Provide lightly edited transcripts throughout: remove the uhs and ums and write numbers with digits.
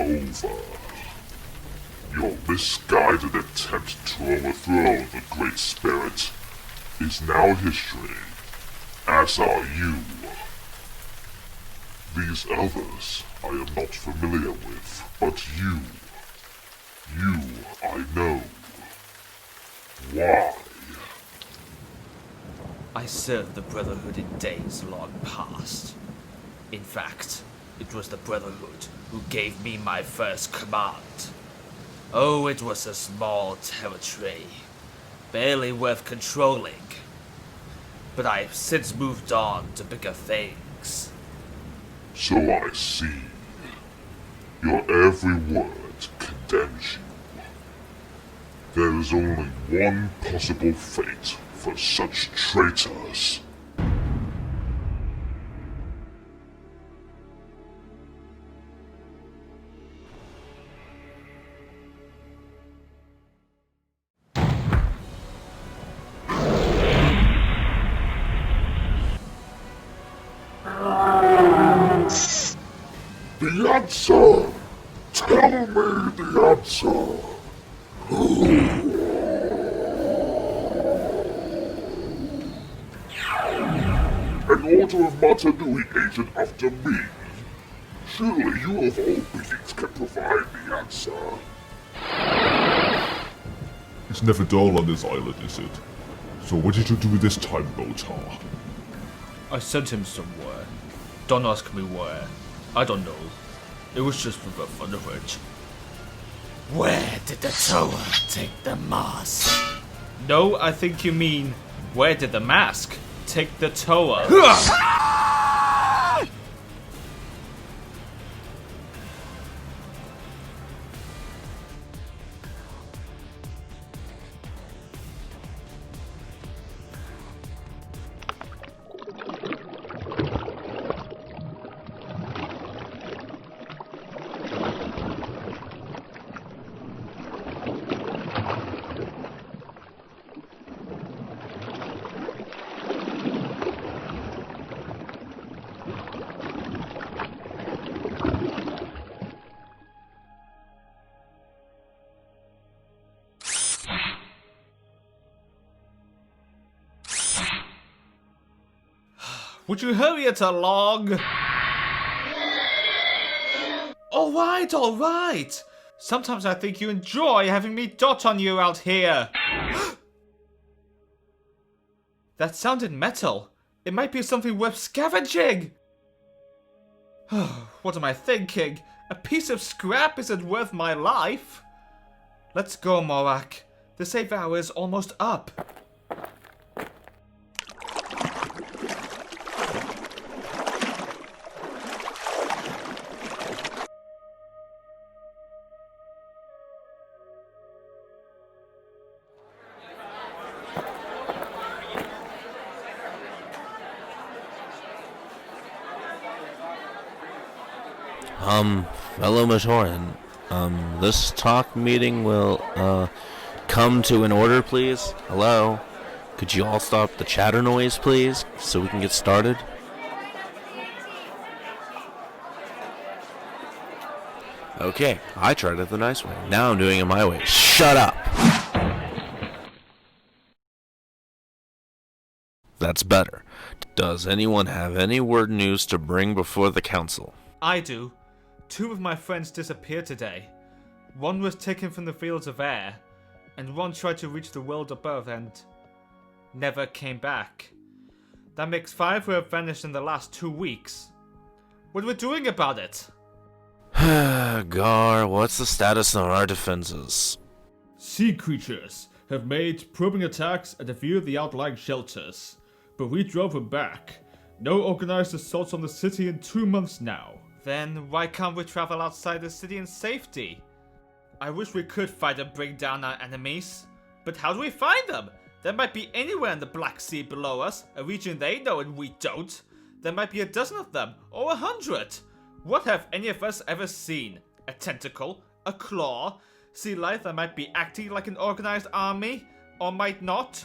over. Your misguided attempt to overthrow the Great Spirit is now history, as are you. These others I am not familiar with, but you I know. Why? I served the Brotherhood in days long past. In fact, it was the Brotherhood who gave me my first command. Oh, it was a small territory, barely worth controlling. But I have since moved on to bigger things. So I see. Your every word condemns you. There is only one possible fate for such traitors. The answer! Tell me the answer! An order of Matanui agent after me? Surely you of all beings can provide the answer. It's never dull on this island, is it? So what did you do this time, Motar? I sent him somewhere. Don't ask me where. I don't know. It was just for the fun of it. Where did the tower take the mask? No, I think you mean, where did the mask take the tower? Would you hurry it along? Alright. Sometimes I think you enjoy having me dot on you out here. That sounded metal. It might be something worth scavenging. What am I thinking? A piece of scrap isn't worth my life. Let's go, Morak. The save hour is almost up. Fellow Matoran, this talk meeting will, come to an order, please? Hello? Could you all stop the chatter noise, please, so we can get started? Okay, I tried it the nice way. Now I'm doing it my way. Shut up! That's better. Does anyone have any word news to bring before the council? I do. 2 of my friends disappeared today. One was taken from the fields of air, and one tried to reach the world above and never came back. That makes 5 who have vanished in the last 2 weeks. What are we doing about it? Gar, what's the status on our defenses? Sea creatures have made probing attacks at a few of the outlying shelters, but we drove them back. No organized assaults on the city in 2 months now. Then why can't we travel outside the city in safety? I wish we could fight and bring down our enemies. But how do we find them? They might be anywhere in the Black Sea below us, a region they know and we don't. There might be a dozen of them, or 100. What have any of us ever seen? A tentacle? A claw? Sea life that might be acting like an organized army? Or might not?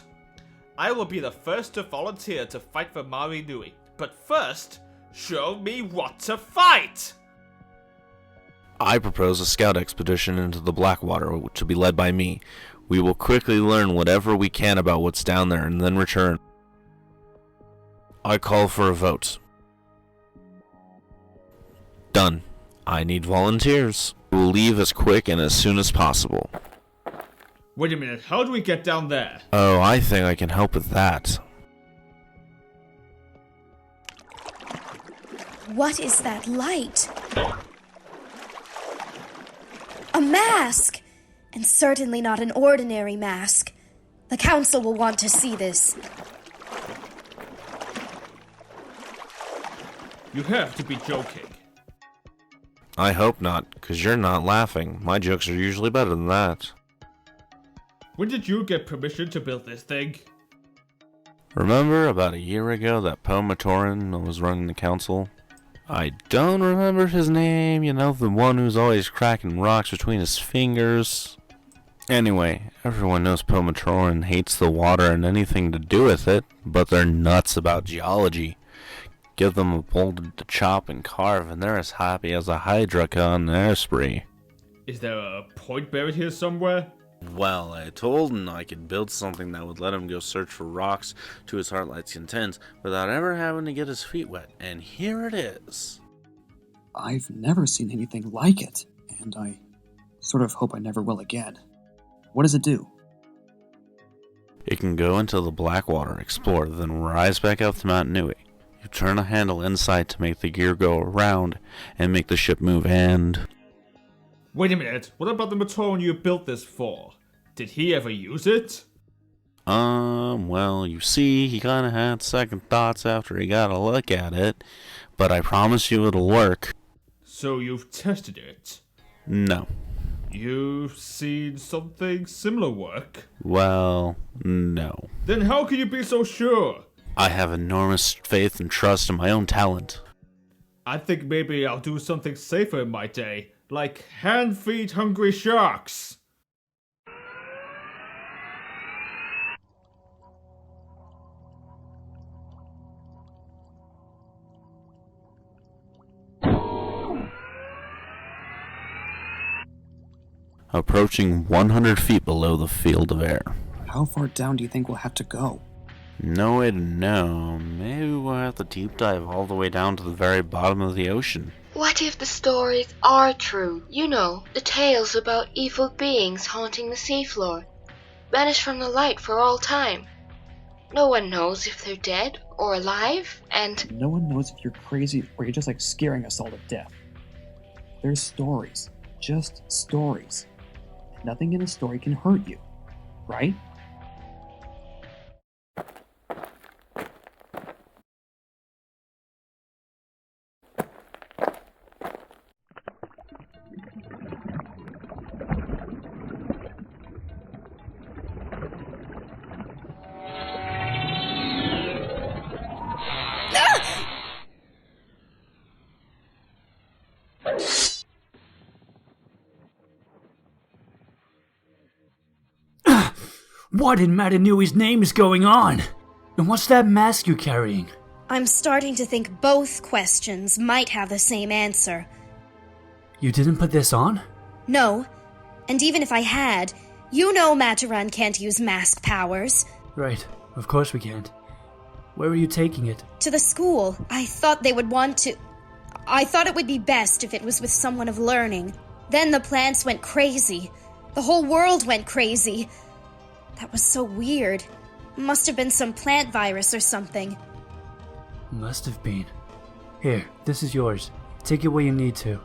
I will be the first to volunteer to fight for Mari Nui. But first, show me what to fight! I propose a scout expedition into the Blackwater to be led by me. We will quickly learn whatever we can about what's down there and then return. I call for a vote. Done. I need volunteers. We'll leave as quick and as soon as possible. Wait a minute, how do we get down there? Oh, I think I can help with that. What is that light? A mask! And certainly not an ordinary mask. The council will want to see this. You have to be joking. I hope not, because you're not laughing. My jokes are usually better than that. When did you get permission to build this thing? Remember about a year ago that Pomatoran was running the council? I don't remember his name, you know, the one who's always cracking rocks between his fingers. Anyway, everyone knows Pomatoran hates the water and anything to do with it, but they're nuts about geology. Give them a boulder to chop and carve, and they're as happy as a Hydraka on their spree. Is there a point buried here somewhere? Well, I told him I could build something that would let him go search for rocks to his heart's content without ever having to get his feet wet, and here it is. I've never seen anything like it, and I sort of hope I never will again. What does it do? It can go into the Blackwater, explore, then rise back up to Mount Nui. You turn a handle inside to make the gear go around and make the ship move and... Wait a minute, what about the Matoran you built this for? Did he ever use it? Well, you see, he kinda had second thoughts after he got a look at it, but I promise you it'll work. So you've tested it? No. You've seen something similar work? Well, no. Then how can you be so sure? I have enormous faith and trust in my own talent. I think maybe I'll do something safer in my day, like hand-feed hungry sharks. Approaching 100 feet below the field of air. How far down do you think we'll have to go? No way to know. Maybe we'll have to deep dive all the way down to the very bottom of the ocean. What if the stories are true? You know, the tales about evil beings haunting the seafloor, banished from the light for all time. No one knows if they're dead or alive, and... No one knows if you're crazy or you're just like scaring us all to death. There's stories. Just stories. Nothing in a story can hurt you, right? What in Matanui's name is going on? And what's that mask you're carrying? I'm starting to think both questions might have the same answer. You didn't put this on? No. And even if I had, you know Mataran can't use mask powers. Right, of course we can't. Where are you taking it? To the school. I thought they would want to... I thought it would be best if it was with someone of learning. Then the plants went crazy. The whole world went crazy. That was so weird. Must have been some plant virus or something. Must have been. Here, this is yours. Take it where you need to.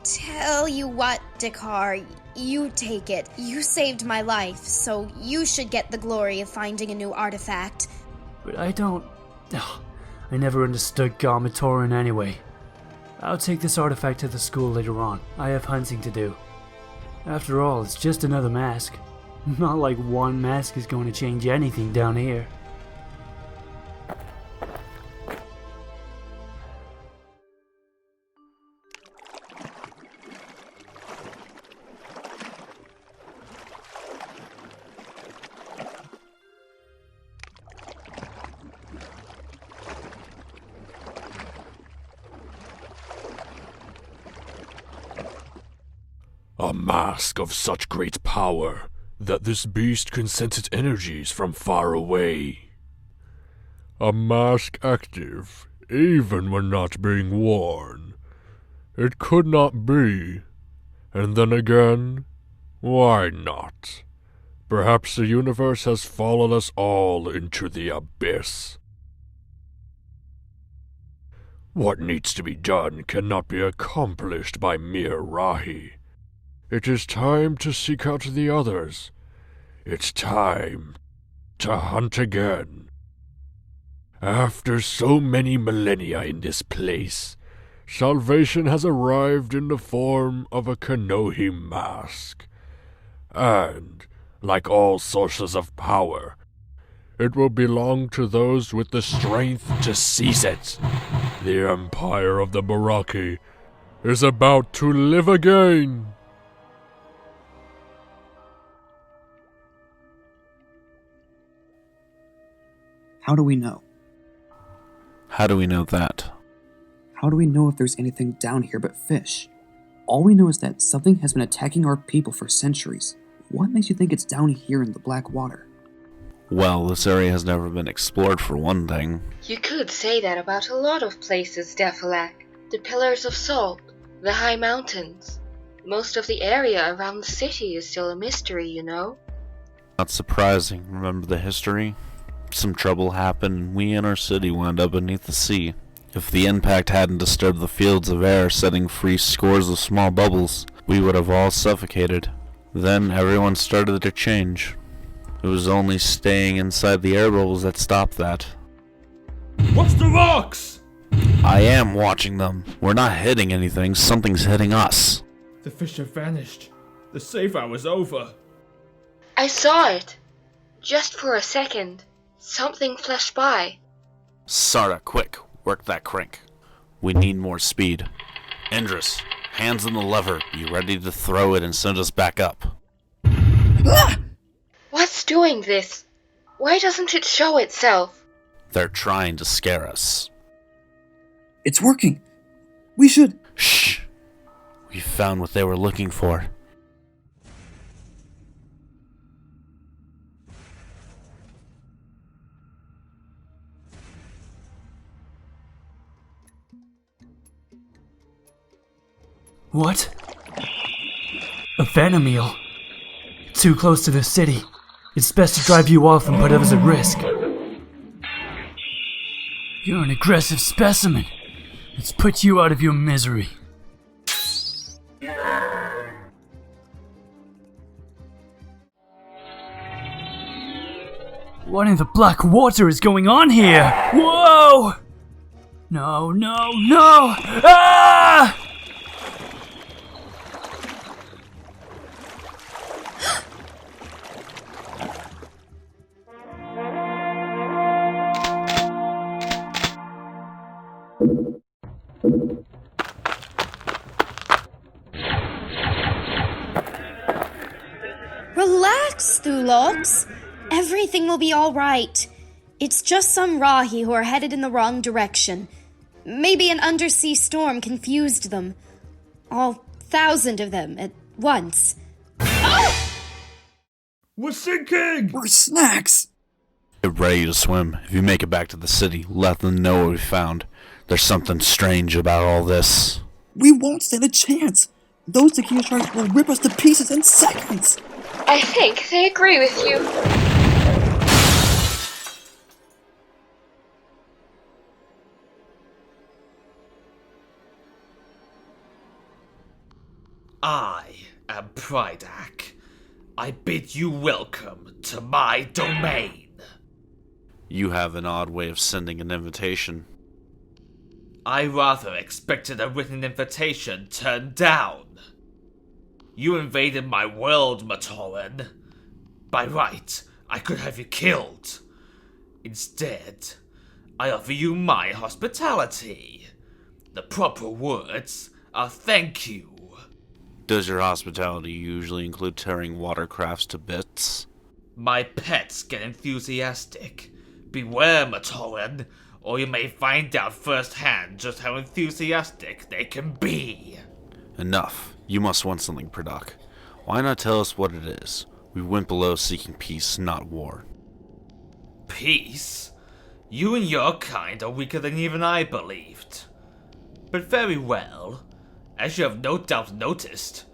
Tell you what, Dakar, you take it. You saved my life, so you should get the glory of finding a new artifact. But I don't... Ugh, I never understood Garmatoran anyway. I'll take this artifact to the school later on. I have hunting to do. After all, it's just another mask. Not like one mask is going to change anything down here. A mask of such great power that this beast can sense its energies from far away. A mask active, even when not being worn. It could not be. And then again, why not? Perhaps the universe has fallen us all into the abyss. What needs to be done cannot be accomplished by mere Rahi. It is time to seek out the others. It's time to hunt again. After so many millennia in this place, salvation has arrived in the form of a Kanohi mask. And, like all sources of power, it will belong to those with the strength to seize it. The empire of the Baraki is about to live again. How do we know? How do we know that? How do we know if there's anything down here but fish? All we know is that something has been attacking our people for centuries. What makes you think it's down here in the black water? Well, this area has never been explored for one thing. You could say that about a lot of places, Defalak. The Pillars of Salt, the high mountains. Most of the area around the city is still a mystery, you know? Not surprising. Remember the history? Some trouble happened and we and our city wound up beneath the sea. If the impact hadn't disturbed the fields of air, setting free scores of small bubbles, we would have all suffocated. Then everyone started to change. It was only staying inside the air bubbles that stopped that. Watch the rocks! I am watching them. We're not hitting anything, something's hitting us. The fish have vanished. The save hour's over. I saw it. Just for a second. Something flashed by. Sarda, quick, work that crank. We need more speed. Indris, hands on the lever, be ready to throw it and send us back up. What's doing this? Why doesn't it show itself? They're trying to scare us. It's working. We should... Shh! We found what they were looking for. What? A phantom eel. Too close to the city. It's best to drive you off and put others at risk. You're an aggressive specimen. Let's put you out of your misery. What in the black water is going on here? Whoa! No, no, no! Ah! Relax, Thulox. Everything will be all right. It's just some Rahi who are headed in the wrong direction. Maybe an undersea storm confused them. All 1,000 of them at once. Oh! We're sinking! We're snacks! Get ready to swim. If you make it back to the city, let them know what we found. There's something strange about all this. We won't stand a chance! Those tequila sharks will rip us to pieces in seconds! I think they agree with you. I am Prydak. I bid you welcome to my domain. You have an odd way of sending an invitation. I rather expected a written invitation turned down. You invaded my world, Matoran. By right, I could have you killed. Instead, I offer you my hospitality. The proper words are thank you. Does your hospitality usually include tearing watercrafts to bits? My pets get enthusiastic. Beware, Matoran, or you may find out firsthand just how enthusiastic they can be. Enough. You must want something, Brutaka. Why not tell us what it is? We went below seeking peace, not war. Peace? You and your kind are weaker than even I believed. But very well. As you have no doubt noticed,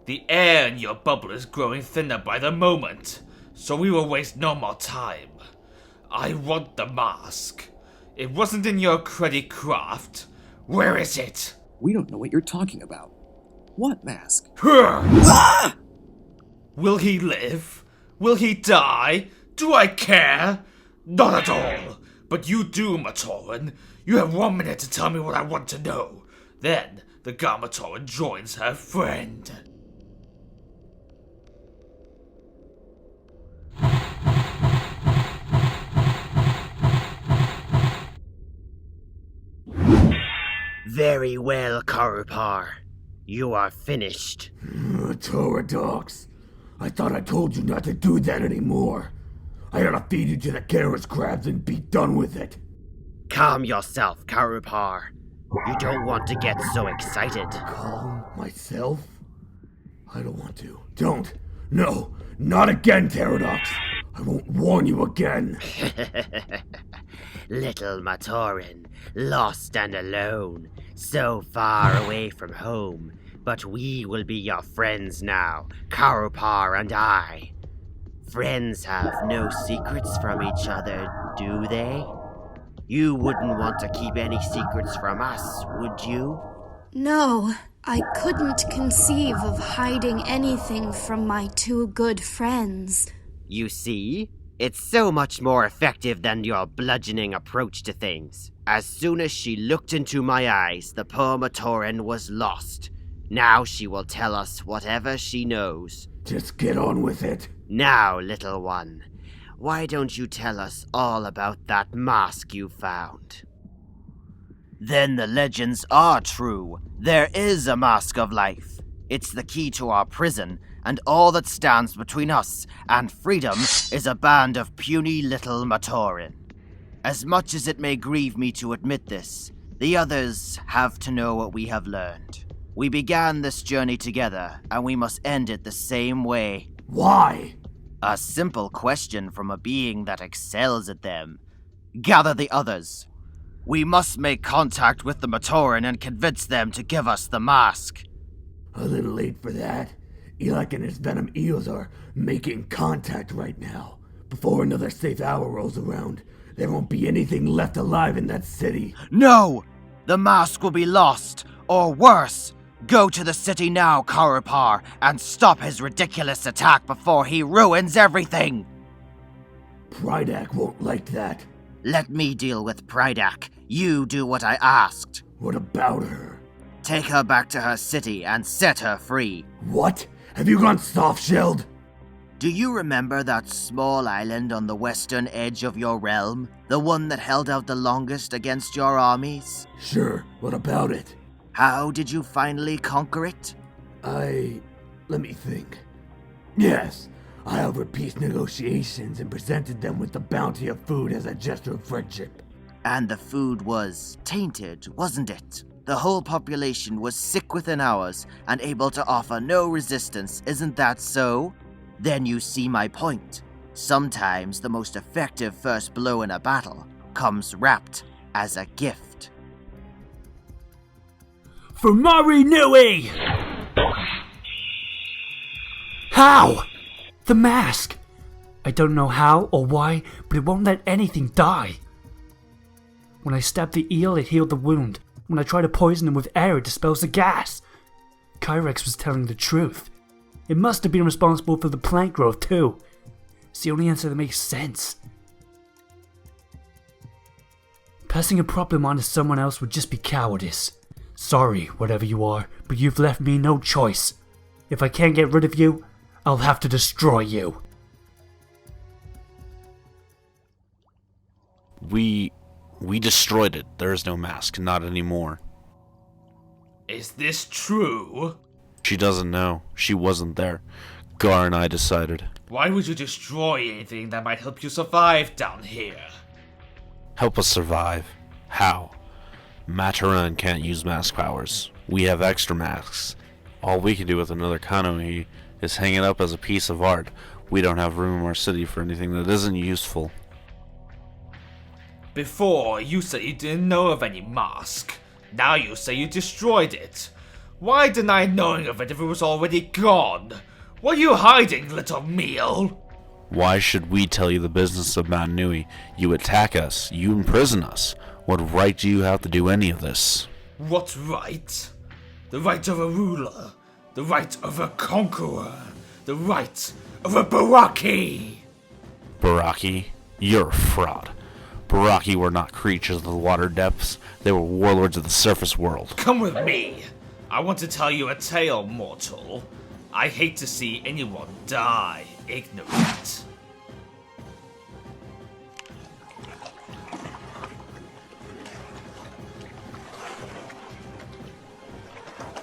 the air in your bubble is growing thinner by the moment, so we will waste no more time. I want the mask. It wasn't in your cruddy craft. Where is it? We don't know what you're talking about. What mask? Will he live? Will he die? Do I care? Not at all. But you do, Matoran. You have 1 minute to tell me what I want to know. Then, the Garmatoran joins her friend. Very well, Karupar. You are finished. Torodox, I thought I told you not to do that anymore. I gotta feed you to the carrot crabs and be done with it. Calm yourself, Karupar. You don't want to get so excited. Calm myself? I don't want to. Don't. No, not again, Torodox. I won't warn you again. Little Matoran, lost and alone, so far away from home. But we will be your friends now, Karupar and I. Friends have no secrets from each other, do they? You wouldn't want to keep any secrets from us, would you? No, I couldn't conceive of hiding anything from my two good friends. You see? It's so much more effective than your bludgeoning approach to things. As soon as she looked into my eyes, the poor Matoran was lost. Now she will tell us whatever she knows. Just get on with it. Now, little one, why don't you tell us all about that mask you found? Then the legends are true. There is a mask of life. It's the key to our prison, and all that stands between us and freedom is a band of puny little Matoran. As much as it may grieve me to admit this, the others have to know what we have learned. We began this journey together, and we must end it the same way. Why? A simple question from a being that excels at them. Gather the others. We must make contact with the Matoran and convince them to give us the mask. A little late for that. Elek and his venom eels are making contact right now. Before another safe hour rolls around, there won't be anything left alive in that city. No! The mask will be lost, or worse. Go to the city now, Karupar, and stop his ridiculous attack before he ruins everything! Prydak won't like that. Let me deal with Prydak. You do what I asked. What about her? Take her back to her city and set her free. What? Have you gone soft-shelled? Do you remember that small island on the western edge of your realm? The one that held out the longest against your armies? Sure, what about it? How did you finally conquer it? Let me think. Yes, I offered peace negotiations and presented them with the bounty of food as a gesture of friendship. And the food was tainted, wasn't it? The whole population was sick within hours and able to offer no resistance, isn't that so? Then you see my point. Sometimes the most effective first blow in a battle comes wrapped as a gift. For Mari Nui! How? The mask! I don't know how or why, but it won't let anything die. When I stabbed the eel, it healed the wound. When I try to poison him with air, it dispels the gas. Kyrex was telling the truth. It must have been responsible for the plant growth too. It's the only answer that makes sense. Passing a problem on to someone else would just be cowardice. Sorry, whatever you are, but you've left me no choice. If I can't get rid of you, I'll have to destroy you. We destroyed it. There is no mask. Not anymore. Is this true? She doesn't know. She wasn't there. Gar and I decided. Why would you destroy anything that might help you survive down here? Help us survive. How? Matoran can't use mask powers. We have extra masks. All we can do with another Kanoi is hang it up as a piece of art. We don't have room in our city for anything that isn't useful. Before, you said you didn't know of any mask. Now you say you destroyed it. Why deny knowing of it if it was already gone? What are you hiding, little meal? Why should we tell you the business of Mount Nui? You attack us. You imprison us. What right do you have to do any of this? What right? The right of a ruler. The right of a conqueror. The right of a Baraki. Baraki? You're a fraud. Baraki were not creatures of the water depths. They were warlords of the surface world. Come with me. I want to tell you a tale, mortal. I hate to see anyone die ignorant.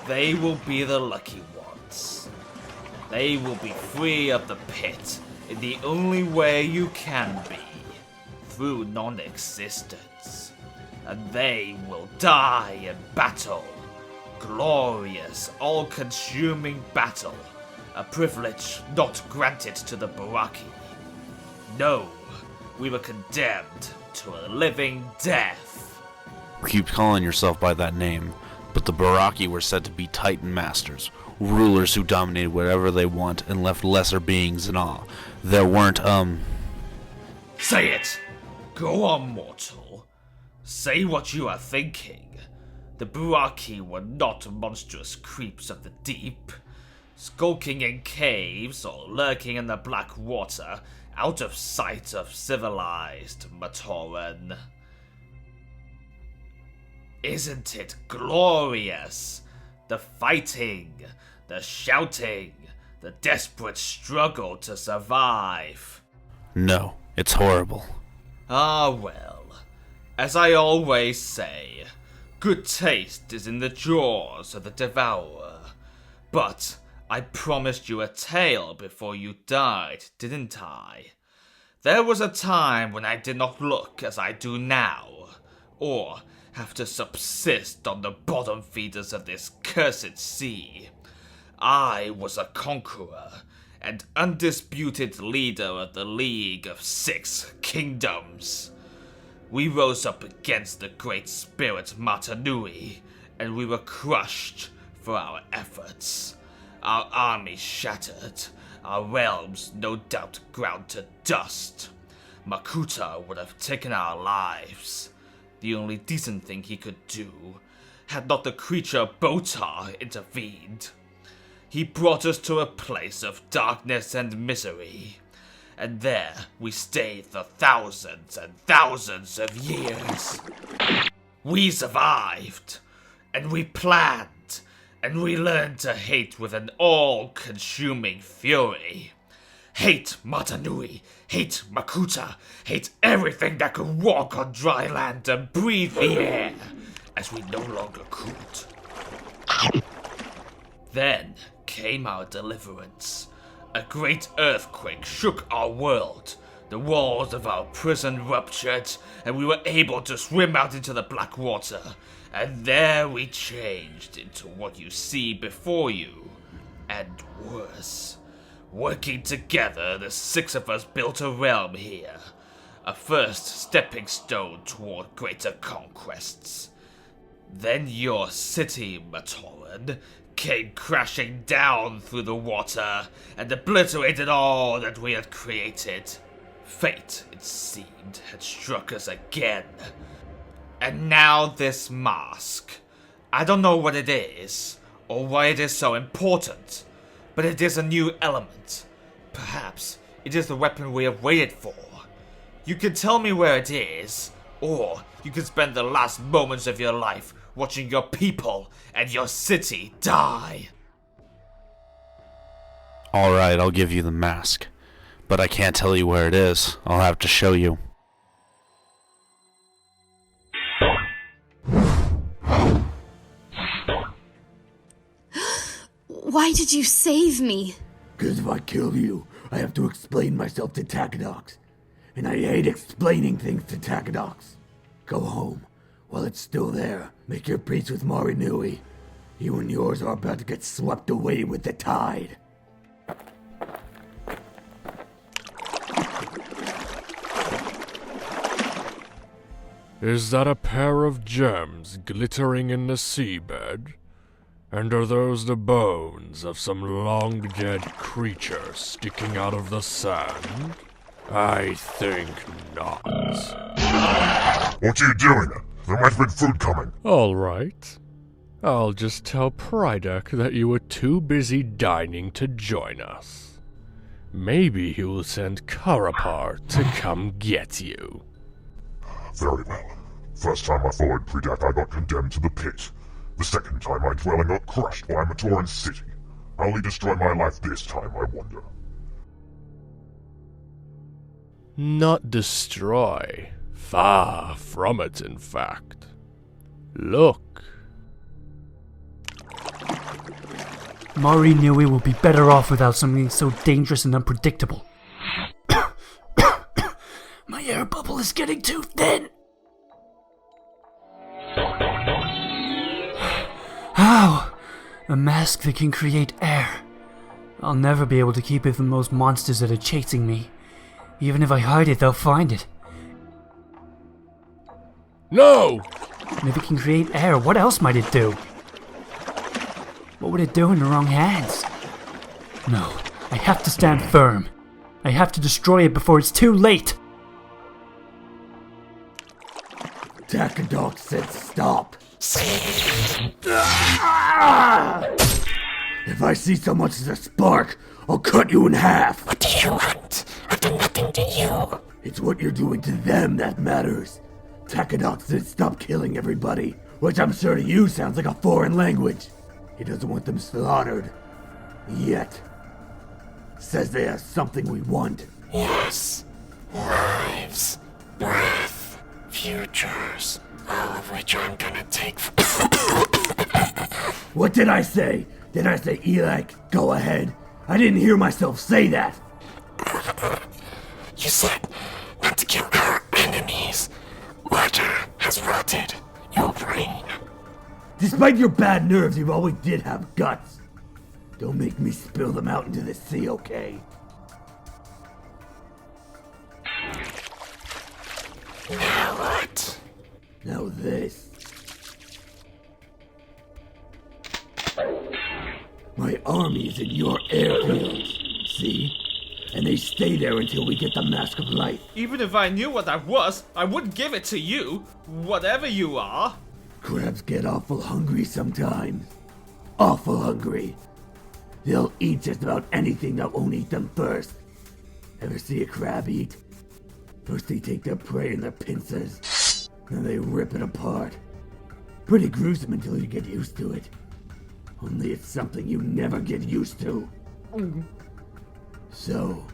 They will be the lucky ones. They will be free of the pit in the only way you can be, through non-existence. And they will die in battle. Glorious, all-consuming battle. A privilege not granted to the Baraki. No, we were condemned to a living death. Keep calling yourself by that name, but the Baraki were said to be Titan Masters, rulers who dominated whatever they want and left lesser beings in awe. There weren't, Say it! Go on, mortal. Say what you are thinking. The Baraki were not monstrous creeps of the deep, skulking in caves or lurking in the black water, out of sight of civilized Matoran. Isn't it glorious? The fighting, the shouting, the desperate struggle to survive. No, it's horrible. Ah well, as I always say, good taste is in the jaws of the devourer. But I promised you a tale before you died, didn't I? There was a time when I did not look as I do now, or have to subsist on the bottom feeders of this cursed sea. I was a conqueror and undisputed leader of the League of Six Kingdoms. We rose up against the great spirit Matanui, and we were crushed for our efforts. Our army shattered, our realms no doubt ground to dust. Makuta would have taken our lives, the only decent thing he could do, had not the creature Botar intervened. He brought us to a place of darkness and misery, and there we stayed for thousands and thousands of years. We survived, and we planned, and we learned to hate with an all-consuming fury. Hate Matanui, hate Makuta, hate everything that could walk on dry land and breathe the air, as we no longer could. Then came our deliverance. A great earthquake shook our world. The walls of our prison ruptured, and we were able to swim out into the black water. And there we changed into what you see before you, and worse. Working together, the six of us built a realm here. A first stepping stone toward greater conquests. Then your city, Matoran, came crashing down through the water and obliterated all that we had created. Fate, it seemed, had struck us again. And now this mask. I don't know what it is, or why it is so important, but it is a new element. Perhaps it is the weapon we have waited for. You can tell me where it is, or you can spend the last moments of your life watching your people and your city die. Alright, I'll give you the mask, but I can't tell you where it is. I'll have to show you. Why did you save me? Because if I kill you, I have to explain myself to Takadox. And I hate explaining things to Takadox. Go home. While it's still there, make your peace with Marinui. You and yours are about to get swept away with the tide. Is that a pair of gems glittering in the seabed? And are those the bones of some long-dead creature sticking out of the sand? I think not. What are you doing? There might have been food coming. All right. I'll just tell Prydak that you were too busy dining to join us. Maybe he will send Karapar to come get you. Very well. First time I followed Predak, I got condemned to the pit. The second time my dwelling got crushed by a Matoran city. How'll he destroy my life this time, I wonder? Not destroy. Far from it, in fact. Look. Mari Nui will be better off without something so dangerous and unpredictable. My air bubble is getting too thin. How? A mask that can create air. I'll never be able to keep it from those monsters that are chasing me. Even if I hide it, they'll find it. No! And if it can create air, what else might it do? What would it do in the wrong hands? No, I have to stand firm. I have to destroy it before it's too late. Takadok said stop. If I see so much as a spark, I'll cut you in half. What do you want? I've done nothing to you. It's what you're doing to them that matters. Takadok said stop killing everybody, which I'm sure to you sounds like a foreign language. He doesn't want them slaughtered. Yet. Says they have something we want. Yes. Lives. Breath. Futures. All of which I'm gonna take What did I say? Did I say Elak, go ahead? I didn't hear myself say that. You said not to kill our enemies. Water has rotted your brain. Despite your bad nerves, you always did have guts. Don't make me spill them out into the sea, okay? Now what? Now this. My army is in your airfields, see? And they stay there until we get the Mask of Life. Even if I knew what that was, I wouldn't give it to you, whatever you are. Crabs get awful hungry sometimes. Awful hungry. They'll eat just about anything that won't eat them first. Ever see a crab eat? First they take their prey in their pincers, then they rip it apart. Pretty gruesome until you get used to it. Only it's something you never get used to. So,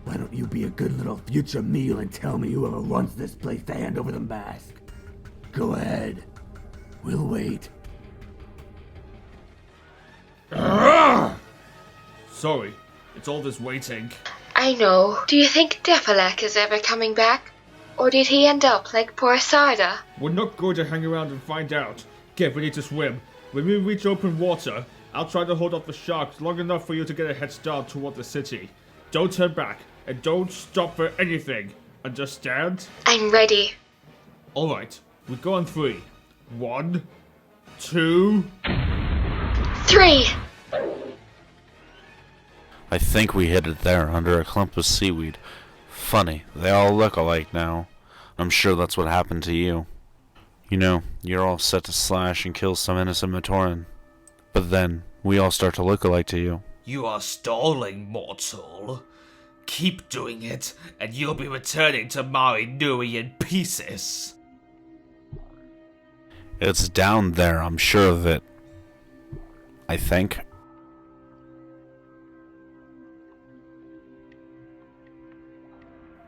why don't you be a good little future meal and tell me whoever runs this place to hand over the mask? Go ahead. We'll wait. Sorry, it's all this waiting. I know. Do you think Defalek is ever coming back? Or did he end up like poor Sada? We're not going to hang around and find out. Get ready to swim. When we reach open water, I'll try to hold off the sharks long enough for you to get a head start toward the city. Don't turn back, and don't stop for anything. Understand? I'm ready. Alright, we go on 3. 1, 2... 3! I think we hid it there, under a clump of seaweed. Funny, they all look alike now. I'm sure that's what happened to you. You know, you're all set to slash and kill some innocent Matoran. But then, we all start to look alike to you. You are stalling, mortal. Keep doing it, and you'll be returning to Mari Nui in pieces. It's down there, I'm sure of it. I think.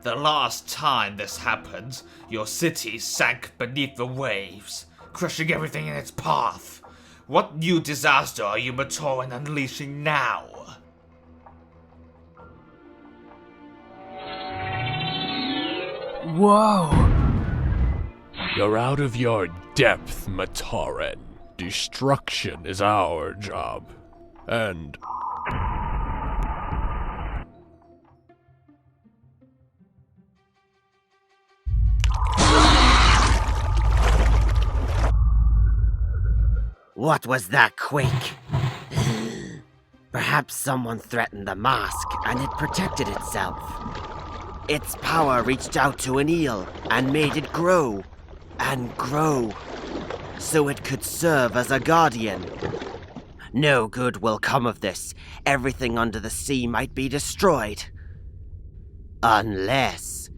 The last time this happened, your city sank beneath the waves, crushing everything in its path. What new disaster are you Matoran unleashing now? Whoa! You're out of your depth, Matoran. Destruction is our job. And What was that quake? Perhaps someone threatened the mask and it protected itself. Its power reached out to an eel and made it grow and grow, so it could serve as a guardian. No good will come of this. Everything under the sea might be destroyed. Unless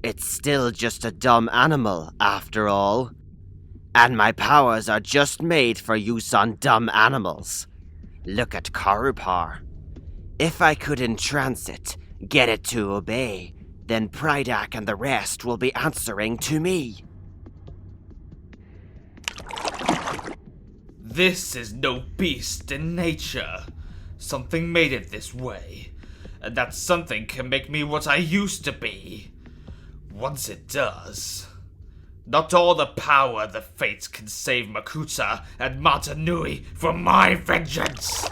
it's still just a dumb animal, after all. And my powers are just made for use on dumb animals. Look at Karupar. If I could entrance it, get it to obey, then Prydak and the rest will be answering to me. This is no beast in nature. Something made it this way. And that something can make me what I used to be. Once it does, not all the power the fates can save Makuta and Mata Nui from my vengeance!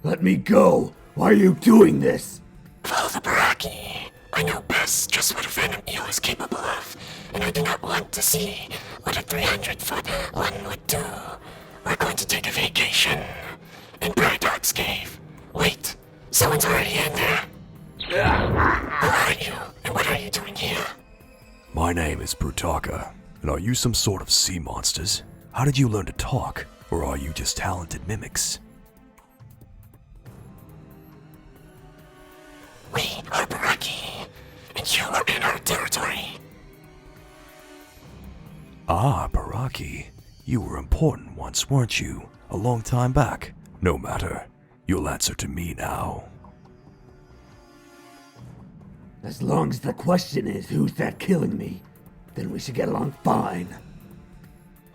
Let me go! Why are you doing this? Father Baraki, I know best just what a venom eel is capable of, and I do not want to see what a 300-foot one would do. We're going to take a vacation in Brydog's cave. Wait, someone's already in there. Who are you, and what are you doing here? My name is Brutaka, and are you some sort of sea monsters? How did you learn to talk, or are you just talented mimics? We are Baraki, and you are in our territory. Ah, Baraki. You were important once, weren't you? A long time back. No matter. You'll answer to me now. As long as the question is who's that killing me, then we should get along fine.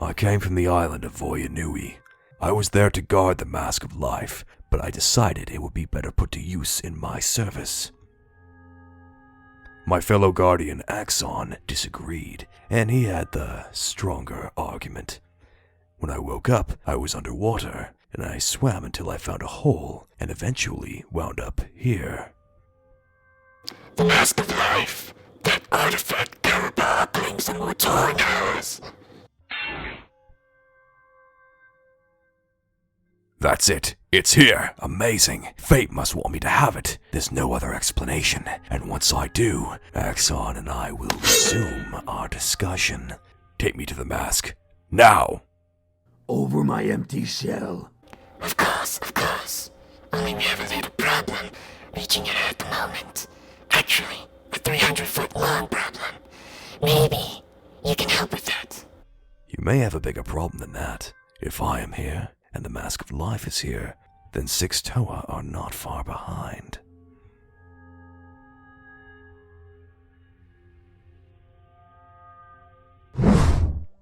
I came from the island of Voyanui. I was there to guard the Mask of Life, but I decided it would be better put to use in my service. My fellow guardian Axon disagreed, and he had the stronger argument. When I woke up, I was underwater, and I swam until I found a hole, and eventually wound up here. The Mask of Life. That artifact Karupar claims the mutation has. That's it. It's here. Amazing. Fate must want me to have it. There's no other explanation. And once I do, Axon and I will resume our discussion. Take me to the mask. Now! Over my empty shell. Of course. Only we have a little problem reaching it at the moment. Actually, a 300-foot long problem. Maybe you can help with that. You may have a bigger problem than that. If I am here, and the Mask of Life is here, then 6 Toa are not far behind.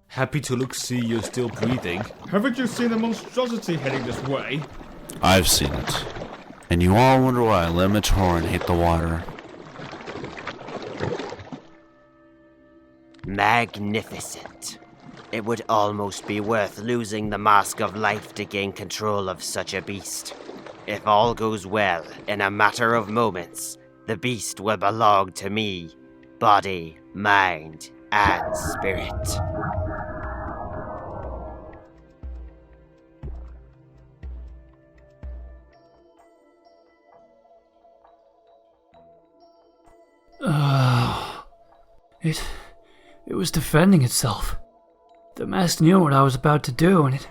Happy to see you're still breathing. Haven't you seen a monstrosity heading this way? I've seen it. And you all wonder why I let Matoran hate the water. Magnificent. It would almost be worth losing the Mask of Life to gain control of such a beast. If all goes well, in a matter of moments, the beast will belong to me. Body, mind, and spirit. It was defending itself. The mask knew what I was about to do, and it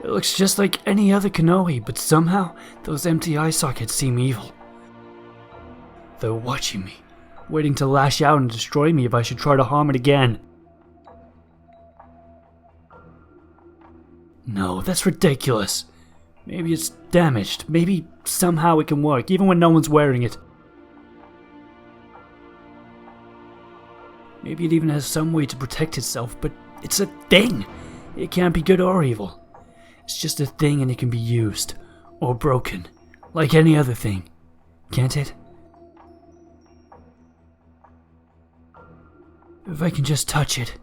looks just like any other Kanohi, but somehow those empty eye sockets seem evil. They're watching me, waiting to lash out and destroy me if I should try to harm it again. No, that's ridiculous. Maybe it's damaged. Maybe somehow it can work, even when no one's wearing it. Maybe it even has some way to protect itself, but it's a thing. It can't be good or evil. It's just a thing and it can be used. Or broken. Like any other thing. Can't it? If I can just touch it,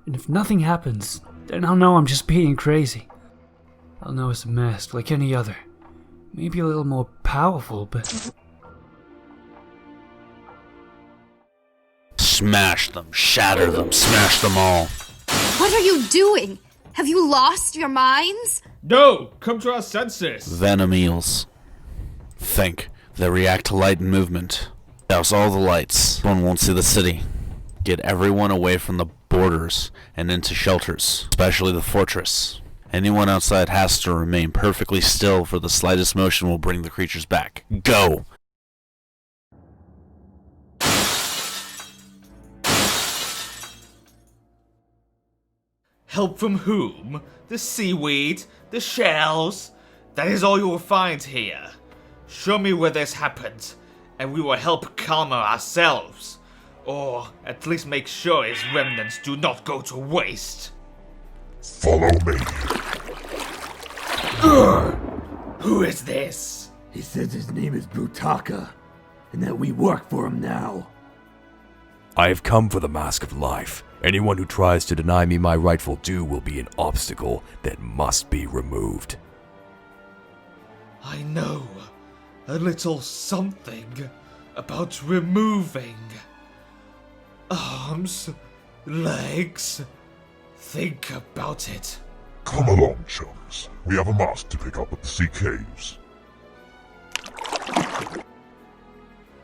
And if nothing happens, then I'll know I'm just being crazy. I'll know it's a mask like any other. Maybe a little more powerful, but... Smash them, shatter them, smash them all. What are you doing? Have you lost your minds? No! Come to our senses! Venom eels. Think. They react to light and movement. Douse all the lights. One won't see the city. Get everyone away from the borders and into shelters, especially the fortress. Anyone outside has to remain perfectly still, for the slightest motion will bring the creatures back. Go! Help from whom? The seaweed? The shells? That is all you will find here. Show me where this happened, and we will help Kalmar ourselves. Or at least make sure his remnants do not go to waste. Follow me. Who is this? He says his name is Brutaka, and that we work for him now. I have come for the Mask of Life. Anyone who tries to deny me my rightful due will be an obstacle that must be removed. I know a little something about removing arms, legs. Think about it. Come along, chums. We have a mask to pick up at the sea caves.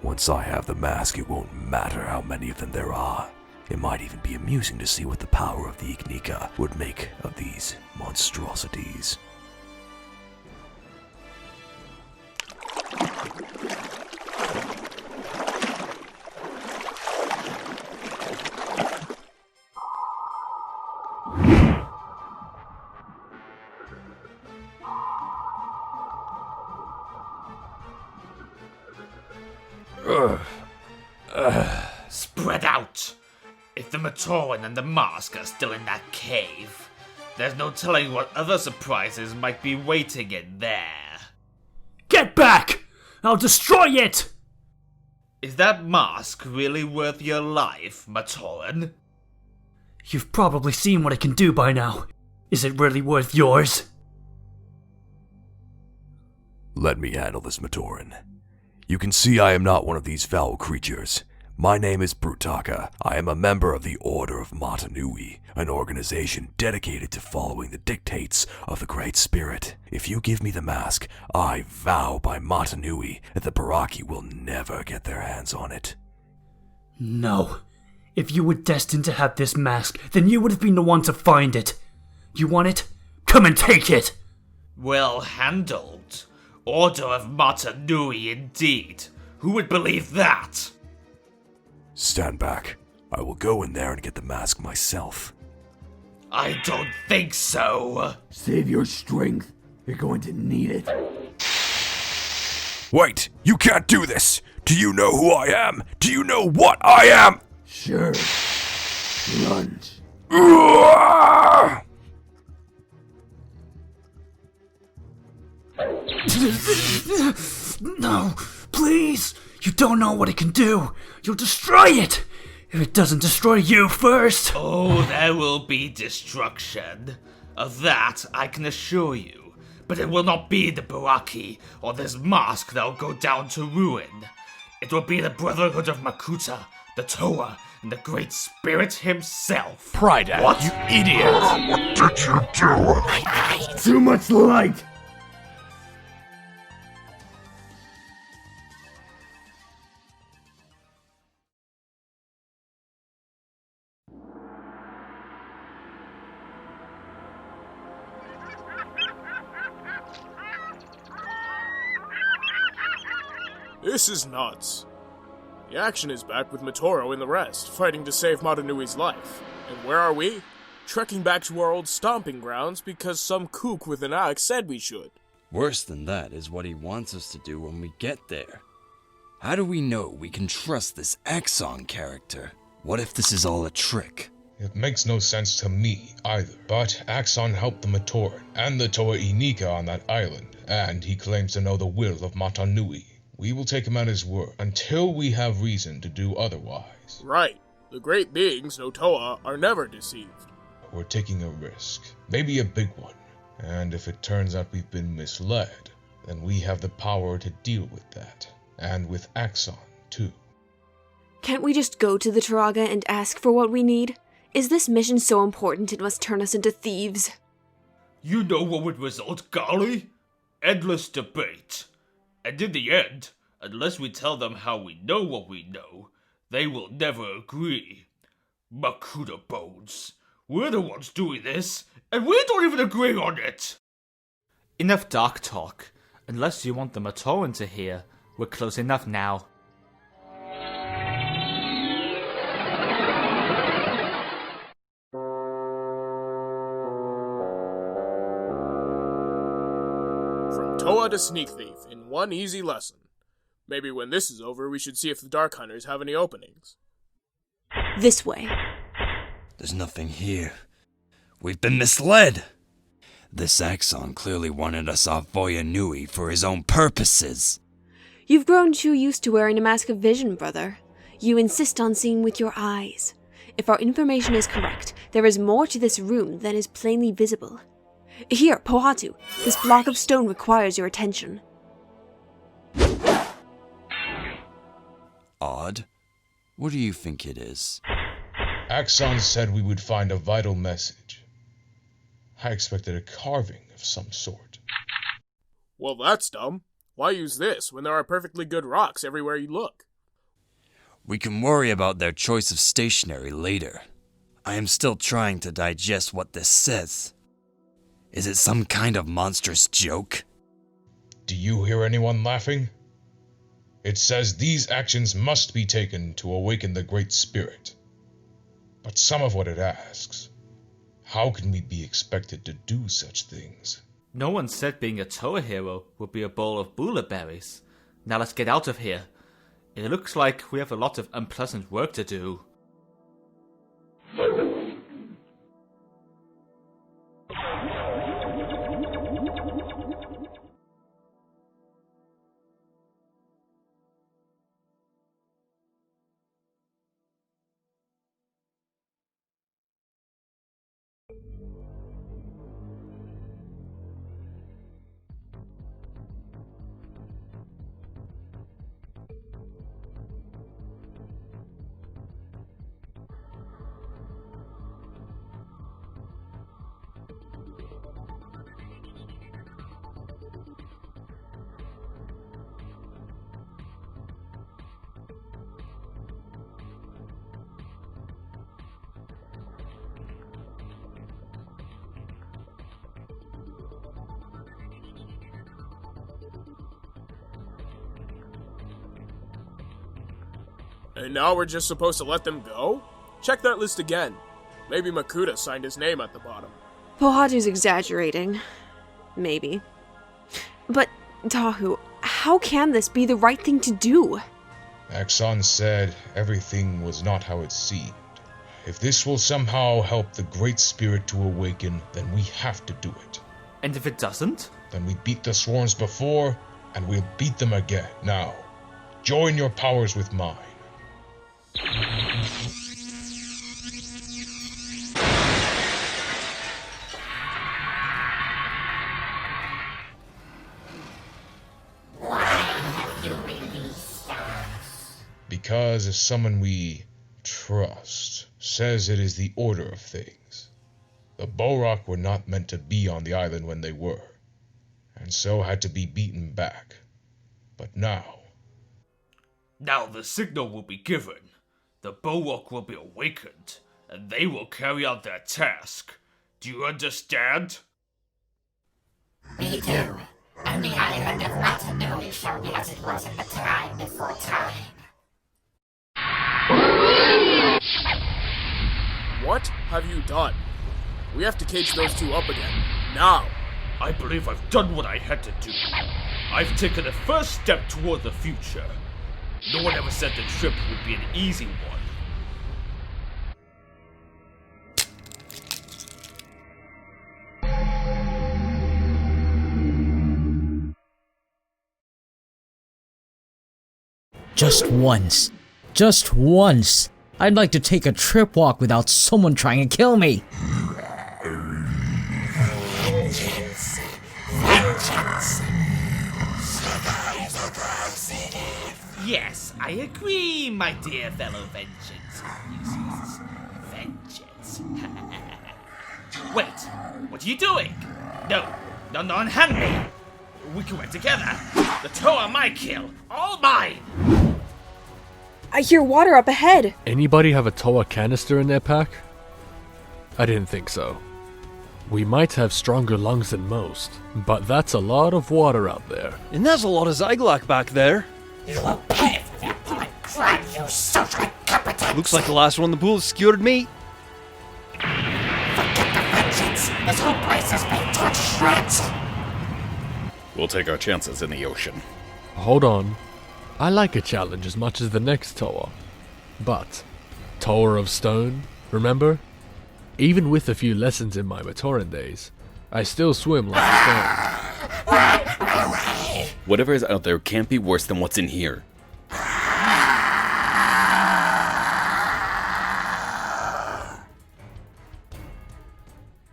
Once I have the mask, it won't matter how many of them there are. It might even be amusing to see what the power of the Ignika would make of these monstrosities. Spread out! If the Matoran and the mask are still in that cave, there's no telling what other surprises might be waiting in there. Get back! I'll destroy it! Is that mask really worth your life, Matoran? You've probably seen what it can do by now. Is it really worth yours? Let me handle this, Matoran. You can see I am not one of these foul creatures. My name is Brutaka. I am a member of the Order of Matanui, an organization dedicated to following the dictates of the Great Spirit. If you give me the mask, I vow by Matanui that the Baraki will never get their hands on it. No. If you were destined to have this mask, then you would have been the one to find it. You want it? Come and take it! Well handled. Order of Matanui indeed. Who would believe that? Stand back. I will go in there and get the mask myself. I don't think so. Save your strength. You're going to need it. Wait! You can't do this! Do you know who I am? Do you know what I am? Sure. Lunge. No, please! You don't know what it can do! You'll destroy it! If it doesn't destroy you first! Oh, there will be destruction. Of that, I can assure you. But it will not be the Baraki or this mask that will go down to ruin. It will be the Brotherhood of Makuta, the Toa, and the Great Spirit himself. Pride Act, What? you idiot! What did you do? Too much light! This is nuts. The action is back with Mitoro and the rest, fighting to save Matanui's life. And where are we? Trekking back to our old stomping grounds because some kook with an axe said we should. Worse than that is what he wants us to do when we get there. How do we know we can trust this Axon character? What if this is all a trick? It makes no sense to me either, but Axon helped the Matoran and the Toa Inika on that island, and he claims to know the will of Matanui. We will take him at his word until we have reason to do otherwise. Right. The great beings, no Toa, are never deceived. we're taking a risk, maybe a big one. And if it turns out we've been misled, then we have the power to deal with that. And with Axon, too. Can't we just go to the Turaga and ask for what we need? Is this mission so important it must turn us into thieves? You know what would result, golly? Endless debate. And in the end, unless we tell them how we know what we know, they will never agree. Makuta bones. We're the ones doing this, and we don't even agree on it! Enough dark talk. Unless you want the Matoran to hear, we're close enough now. From Toa to Sneak Thief in one easy lesson. Maybe when this is over, we should see if the Dark Hunters have any openings. This way. There's nothing here. We've been misled! This Axon clearly wanted us off Voya Nui for his own purposes. You've grown too used to wearing a mask of vision, brother. You insist on seeing with your eyes. If our information is correct, there is more to this room than is plainly visible. Here, Pohatu, this block of stone requires your attention. Odd. What do you think it is? Axon said we would find a vital message. I expected a carving of some sort. Well, that's dumb. Why use this when there are perfectly good rocks everywhere you look? We can worry about their choice of stationery later. I am still trying to digest what this says. Is it some kind of monstrous joke? Do you hear anyone laughing? It says these actions must be taken to awaken the Great Spirit. But some of what it asks, how can we be expected to do such things? No one said being a Toa hero would be a bowl of bula berries. Now let's get out of here. It looks like we have a lot of unpleasant work to do. And now we're just supposed to let them go? Check that list again. Maybe Makuta signed his name at the bottom. Pohatu's exaggerating. Maybe. But, Tahu, how can this be the right thing to do? Axon said everything was not how it seemed. If this will somehow help the Great Spirit to awaken, then we have to do it. And if it doesn't? Then we beat the swarms before, and we'll beat them again. Now, join your powers with mine. Because if someone we trust says it is the order of things. The Borak were not meant to be on the island when they were, and so had to be beaten back. But now... Now the signal will be given. The Borak will be awakened, and they will carry out their task. Do you understand? We do. And the island of Matanui shall be as it was in the time before time. What have you done? We have to cage those two up again. Now! I believe I've done what I had to do. I've taken the first step toward the future. No one ever said the trip would be an easy one. Just once. Just once. I'd like to take a trip walk without someone trying to kill me. Yes, I agree, my dear fellow Vengeance. Yes. Vengeance. Wait, what are you doing? No, unhand me. We can work together. The two are my kill, all mine. I hear water up ahead. Anybody have a Toa canister in their pack? I didn't think so. We might have stronger lungs than most, but that's a lot of water out there. And there's a lot of Zyglak back there. You will pay for that blood crime, you social incompetence! Looks like the last one in the pool skewered me. Forget the vengeance! This whole place has been torn to shreds! We'll take our chances in the ocean. Hold on. I like a challenge as much as the next Toa. But, Tower of Stone, remember? Even with a few lessons in my Matoran days, I still swim like a stone. Whatever is out there can't be worse than what's in here.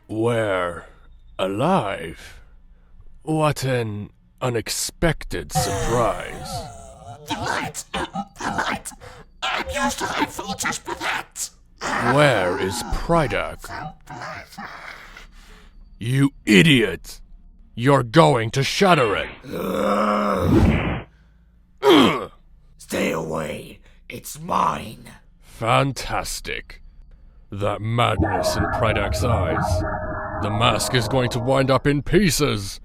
We're alive. What an unexpected surprise. The light! I'm used to high filters for that! Where is Prydak? You idiot! You're going to shatter it! Stay away! It's mine! Fantastic. That madness in Prydak's eyes. The mask is going to wind up in pieces!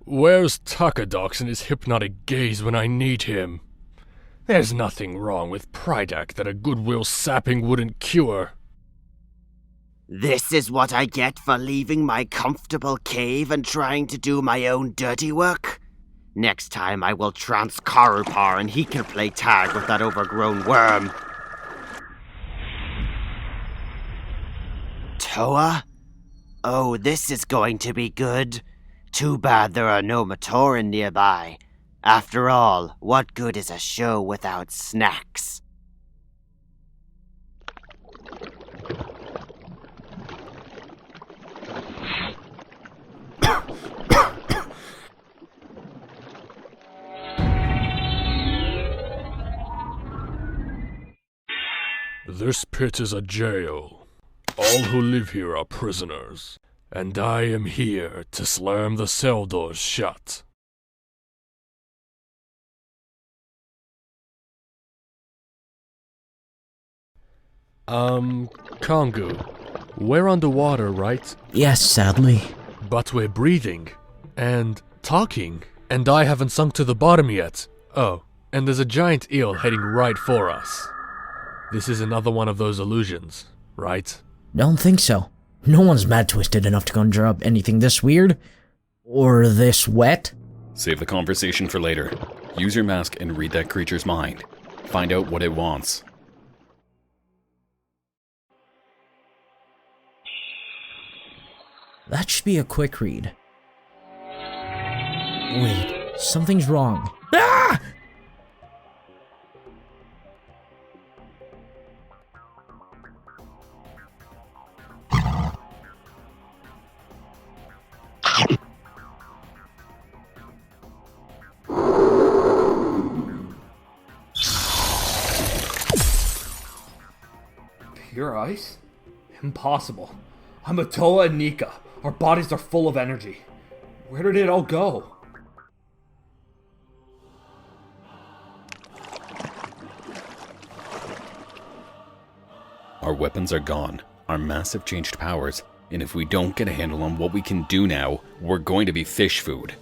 Where's Takadox and his hypnotic gaze when I need him? There's nothing wrong with Prydak that a goodwill sapping wouldn't cure. This is what I get for leaving my comfortable cave and trying to do my own dirty work? Next time I will trance Karupar and he can play tag with that overgrown worm. Toa? Oh, this is going to be good. Too bad there are no Matoran nearby. After all, what good is a show without snacks? This pit is a jail. All who live here are prisoners, and I am here to slam the cell doors shut. Kongu, we're underwater, right? Yes, sadly. But we're breathing, and talking, and I haven't sunk to the bottom yet. Oh, and there's a giant eel heading right for us. This is another one of those illusions, right? Don't think so. No one's mad twisted enough to conjure up anything this weird. Or this wet. Save the conversation for later. Use your mask and read that creature's mind. Find out what it wants. That should be a quick read. Wait, something's wrong. Ah! Pure ice? Impossible. I'm a Toa and Nika. Our bodies are full of energy. Where did it all go? Our weapons are gone. Our masks have changed powers. And if we don't get a handle on what we can do now, we're going to be fish food.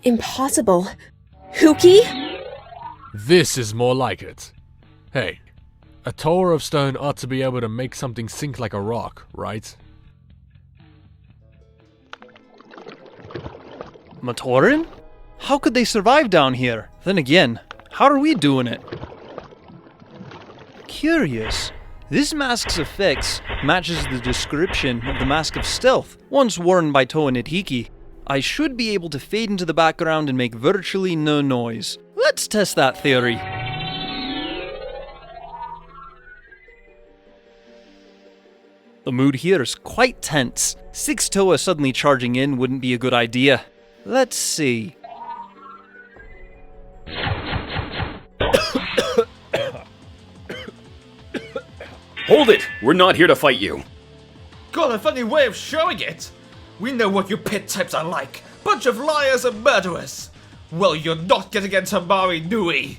Impossible. Huki? This is more like it. Hey, a tower of stone ought to be able to make something sink like a rock, right? Matoran? How could they survive down here? Then again, how are we doing it? Curious. This mask's effects matches the description of the Mask of Stealth, once worn by Toa Nidhiki. I should be able to fade into the background and make virtually no noise. Let's test that theory. The mood here is quite tense. 6 Toa suddenly charging in wouldn't be a good idea. Let's see. Hold it! We're not here to fight you. Got a funny way of showing it. We know what you pit types are like. Bunch of liars and murderers. Well, you're not getting into Mari Nui.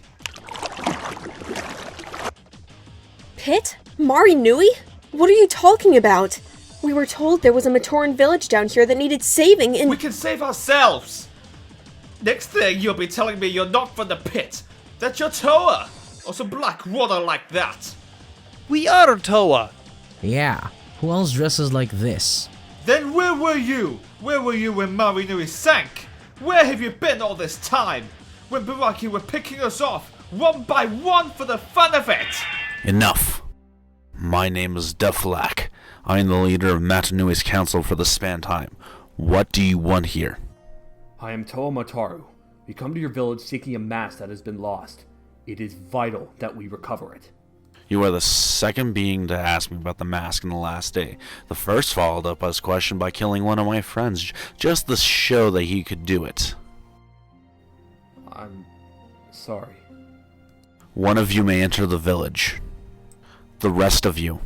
Pit? Mari Nui? What are you talking about? We were told there was a Matoran village down here that needed saving and— We can save ourselves! Next thing you'll be telling me you're not from the pit. That you're Toa. Or some black water like that. We are Toa! Yeah, who else dresses like this? Then where were you? Where were you when Mari Nui sank? Where have you been all this time? When Baraki were picking us off, one by one for the fun of it! Enough. My name is Deflak. I am the leader of Matanui's council for the span time. What do you want here? I am Toa Mataru. We come to your village seeking a mask that has been lost. It is vital that we recover it. You are the second being to ask me about the mask in the last day. The first followed up his question by killing one of my friends, just to show that he could do it. I'm sorry. One of you may enter the village. The rest of you,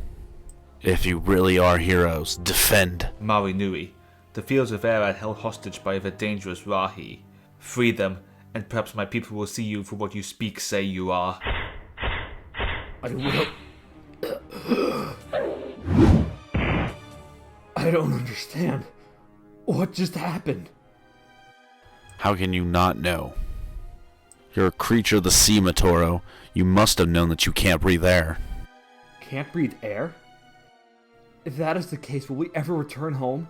if you really are heroes, defend. Mari Nui, the fields of air are held hostage by the dangerous Rahi. Free them, and perhaps my people will see you for what you say you are. I will. I don't understand. What just happened? How can you not know? You're a creature of the sea, Matoro. You must have known that you can't breathe air. Can't breathe air? If that is the case, will we ever return home?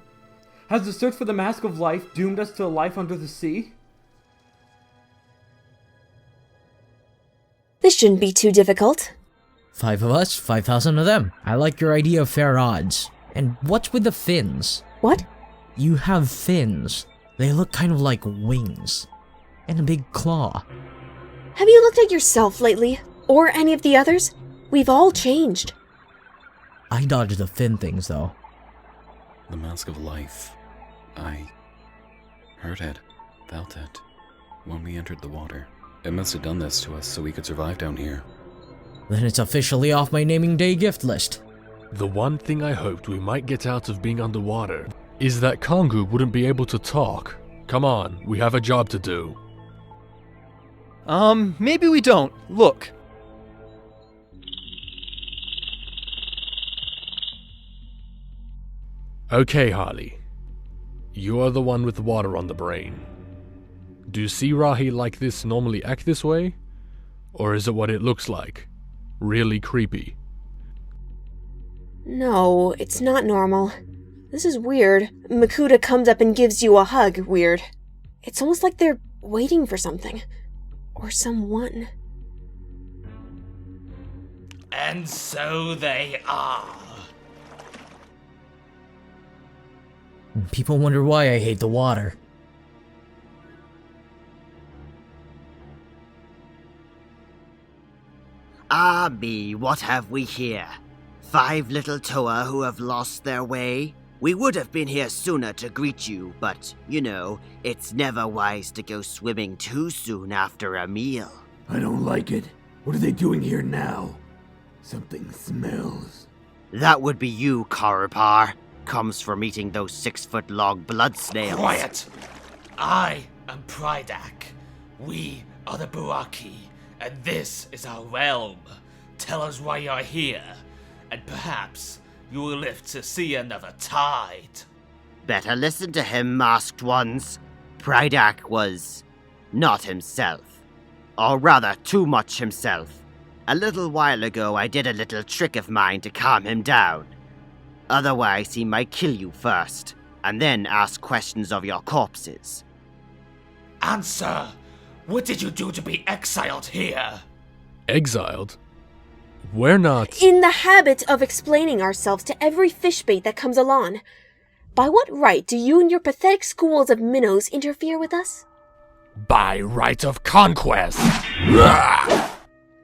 Has the search for the Mask of Life doomed us to a life under the sea? This shouldn't be too difficult. 5 of us, 5,000 of them. I like your idea of fair odds. And what's with the fins? What? You have fins. They look kind of like wings. And a big claw. Have you looked at yourself lately? Or any of the others? We've all changed. I dodged the fin things, though. The Mask of Life. I heard it, felt it, when we entered the water. It must have done this to us so we could survive down here. Then it's officially off my naming day gift list. The one thing I hoped we might get out of being underwater is that Kongu wouldn't be able to talk. Come on, we have a job to do. Maybe we don't. Look. Okay, Harley. You are the one with the water on the brain. Do sea Rahi like this normally act this way? Or is it what it looks like? Really creepy. No, it's not normal. This is weird. Makuta comes up and gives you a hug. Weird. It's almost like they're waiting for something. Or someone. And so they are. People wonder why I hate the water. Ah me, what have we here? 5 little Toa who have lost their way? We would have been here sooner to greet you, but, you know, it's never wise to go swimming too soon after a meal. I don't like it. What are they doing here now? Something smells. That would be you, Karupar. Comes from eating those 6-foot-long blood snails. Quiet! I am Prydak. We are the Baraki, and this is our realm. Tell us why you're here, and perhaps you will live to see another tide. Better listen to him, masked ones. Prydak was not himself. Or rather, too much himself. A little while ago, I did a little trick of mine to calm him down. Otherwise, he might kill you first, and then ask questions of your corpses. Answer! What did you do to be exiled here? Exiled? We're not. In the habit of explaining ourselves to every fishbait that comes along. By what right do you and your pathetic schools of minnows interfere with us? By right of conquest!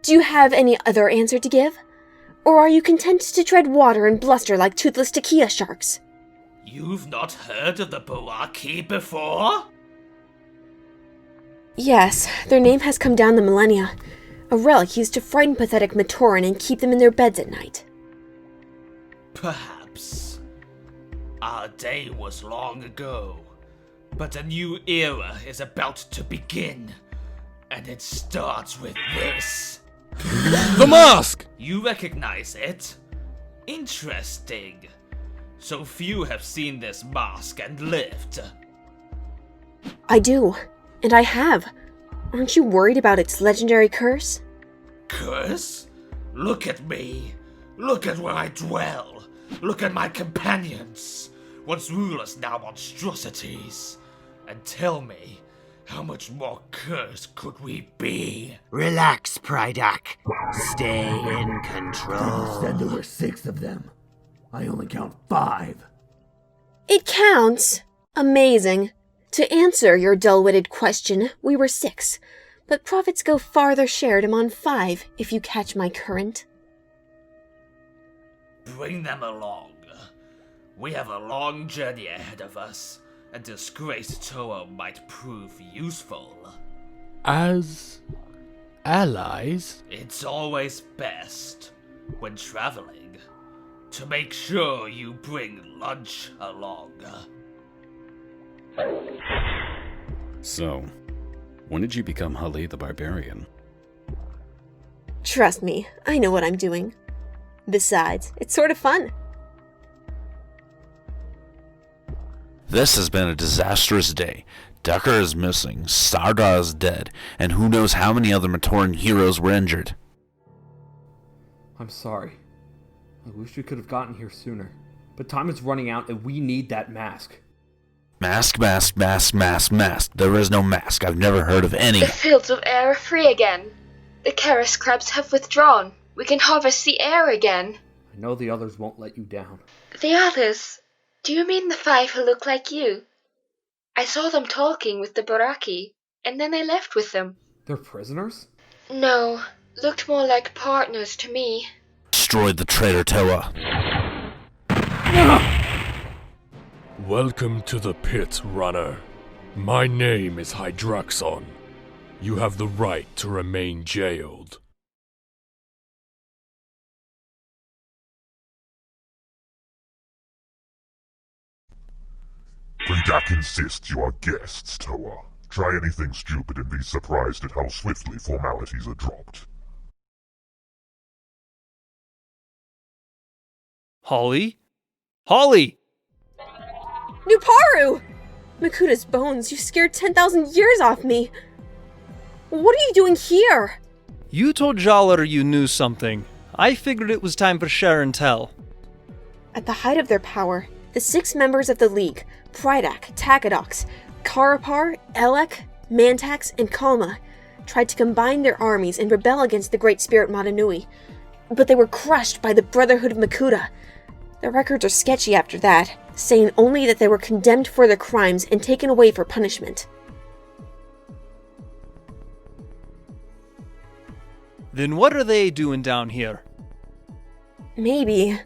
Do you have any other answer to give? Or are you content to tread water and bluster like toothless tequila sharks? You've not heard of the Baraki before? Yes, their name has come down the millennia. A relic used to frighten pathetic Matoran and keep them in their beds at night. Perhaps. Our day was long ago. But a new era is about to begin. And it starts with this. The mask! You recognize it? Interesting. So few have seen this mask and lived. I do, and I have. Aren't you worried about its legendary curse? Curse? Look at me. Look at where I dwell. Look at my companions. Once rulers, now monstrosities. And tell me, how much more cursed could we be? Relax, Prydak. Stay in control. Said there were 6 of them. I only count 5. It counts. Amazing. To answer your dull-witted question, we were 6. But profits go farther shared among 5, if you catch my current. Bring them along. We have a long journey ahead of us, and disgraced Toa might prove useful. As allies? It's always best, when traveling, to make sure you bring lunch along. So, when did you become Hali the Barbarian? Trust me, I know what I'm doing. Besides, it's sort of fun. This has been a disastrous day. Decker is missing, Sardar is dead, and who knows how many other Matoran heroes were injured. I'm sorry. I wish we could have gotten here sooner. But time is running out and we need that mask. Mask. There is no mask. I've never heard of any. The fields of air are free again. The Karis crabs have withdrawn. We can harvest the air again. I know the others won't let you down. The others? Do you mean the 5 who look like you? I saw them talking with the Baraki, and then I left with them. They're prisoners? No, looked more like partners to me. Destroyed the traitor Toa. Welcome to the pit, runner. My name is Hydroxon. You have the right to remain jailed. Prydak insists you are guests, Toa. Try anything stupid and be surprised at how swiftly formalities are dropped. Holly? Holly! Nuparu! Makuta's bones, you scared 10,000 years off me. What are you doing here? You told Jaller you knew something. I figured it was time for share and tell. At the height of their power, the 6 members of the League, Prydak, Takadox, Karapar, Elek, Mantax, and Kalma, tried to combine their armies and rebel against the Great Spirit Matanui, but they were crushed by the Brotherhood of Makuta. The records are sketchy after that, saying only that they were condemned for their crimes and taken away for punishment. Then what are they doing down here? Maybe.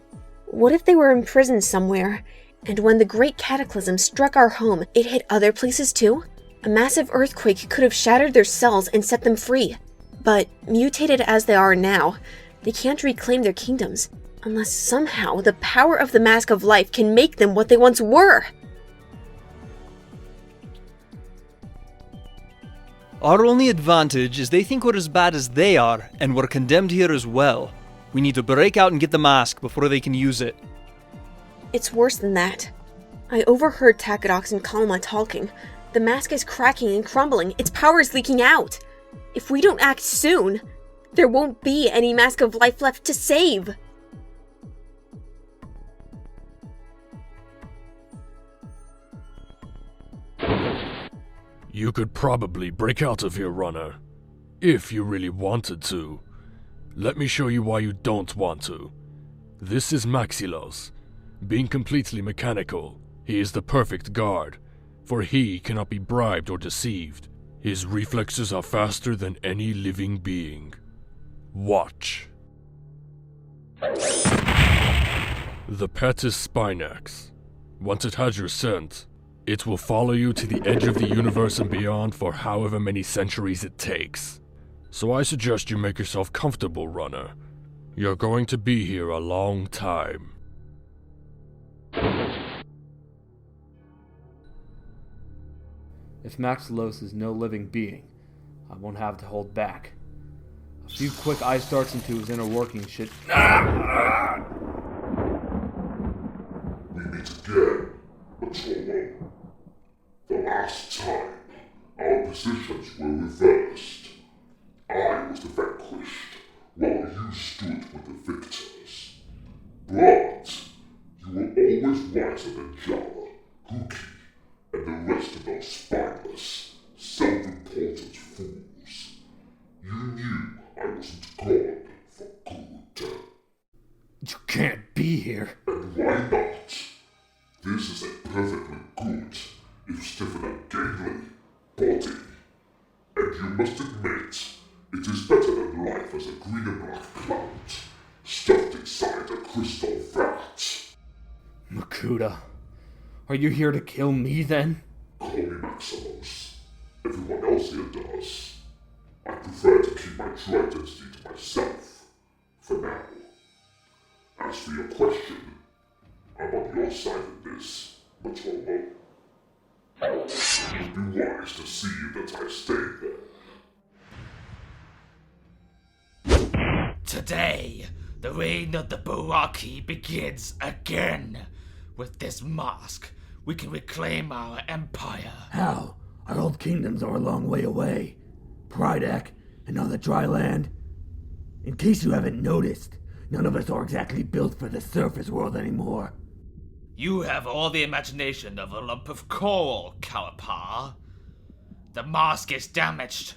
What if they were imprisoned somewhere, and when the Great Cataclysm struck our home, it hit other places too? A massive earthquake could have shattered their cells and set them free. But, mutated as they are now, they can't reclaim their kingdoms, unless somehow the power of the Mask of Life can make them what they once were! Our only advantage is they think we're as bad as they are, and we're condemned here as well. We need to break out and get the mask before they can use it. It's worse than that. I overheard Takadox and Kalma talking. The mask is cracking and crumbling. Its power is leaking out. If we don't act soon, there won't be any Mask of Life left to save. You could probably break out of here, runner. If you really wanted to. Let me show you why you don't want to. This is Maxilos. Being completely mechanical, he is the perfect guard, for he cannot be bribed or deceived. His reflexes are faster than any living being. Watch. The pet is Spinax. Once it has your scent, it will follow you to the edge of the universe and beyond for however many centuries it takes. So I suggest you make yourself comfortable, runner. You're going to be here a long time. If Maxilos is no living being, I won't have to hold back. A few quick eye darts into his inner working should... We meet again, Atonement. The last time, our positions were reversed. I was the vanquished, while you stood with the victors. But you were always wiser than Jala, Huki, and the rest of those spineless, self-important fools. You knew I wasn't gone for good. You can't be here. And why not? This is a perfectly good, if stiff and ungainly, body. And you must admit, it is better than life as a green and black cloud, stuffed inside a crystal vat. Makuta, are you here to kill me then? Call me Maximus. Everyone else here does. I prefer to keep my true identity to myself, for now. As for your question, I'm on your side in this, Atonement. It would be wise to see that I stay there. Today, the reign of the Baraki begins again. With this mask, we can reclaim our empire. How? Our old kingdoms are a long way away. Prydak, and on the dry land. In case you haven't noticed, none of us are exactly built for the surface world anymore. You have all the imagination of a lump of coal, Kalapar. The mask is damaged,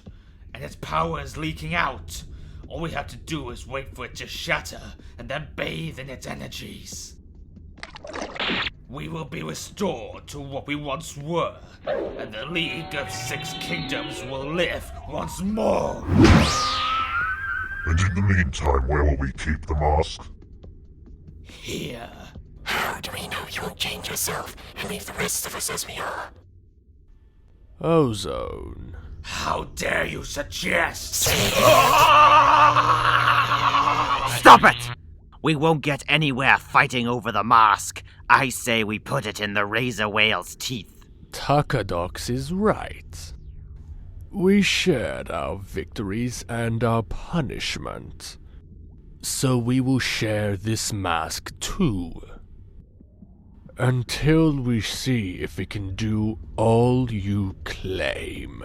and its power is leaking out. All we have to do is wait for it to shatter, and then bathe in its energies. We will be restored to what we once were, and the League of Six Kingdoms will live once more. And in the meantime, where will we keep the mask? Here. How do we know you won't change yourself and leave the rest of us as we are? Ozone. How dare you suggest? Stop it! We won't get anywhere fighting over the mask. I say we put it in the razor whale's teeth. Takadox is right. We shared our victories and our punishment. So we will share this mask too. Until we see if it can do all you claim.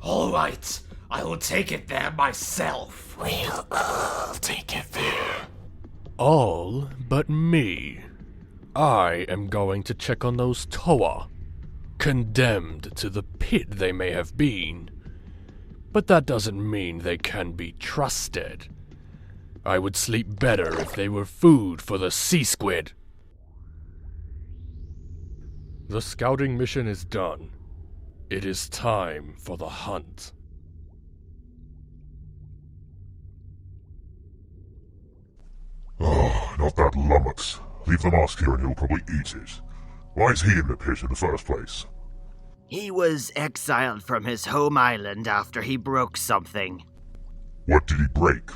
All right, I will take it there myself. We'll all take it there. All but me. I am going to check on those Toa, condemned to the pit they may have been. But that doesn't mean they can be trusted. I would sleep better if they were food for the sea squid. The scouting mission is done. It is time for the hunt. Oh, not that lummox. Leave the mask here and he'll probably eat it. Why is he in the pit in the first place? He was exiled from his home island after he broke something. What did he break?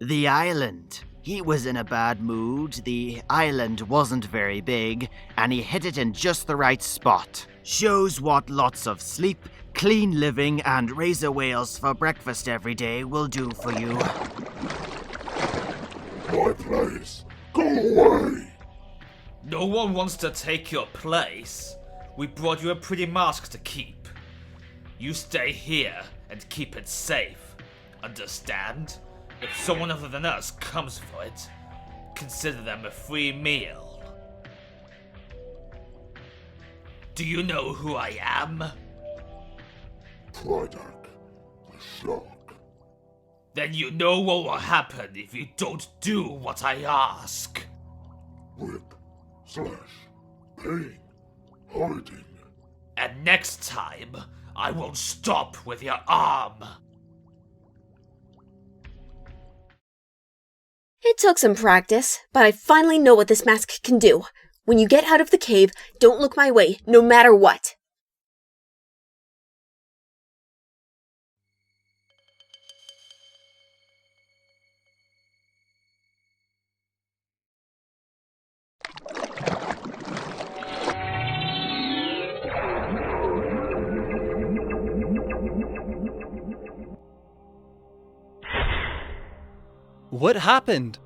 The island. He was in a bad mood, the island wasn't very big, and he hit it in just the right spot. Shows what lots of sleep, clean living, and razor whales for breakfast every day will do for you. My place. Go away! No one wants to take your place. We brought you a pretty mask to keep. You stay here and keep it safe. Understand? If someone other than us comes for it, consider them a free meal. Do you know who I am? Brutaka, the shark. Then you know what will happen if you don't do what I ask. Rip, slash, pain, hiding. And next time, I won't stop with your arm. It took some practice, but I finally know what this mask can do. When you get out of the cave, don't look my way, no matter what. What happened?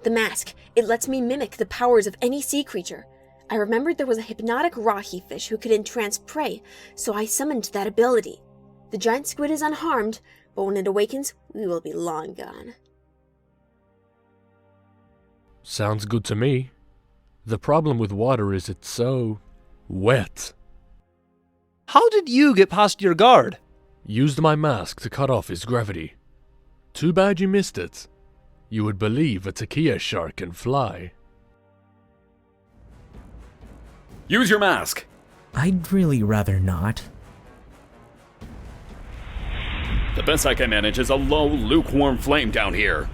The mask. It lets me mimic the powers of any sea creature. I remembered there was a hypnotic rahi fish who could entrance prey, so I summoned that ability. The giant squid is unharmed, but when it awakens, we will be long gone. Sounds good to me. The problem with water is it's so wet. How did you get past your guard? Used my mask to cut off his gravity. Too bad you missed it. You would believe a takia shark can fly. Use your mask! I'd really rather not. The best I can manage is a low, lukewarm flame down here.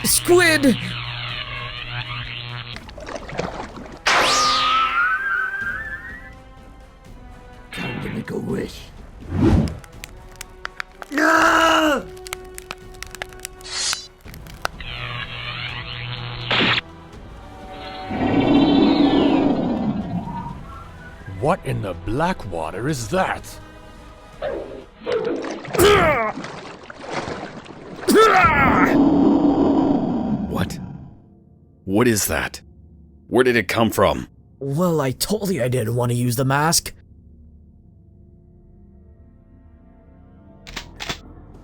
Squid! Time to make a wish. Ah! What in the black water is that? What? What is that? Where did it come from? Well, I told you I didn't want to use the mask.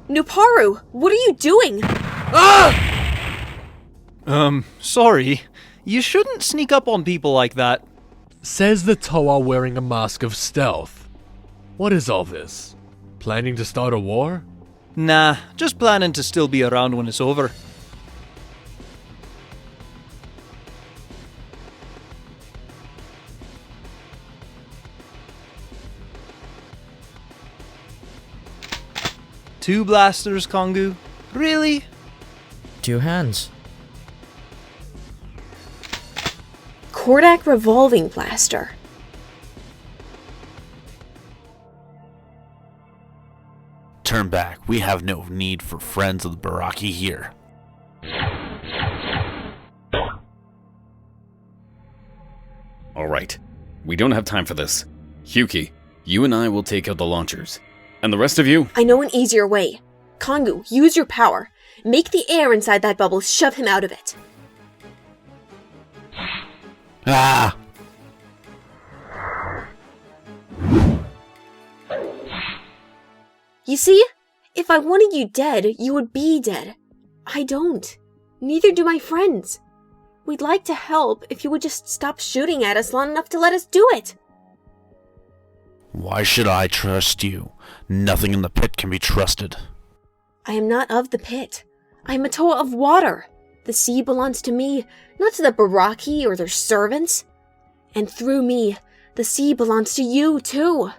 Nuparu, what are you doing? Sorry. You shouldn't sneak up on people like that. Says the Toa wearing a mask of stealth. What is all this? Planning to start a war? Nah, just planning to still be around when it's over. Two blasters, Kongu? Really? 2 hands. Kordak revolving blaster. Turn back. We have no need for friends of the Baraki here. Alright, we don't have time for this. Hyuki, you and I will take out the launchers. And the rest of you? I know an easier way. Kongu, use your power. Make the air inside that bubble shove him out of it. Ah! You see? If I wanted you dead, you would be dead. I don't. Neither do my friends. We'd like to help if you would just stop shooting at us long enough to let us do it. Why should I trust you? Nothing in the pit can be trusted. I am not of the pit. I am a Toa of water. The sea belongs to me, not to the Baraki or their servants. And through me, the sea belongs to you, too.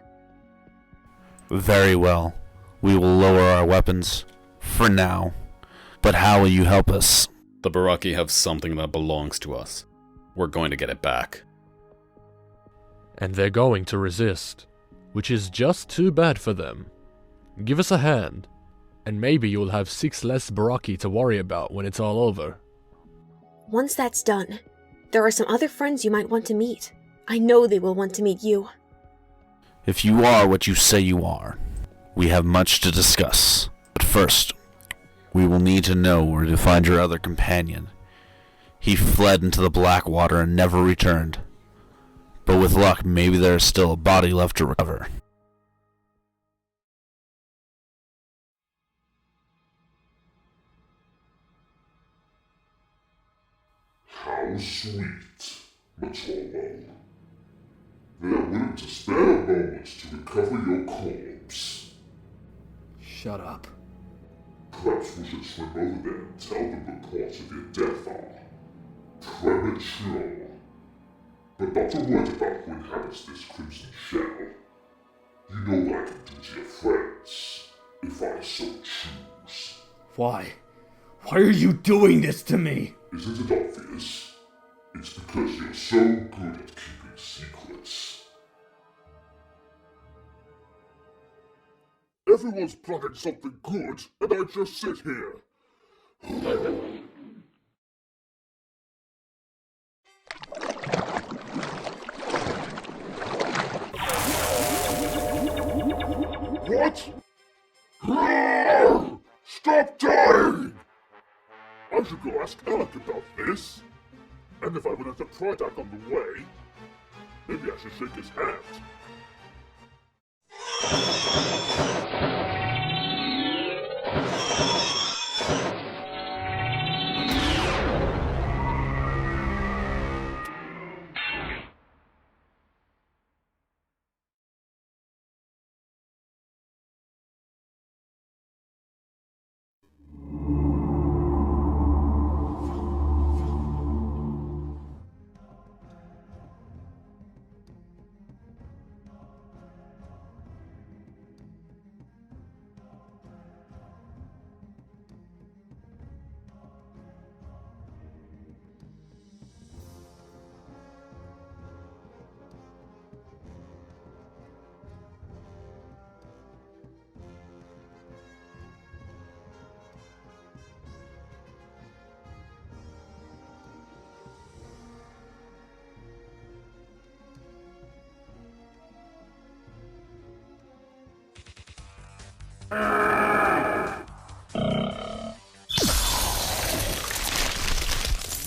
Very well. We will lower our weapons. For now. But how will you help us? The Baraki have something that belongs to us. We're going to get it back. And they're going to resist. Which is just too bad for them. Give us a hand, and maybe you'll have 6 less Baraki to worry about when it's all over. Once that's done, there are some other friends you might want to meet. I know they will want to meet you. If you are what you say you are, we have much to discuss. But first, we will need to know where to find your other companion. He fled into the black water and never returned. But with luck, maybe there is still a body left to recover. How sweet, Atonement. They are willing to spare a moment to recover your corpse. Shut up. Perhaps we should swim over there and tell them reports of your death are premature. But not a word about who inhabits this crimson shell. You know what I can do to your friends, if I so choose. Why? Why are you doing this to me? Isn't it obvious? It's because you're so good at keeping secrets. Everyone's plotting something good, and I just sit here. What? No! Stop dying! I should go ask Alec about this. And if I would have the product on the way, maybe I should shake his hand.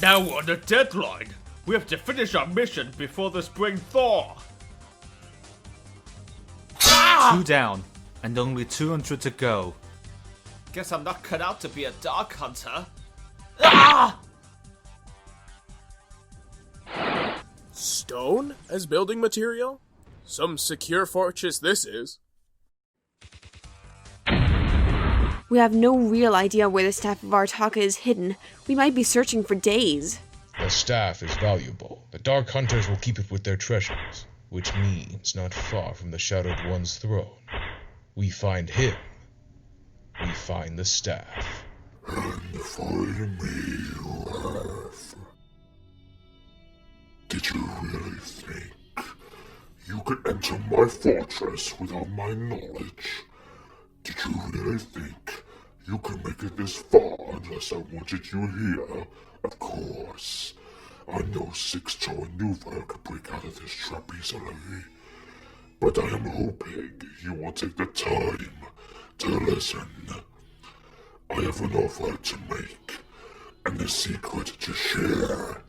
Now we're on the deadline. We have to finish our mission before the spring thaw. 2 down, and only 200 to go. Guess I'm not cut out to be a dark hunter. Stone as building material? Some secure fortress this is. We have no real idea where the staff of Brutaka is hidden. We might be searching for days. The staff is valuable. The Dark Hunters will keep it with their treasures, which means not far from the Shadowed One's throne. We find him. We find the staff. And finally you have. Did you really think you could enter my fortress without my knowledge? Did you really think you could make it this far unless I wanted you here? Of course. I know 6 maneuver could break out of this trap easily. But I am hoping you will take the time to listen. I have an offer to make, and a secret to share.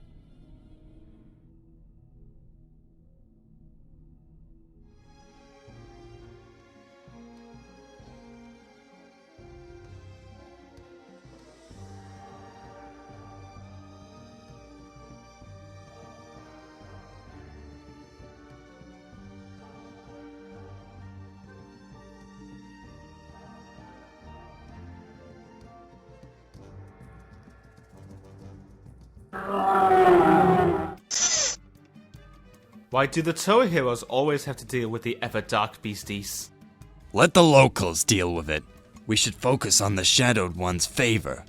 Why do the Toa heroes always have to deal with the ever-dark beasties? Let the locals deal with it. We should focus on the Shadowed One's favor.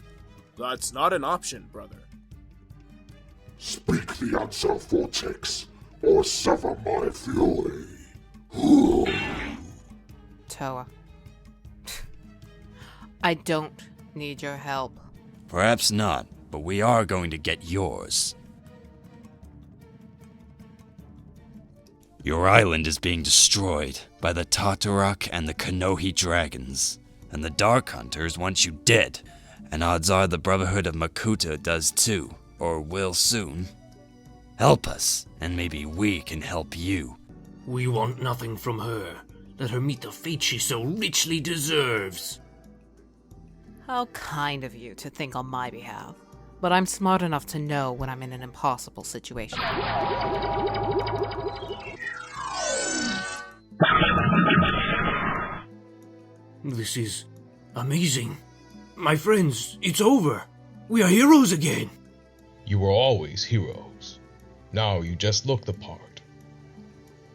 That's not an option, brother. Speak the answer, Vortex, or sever my fury. Toa. I don't need your help. Perhaps not, but we are going to get yours. Your island is being destroyed by the Tatarak and the Kanohi dragons, and the Dark Hunters want you dead. And odds are the Brotherhood of Makuta does too, or will soon. Help us, and maybe we can help you. We want nothing from her. Let her meet the fate she so richly deserves. How kind of you to think on my behalf. But I'm smart enough to know when I'm in an impossible situation. This is amazing. My friends, it's over. We are heroes again. You were always heroes. Now you just look the part.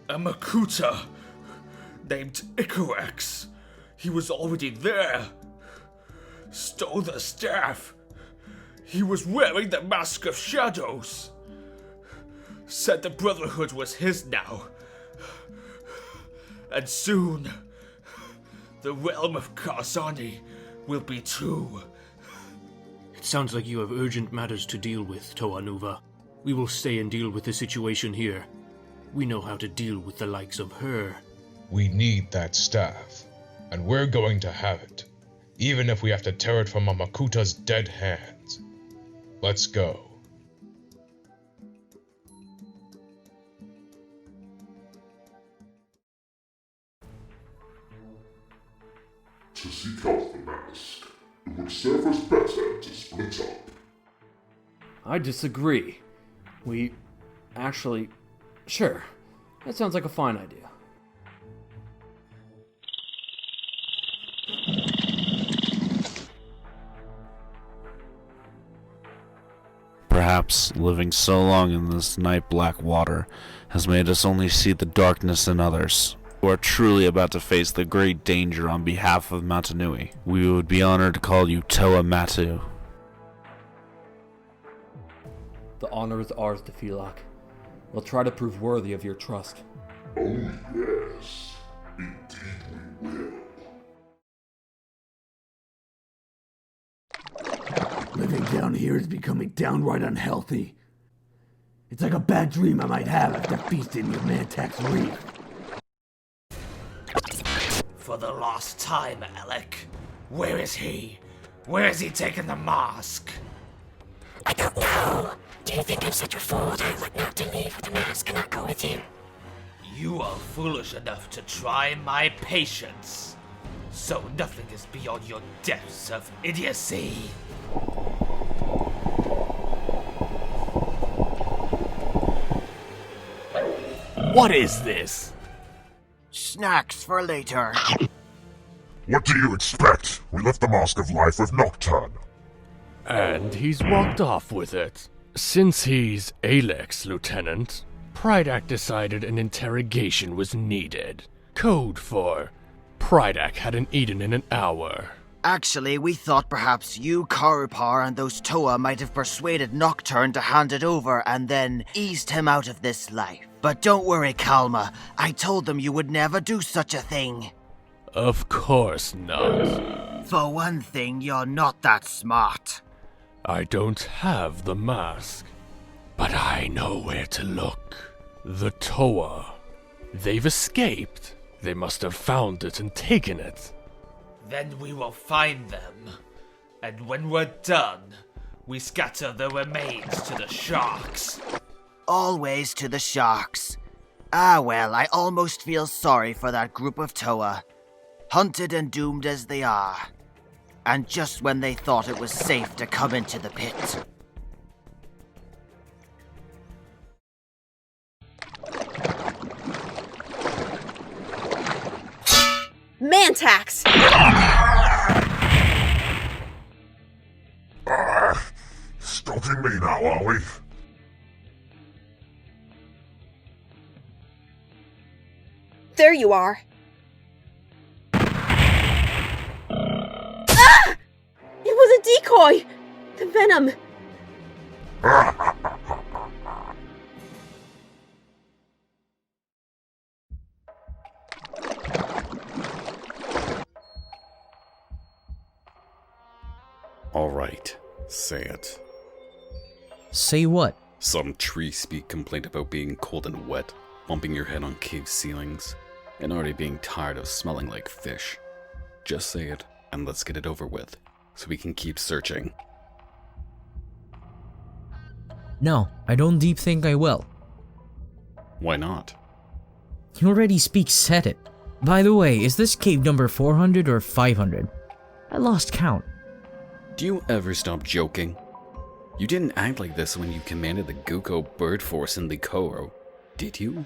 A Makuta named Icarex. He was already there. Stole the staff. He was wearing the Mask of Shadows. Said the Brotherhood was his now. And soon, the realm of Karzani will be too. It sounds like you have urgent matters to deal with, Toa Nuva. We will stay and deal with the situation here. We know how to deal with the likes of her. We need that staff, and we're going to have it, even if we have to tear it from a Makuta's dead hands. Let's go. To seek out the mask, it would serve us better to split up. I disagree. Sure. That sounds like a fine idea. Perhaps living so long in this night-black water has made us only see the darkness in others. Who are truly about to face the great danger on behalf of Matanui. We would be honored to call you Toa Matu. The honor is ours, Defilak. We'll try to prove worthy of your trust. Oh yes, indeed we will. Living down here is becoming downright unhealthy. It's like a bad dream I might have after feasting with Mantak's reef. For the last time, Alec. Where is he? Where has he taken the mask? I don't know. Do you think I'm such a fool that I would not to leave with the mask and not go with you? You are foolish enough to try my patience. So nothing is beyond your depths of idiocy. What is this? Snacks for later. What do you expect? We left the Mask of Life with Nocturne. And he's walked off with it. Since he's Alex, Lieutenant, Prydak decided an interrogation was needed. Code for Prydak hadn't eaten in an hour. Actually, we thought perhaps you, Karupar, and those Toa might have persuaded Nocturne to hand it over and then eased him out of this life. But don't worry, Kalma. I told them you would never do such a thing. Of course not. For one thing, you're not that smart. I don't have the mask, but I know where to look. The Toa. They've escaped. They must have found it and taken it. Then we will find them. And when we're done, we scatter the remains to the sharks. Always to the sharks. Ah well, I almost feel sorry for that group of Toa. Hunted and doomed as they are. And just when they thought it was safe to come into the pit. Mantax! Stopping me now, are we? There you are. It was a decoy! The venom! Alright, say it. Say what? Some tree speak complaint about being cold and wet, bumping your head on cave ceilings, and already being tired of smelling like fish. Just say it, and let's get it over with. so we can keep searching? No, I don't deep think I will. Why not? You already said it. By the way, is this cave number 400 or 500? I lost count. Do you ever stop joking? You didn't act like this when you commanded the Guko bird force in Likoro, did you?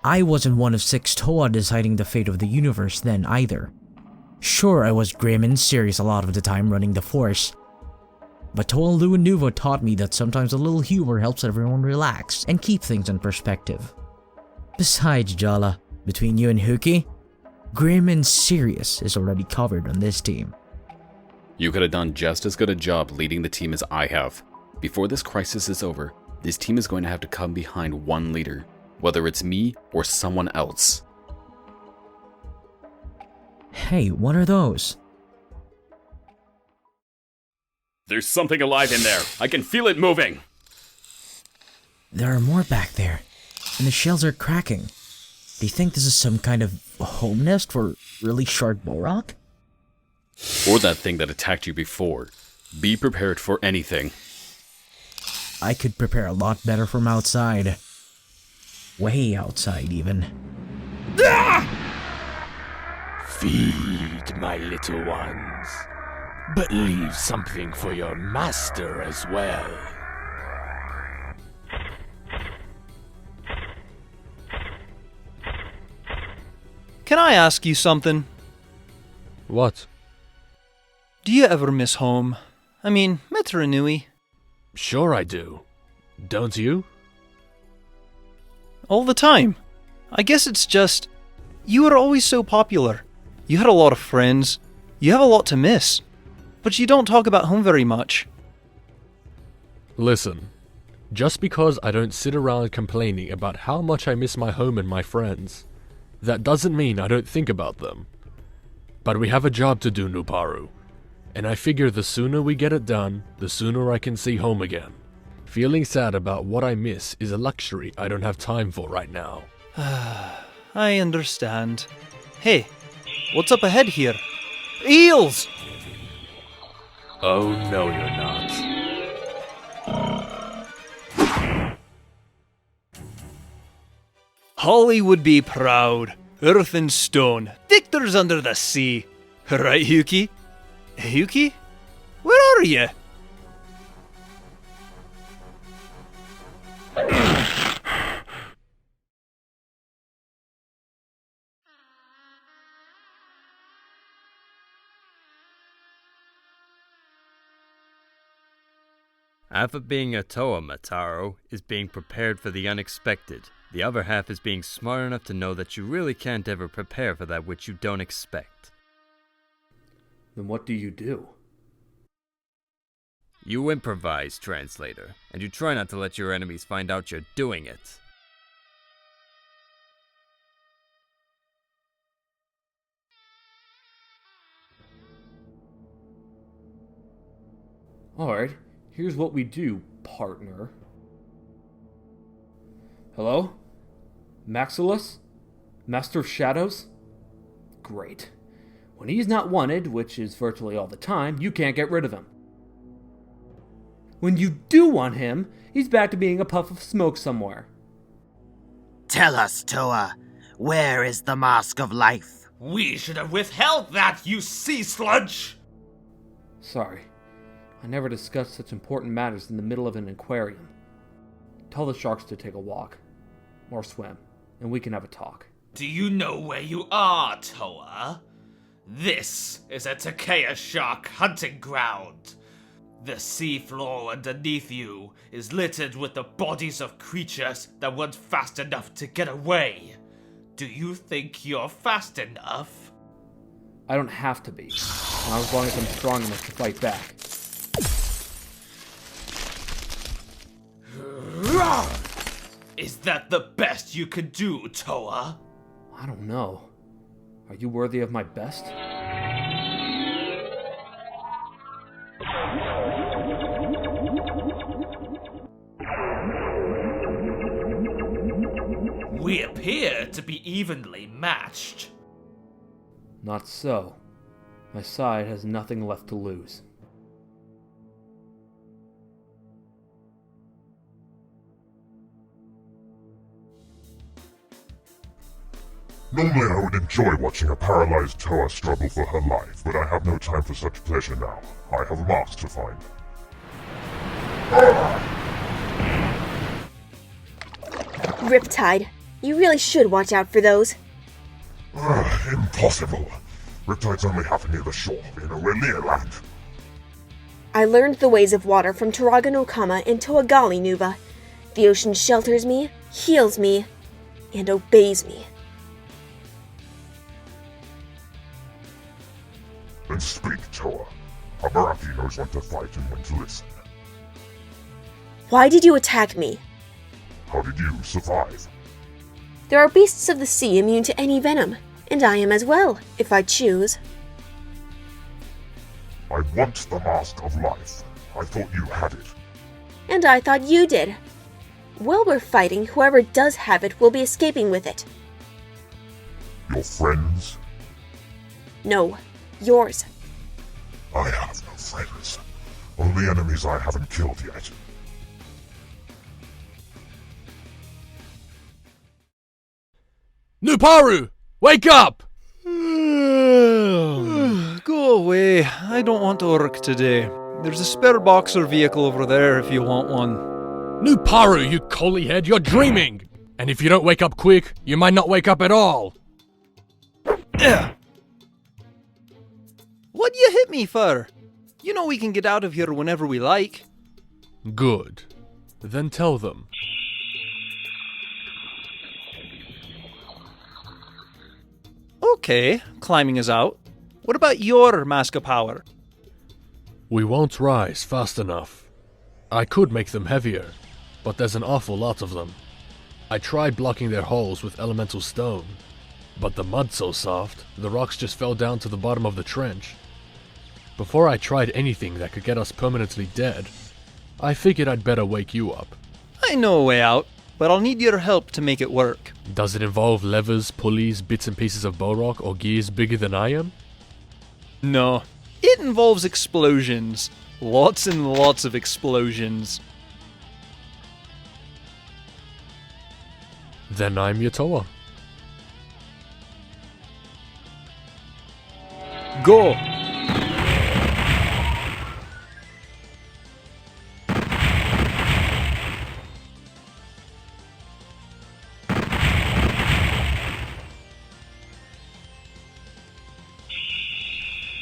I wasn't one of 6 Toa deciding the fate of the universe then either. Sure, I was grim and serious a lot of the time running the force, but Toa Luanuva taught me that sometimes a little humor helps everyone relax and keep things in perspective. Besides, Jala, between you and Huki, grim and serious is already covered on this team. You could have done just as good a job leading the team as I have. Before this crisis is over, this team is going to have to come behind one leader, whether it's me or someone else. Hey, what are those? There's something alive in there. I can feel it moving. There are more back there, and the shells are cracking. Do you think this is some kind of home nest for really sharp Borak? Or that thing that attacked you before. Be prepared for anything. I could prepare a lot better from outside. Way outside, even. Feed, my little ones. But leave something for your master as well. Can I ask you something? What? Do you ever miss home? I mean, Metro Nui. Sure I do. Don't you? All the time. I guess it's just, you were always so popular. You had a lot of friends. You have a lot to miss. But you don't talk about home very much. Listen, just because I don't sit around complaining about how much I miss my home and my friends, that doesn't mean I don't think about them. But we have a job to do, Nuparu, and I figure the sooner we get it done, the sooner I can see home again. Feeling sad about what I miss is a luxury I don't have time for right now. I understand. Hey, what's up ahead here? Eels! Oh no, you're not. Holly would be proud. Earth and stone. Victors under the sea. Right, Huki? Huki? Where are you? Half of being a Toa, Mataro, is being prepared for the unexpected. The other half is being smart enough to know that you really can't ever prepare for that which you don't expect. Then what do you do? You improvise, translator, and you try not to let your enemies find out you're doing it. Alright, here's what we do, partner. Hello? Maxilus? Master of Shadows? Great. When he's not wanted, which is virtually all the time, you can't get rid of him. When you do want him, he's back to being a puff of smoke somewhere. Tell us, Toa, where is the Mask of Life? We should have withheld that, you sea sludge! Sorry. I never discussed such important matters in the middle of an aquarium. Tell the sharks to take a walk. Or swim. And we can have a talk. Do you know where you are, Toa? This is a Takea shark hunting ground. The seafloor underneath you is littered with the bodies of creatures that weren't fast enough to get away. Do you think you're fast enough? I don't have to be. Not as long as I'm strong enough to fight back. Is that the best you can do, Toa? I don't know. Are you worthy of my best? We appear to be evenly matched. Not so. My side has nothing left to lose. Normally I would enjoy watching a paralyzed Toa struggle for her life, but I have no time for such pleasure now. I have a mask to find. Riptide, you really should watch out for those. Impossible. Riptide's only half near the shore, in Aurelia land. I learned the ways of water from Turaga no Kama and Toagali Nuva. The ocean shelters me, heals me, and obeys me. Then speak, Toa. A Baraki knows when to fight and when to listen. Why did you attack me? How did you survive? There are beasts of the sea immune to any venom, and I am as well, if I choose. I want the Mask of Life. I thought you had it. And I thought you did. While we're fighting, whoever does have it will be escaping with it. Your friends? No, yours. I have no friends. Only enemies I haven't killed yet. Nuparu! Wake up! Go away. I don't want to work today. There's a spare boxer vehicle over there if you want one. Nuparu, you collie head, you're dreaming! And if you don't wake up quick, you might not wake up at all. What do you hit me for? You know we can get out of here whenever we like. Good. Then tell them. Okay, climbing is out. What about your Mask of Power? We won't rise fast enough. I could make them heavier, but there's an awful lot of them. I tried blocking their holes with elemental stone, but the mud's so soft, the rocks just fell down to the bottom of the trench. Before I tried anything that could get us permanently dead, I figured I'd better wake you up. I know a way out, but I'll need your help to make it work. Does it involve levers, pulleys, bits and pieces of bowrock, or gears bigger than I am? No. It involves explosions. Lots and lots of explosions. Then I'm your Toa. Go!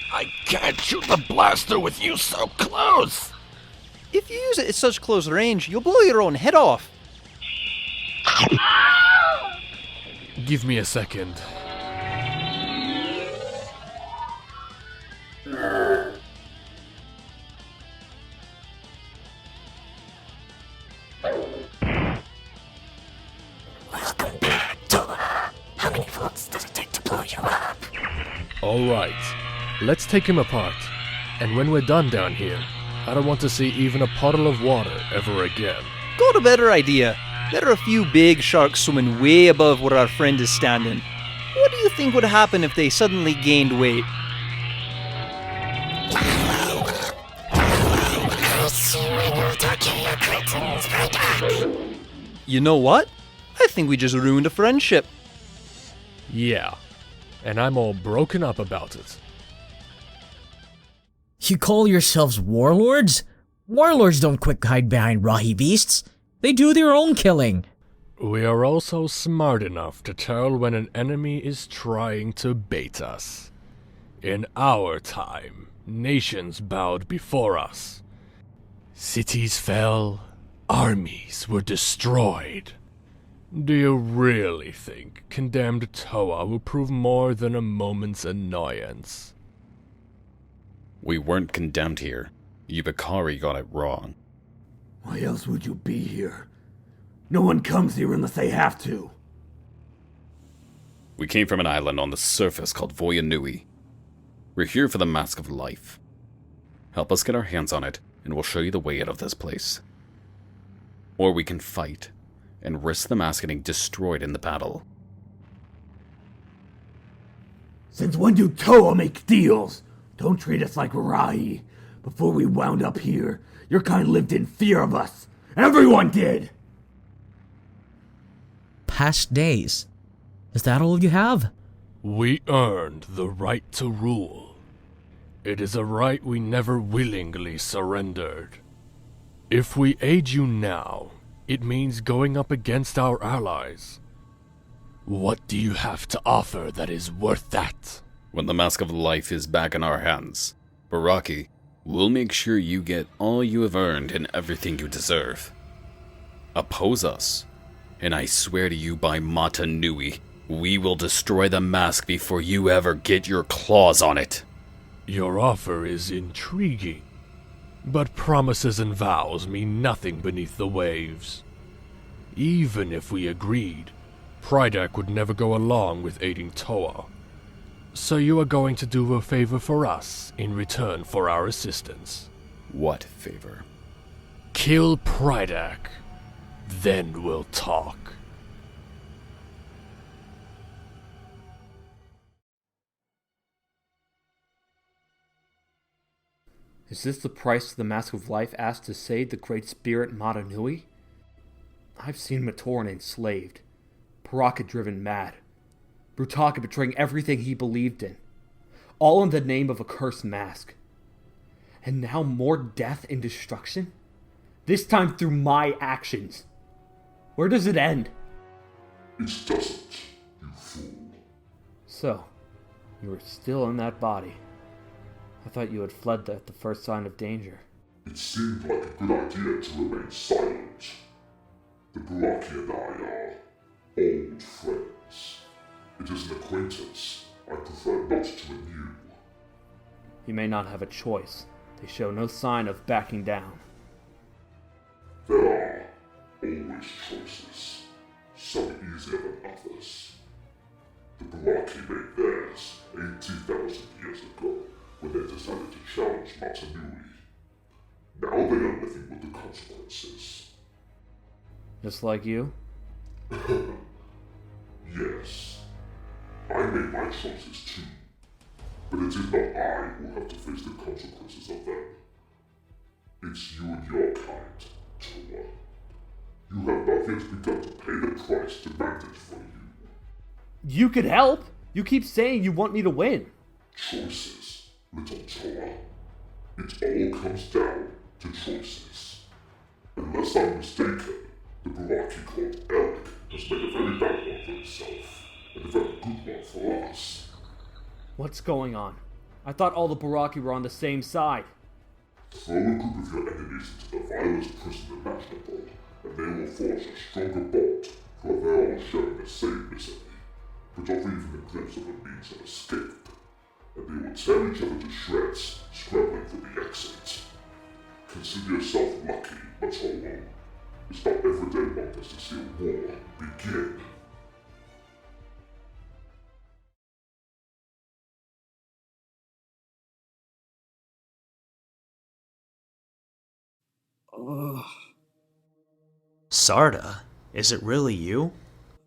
I can't shoot the blaster with you so close! If you use it at such close range, you'll blow your own head off. Give me a second. Welcome back, Toa. How many volts does it take to blow you up? Alright, let's take him apart. And when we're done down here, I don't want to see even a puddle of water ever again. Got a better idea. There are a few big sharks swimming way above where our friend is standing. What do you think would happen if they suddenly gained weight? You know what? I think we just ruined a friendship. Yeah, and I'm all broken up about it. You call yourselves warlords? Warlords don't quick hide behind Rahi beasts. They do their own killing. We are also smart enough to tell when an enemy is trying to bait us. In our time, nations bowed before us. Cities fell, armies were destroyed. Do you really think condemned Toa will prove more than a moment's annoyance? We weren't condemned here. Yubakari got it wrong. Why else would you be here? No one comes here unless they have to. We came from an island on the surface called Voyanui. We're here for the Mask of Life. Help us get our hands on it, and we'll show you the way out of this place. Or we can fight, and risk the mask getting destroyed in the battle. Since when do Toa make deals? Don't treat us like Rai. Before we wound up here, your kind lived in fear of us. Everyone did! Past days. Is that all you have? We earned the right to rule. It is a right we never willingly surrendered. If we aid you now, it means going up against our allies. What do you have to offer that is worth that? When the Mask of Life is back in our hands, Baraki, we'll make sure you get all you have earned and everything you deserve. Oppose us, and I swear to you by Mata Nui, we will destroy the mask before you ever get your claws on it. Your offer is intriguing, but promises and vows mean nothing beneath the waves. Even if we agreed, Prydak would never go along with aiding Toa. So you are going to do a favor for us in return for our assistance. What favor? Kill Prydak. Then we'll talk. Is this the price the Mask of Life asked to save the great spirit Mata Nui? I've seen Matoran enslaved, Baraka driven mad, Brutaka betraying everything he believed in, all in the name of a cursed mask. And now more death and destruction? This time through my actions. Where does it end? It doesn't, you fool. So, you were still in that body. I thought you had fled at the first sign of danger. It seemed like a good idea to remain silent. The Baraki and I are old friends. It is an acquaintance I prefer not to renew. You may not have a choice. They show no sign of backing down. There are always choices, some easier than others. The Baraki made theirs 80,000 years ago when they decided to challenge Mata Nui. Now they are living with the consequences. Just like you? Yes. I made my choices too. But it is not I who have to face the consequences of them. It's you and your kind, Toa. You have not yet begun to pay the price demanded for you. You could help! You keep saying you want me to win. Choices, little Toa. It all comes down to choices. Unless I'm mistaken, the Baraki called Eric has made a very bad one for himself, and a very good one for us. What's going on? I thought all the Baraki were on the same side. Throw a group of your enemies into the vilest prison imaginable, and they will forge a stronger bond, for they're all sharing the same misery, but offer even a glimpse of a means of escape, and they will tear each other to shreds, scrambling for the exit. Consider yourself lucky, Matoa. It's not every day one gets to see a war begin. Ugh. Sarda, is it really you?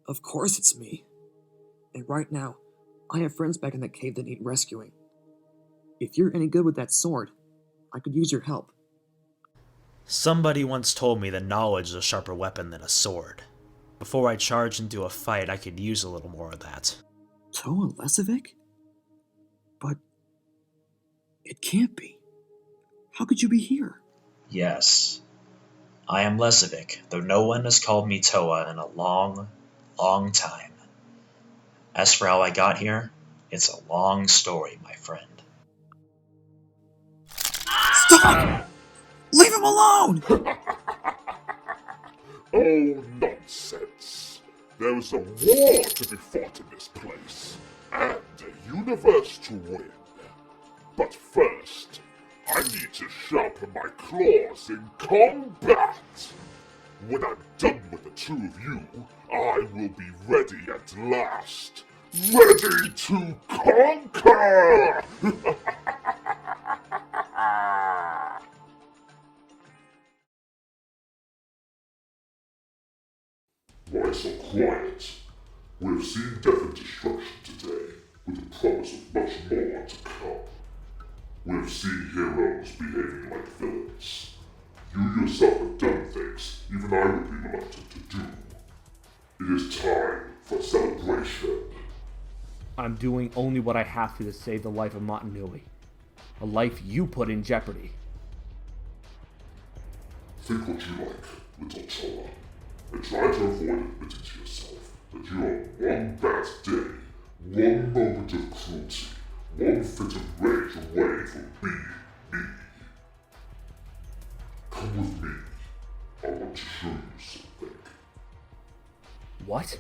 Of course it's me. And right now, I have friends back in that cave that need rescuing. If you're any good with that sword, I could use your help. Somebody once told me that knowledge is a sharper weapon than a sword. Before I charge into a fight, I could use a little more of that. Toa Lesovic? But it can't be. How could you be here? Yes. I am Lesovic, though no one has called me Toa in a long, long time. As for how I got here, it's a long story, my friend. Stop! Leave him alone! Oh, nonsense. There is a war to be fought in this place, and a universe to win. But first, I need to sharpen my claws in combat. When I'm done with the two of you, I will be ready at last. Ready to conquer! Why so quiet? We have seen death and destruction today, with the promise of much more to come. We've seen heroes behaving like villains. You yourself have done things even I would be reluctant to do. It is time for celebration. I'm doing only what I have to save the life of Motunui. A life you put in jeopardy. Think what you like, little Toa, and try to avoid admitting to yourself that you are one bad day, one moment of cruelty, one fit of rage away from being me. Come with me. I want to show you something. What?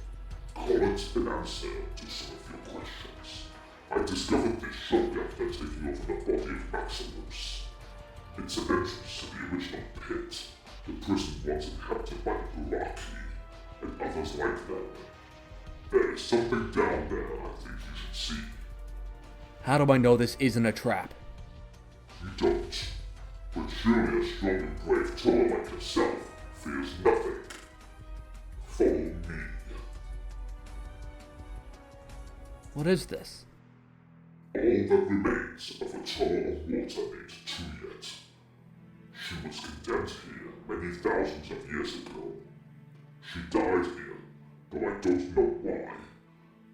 Call it an answer to some of your questions. I discovered this shortly after taking over the body of Maximus. It's an entrance to the original pit, the prison once inhabited by the Baraki, and others like them. There is something down there I think you should see. How do I know this isn't a trap? You don't. But surely a strong and brave Toa like yourself fears nothing. Follow me. What is this? All that remains of a Toa of water named Tuyet. She was condemned here many thousands of years ago. She died here, though I don't know why.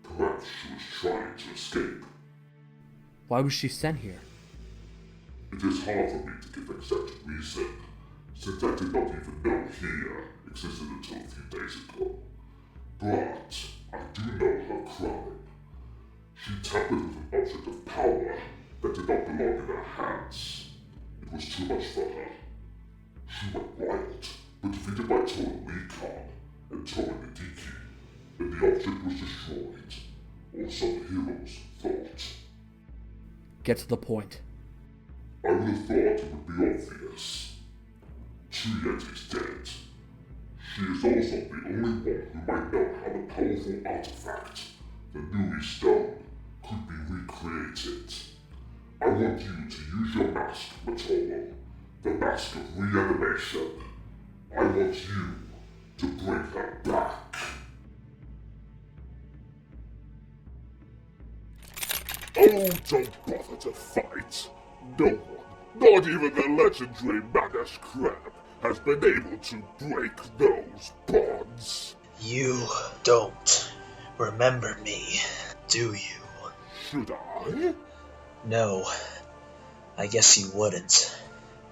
Perhaps she was trying to escape. Why was she sent here? It is hard for me to give exact reason, since I did not even know here existed until a few days ago. But I do know her crime. She tampered with an object of power that did not belong in her hands. It was too much for her. She went wild, but defeated by Toa Recon and Toa Nadiki, and the object was destroyed, or so the heroes thought. Get to the point. I would have thought it would be obvious. Tuyet is dead. She is also the only one who might know how the powerful artifact, the Nui Stone, could be recreated. I want you to use your mask, Matolo, the mask of reanimation. I want you to bring her back. Oh, don't bother to fight. No one, not even the legendary Manash Crab, has been able to break those bonds. You don't remember me, do you? Should I? No, I guess you wouldn't.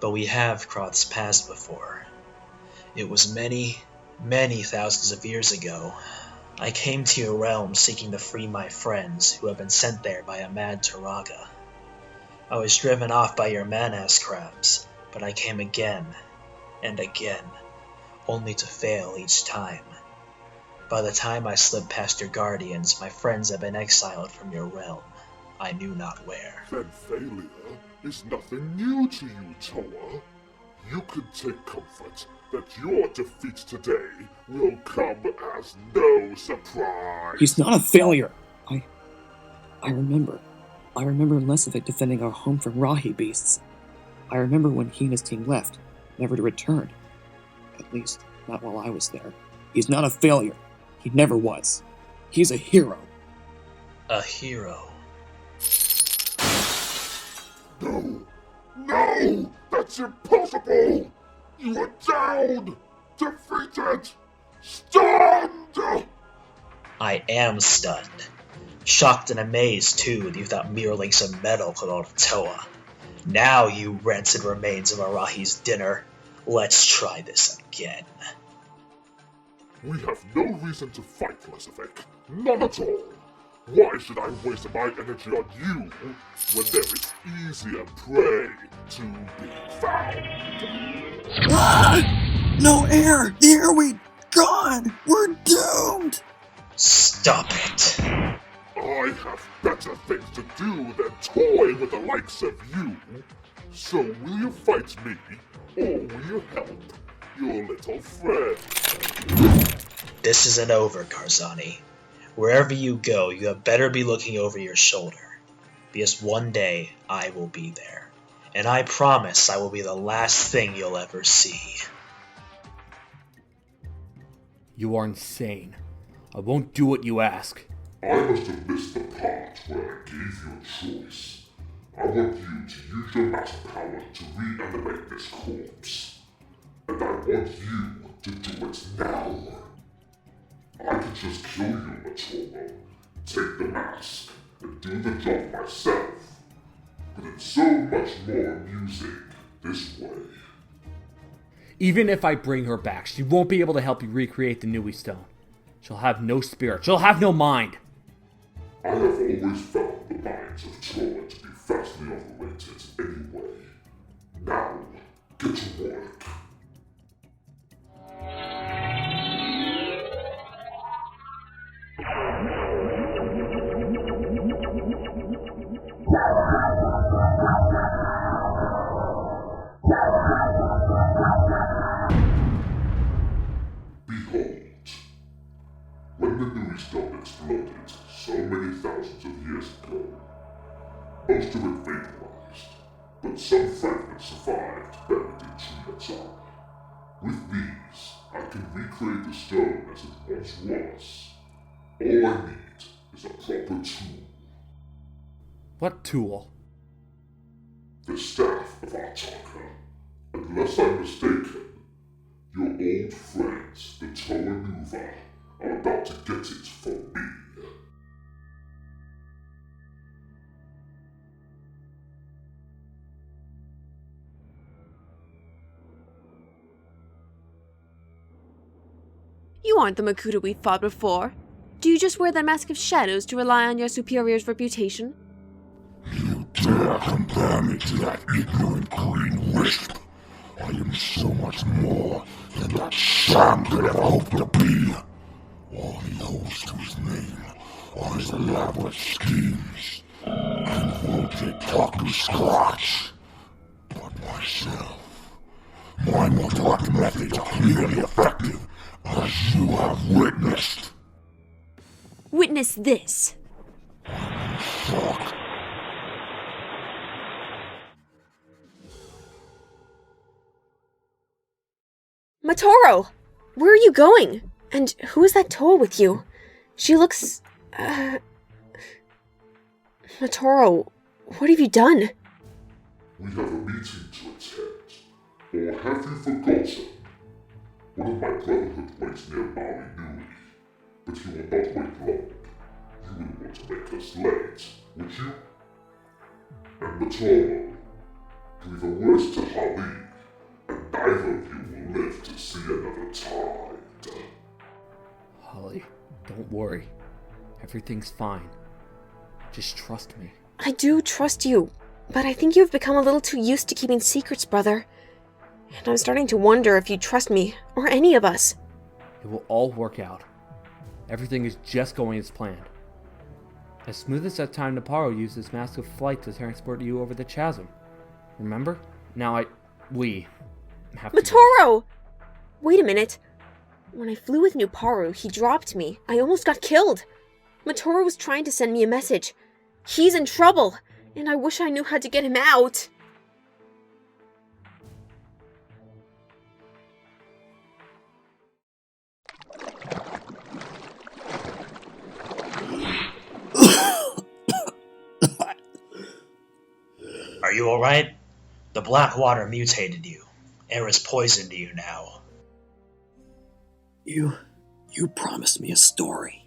But we have crossed paths before. It was many, many thousands of years ago. I came to your realm seeking to free my friends who have been sent there by a mad Turaga. I was driven off by your man-ass crabs, but I came again and again, only to fail each time. By the time I slipped past your guardians, my friends had been exiled from your realm. I knew not where. Then failure is nothing new to you, Toa. You can take comfort that your defeat today will come as no surprise. He's not a failure. I remember. I remember Lesevik defending our home from Rahi beasts. I remember when he and his team left, never to return. At least, not while I was there. He's not a failure. He never was. He's a hero. A hero? No! No! That's impossible! You are down! Defeated! Stunned! I am stunned. Shocked and amazed, too, that you thought mere links of metal could hold Toa. Now, you rancid remains of Arahi's dinner, let's try this again. We have no reason to fight, Lesevik. None at all. Why should I waste my energy on you when there is easier prey to be found? Ah! No air! The airway gone! We're doomed! Stop it! I have better things to do than toy with the likes of you. So will you fight me, or will you help your little friend? This isn't over, Karzani. Wherever you go, you had better be looking over your shoulder. Because one day, I will be there. And I promise I will be the last thing you'll ever see. You are insane. I won't do what you ask. I must have missed the part where I gave you a choice. I want you to use your mass power to reanimate this corpse. And I want you to do it now. I could just kill you, Atonement, take the mask, and do the job myself. But it's so much more amusing this way. Even if I bring her back, she won't be able to help you recreate the Nui Stone. She'll have no spirit. She'll have no mind. I have always found the minds of children to be vastly overrated anyway. Now, get to work. Behold, when the Nui Stone exploded so many thousands of years ago, most of it vaporized, but some fragments survived buried in Trinidad. With these, I can recreate the stone as it once was. All I need is a proper tool. What tool? The staff of Brutaka. Unless I'm mistaken, your old friends, the Toa are about to get it for me. You aren't the Makuta we fought before. Do you just wear that mask of shadows to rely on your superior's reputation? You dare compare me to that ignorant green wisp? I am so much more than that sham could ever hope to be. All he owes to his name are his elaborate schemes, and won't get talk to scratch. But myself, my more direct methods are clearly effective, as you have witnessed. Witness this. Fuck. Matoro! Where are you going? And who is that Toa with you? She looks... Matoro, what have you done? We have a meeting to attend. Or have you forgotten? One of my brotherhood waits near Maui Nui, but he will not wait long. You wouldn't want to make us late, would you? And Matoro, do the worst to Hali, and neither of you will live to see another tide. Holly, don't worry. Everything's fine. Just trust me. I do trust you, but I think you've become a little too used to keeping secrets, brother. And I'm starting to wonder if you trust me, or any of us. It will all work out. Everything is just going as planned. As smooth as that time Naparo used his mask of flight to transport you over the chasm. Remember? Now we have to... Matoro! Wait a minute. When I flew with Nuparu, he dropped me. I almost got killed. Matoro was trying to send me a message. He's in trouble, and I wish I knew how to get him out. Are you alright? The black water mutated you. Air is poison to you now. You promised me a story.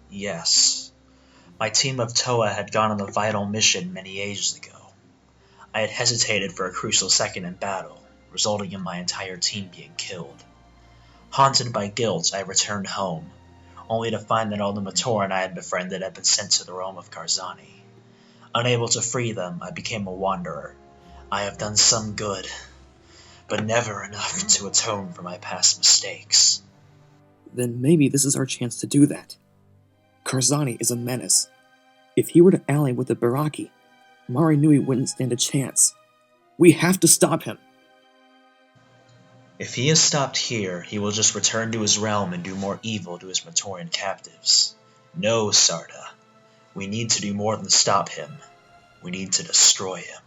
Yes. My team of Toa had gone on a vital mission many ages ago. I had hesitated for a crucial second in battle, resulting in my entire team being killed. Haunted by guilt, I returned home, only to find that all the Matoran I had befriended had been sent to the realm of Karzani. Unable to free them, I became a wanderer. I have done some good, but never enough to atone for my past mistakes. Then maybe this is our chance to do that. Karzani is a menace. If he were to ally with the Baraki, Mari Nui wouldn't stand a chance. We have to stop him. If he is stopped here, he will just return to his realm and do more evil to his Matorian captives. No, Sarda. We need to do more than stop him. We need to destroy him.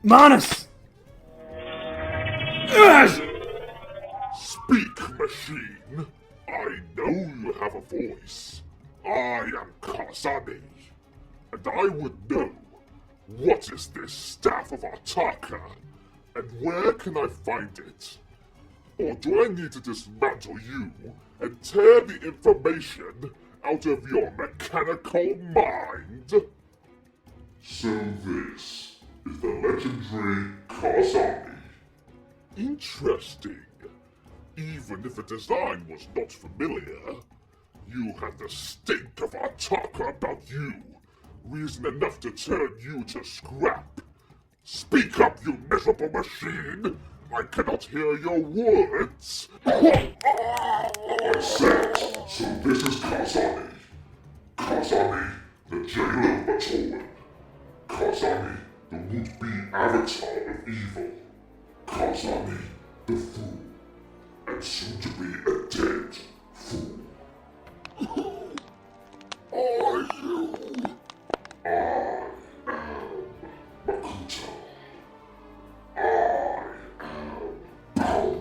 Manus! voice. I am Karzani, and I would know, what is this Staff of Brutaka, and where can I find it? Or do I need to dismantle you and tear the information out of your mechanical mind? So this is the legendary Karzani. Interesting. Even if the design was not familiar, you had the stink of Brutaka about you, reason enough to turn you to scrap. Speak up, you miserable machine! I cannot hear your words! I said, so this is Karzani. Karzani, the jailer of Atonement. Karzani, the would-be avatar of evil. Karzani, the fool. And soon to be a dead fool. Who are you? I am Makuta. I am power.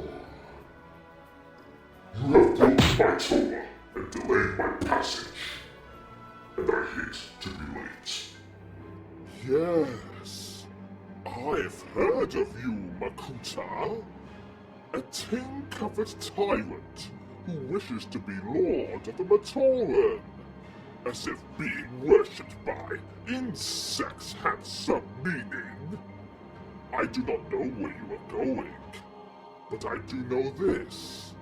You have broken my Toa and delayed my passage, and I hate to be late. Yes, I've heard of you, Makuta. A tin-covered tyrant who wishes to be lord of the Matoran, as if being worshipped by insects had some meaning. I do not know where you are going, but I do know this.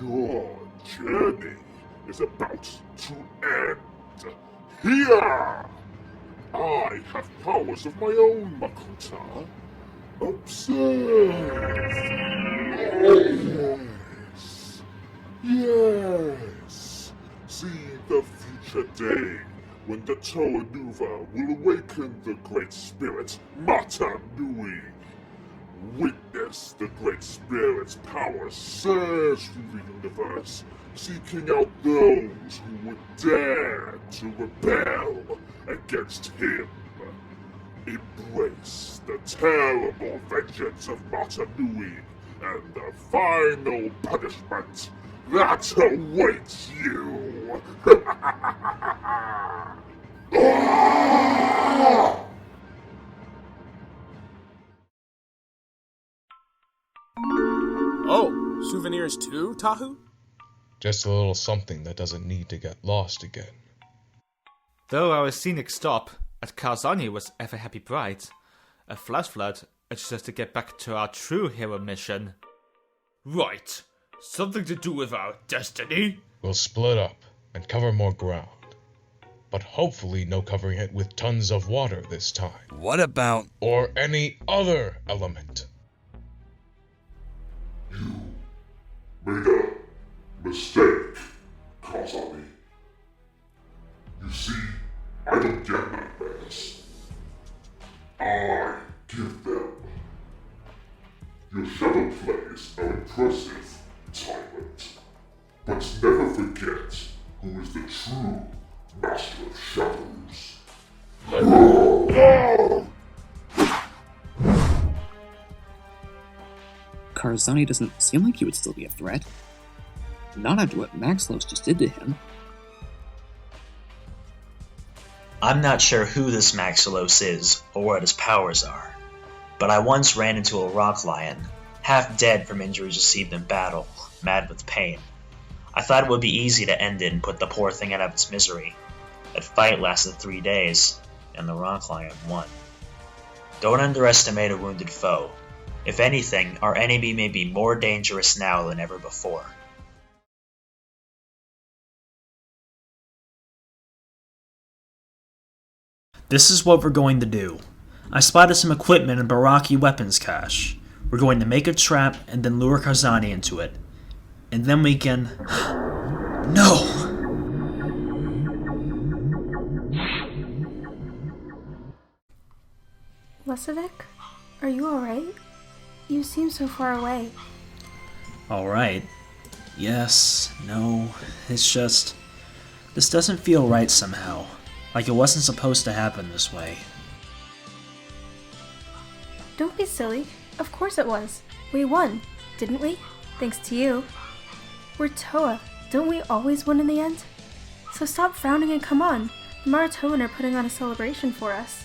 Your journey is about to end here! I have powers of my own, Makuta. Observe! Yes! Yes! See the future day when the Toa Nuva will awaken the Great Spirit, Mata Nui. Witness the Great Spirit's power surge through the universe, seeking out those who would dare to rebel against him. Embrace the terrible vengeance of Mata Nui and the final punishment that awaits you! Oh, souvenirs too, Tahu? Just a little something that doesn't need to get lost again. Though our scenic stop at Karzani was ever happy bright, a flash flood urged us to get back to our true hero mission. Right. Something to do with our destiny? We'll split up and cover more ground. But hopefully no covering it with tons of water this time. What about... Or any other element. You made a mistake, Karzani. You see, I don't get nightmares. I give them. Your shadow plays are impressive, tyrant. But never forget who is the true master of shadows. Karzani doesn't seem like he would still be a threat. Not after what Maxlos just did to him. I'm not sure who this Maxlos is or what his powers are, but I once ran into a rock lion, half dead from injuries received in battle, mad with pain. I thought it would be easy to end it and put the poor thing out of its misery. That fight lasted 3 days, and the rock lion won. Don't underestimate a wounded foe. If anything, our enemy may be more dangerous now than ever before. This is what we're going to do. I spotted some equipment in Baraki weapons cache. We're going to make a trap and then lure Karzani into it. And then we can... No! Lesovic, are you alright? You seem so far away. Alright. Yes, no, it's just... This doesn't feel right somehow. Like it wasn't supposed to happen this way. Don't be silly. Of course it was. We won, didn't we? Thanks to you. We're Toa. Don't we always win in the end? So stop frowning and come on. The Maratoan are putting on a celebration for us.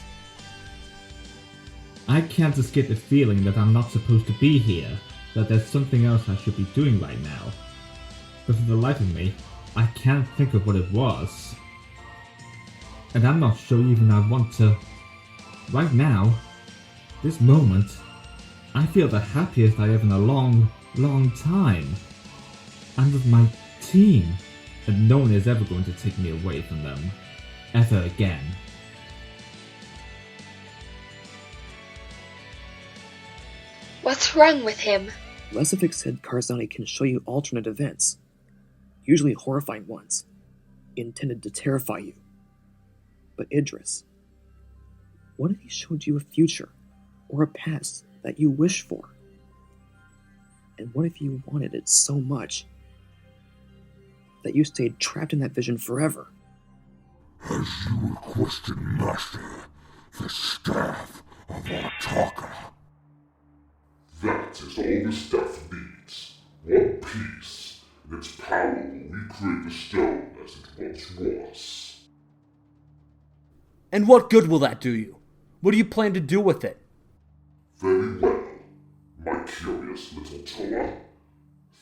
I can't escape the feeling that I'm not supposed to be here, that there's something else I should be doing right now. But for the life of me, I can't think of what it was. And I'm not sure even I want to. Right now, this moment, I feel the happiest I have in a long, long time. I'm with my team, and no one is ever going to take me away from them. Ever again. What's wrong with him? Lesovic said Karzani can show you alternate events, usually horrifying ones, intended to terrify you. But Idris, what if he showed you a future, or a past that you wish for? And what if you wanted it so much that you stayed trapped in that vision forever? As you requested, Master, the staff of Brutaka. That is all the staff needs. One piece, and its power will recreate the stone as it once was. And what good will that do you? What do you plan to do with it? Very well, my curious little Toa.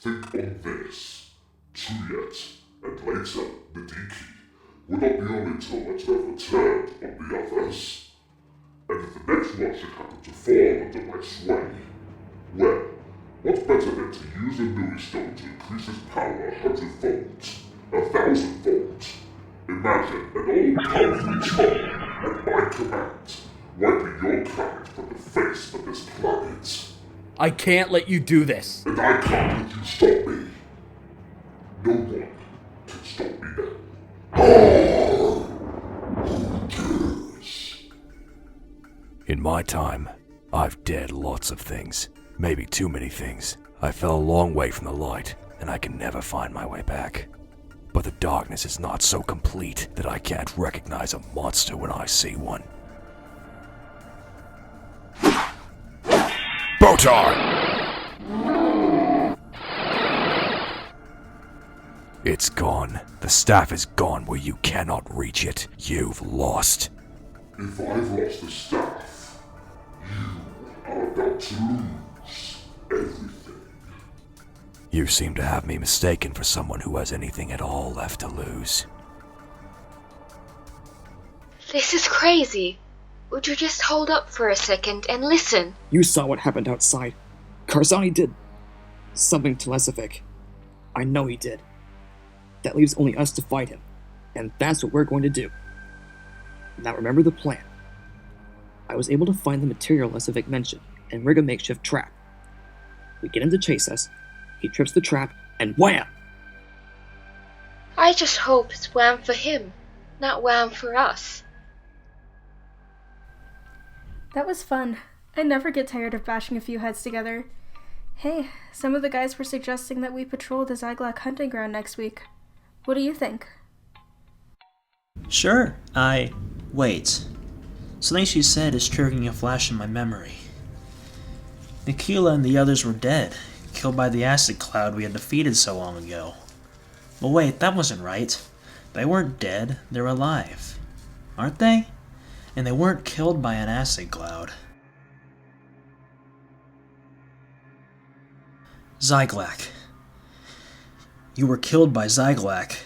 Think on this. Tuyet, and later, Nadiki, were not the only Toa to have returned on the others. And if the next one should happen to fall under my sway, well, what's better than to use a Nui stone to increase his power 100-fold, 1,000-fold? Imagine an all-powerful Toa at my command, wiping your planet from the face of this planet. I can't let you do this. And I can't let you stop me. No one can stop me now. Who cares? In my time, I've dared lots of things. Maybe too many things. I fell a long way from the light, and I can never find my way back. But the darkness is not so complete that I can't recognize a monster when I see one. Botar! It's gone. The staff is gone where you cannot reach it. You've lost. If I've lost the staff, you are about to lose everything. You seem to have me mistaken for someone who has anything at all left to lose. This is crazy. Would you just hold up for a second and listen? You saw what happened outside. Karzani did something to Lesovic. I know he did. That leaves only us to fight him, and that's what we're going to do. Now remember the plan. I was able to find the material Lesovic mentioned and rig a makeshift trap. We get him to chase us, he trips the trap, and wham! I just hope it's wham for him, not wham for us. That was fun. I never get tired of bashing a few heads together. Hey, some of the guys were suggesting that we patrol the Zyglak hunting ground next week. What do you think? Sure, Wait. Something she said is triggering a flash in my memory. Nikila and the others were dead, killed by the acid cloud we had defeated so long ago. But wait, that wasn't right. They weren't dead, they're alive. Aren't they? And they weren't killed by an acid cloud. Zyglak. You were killed by Zyglak.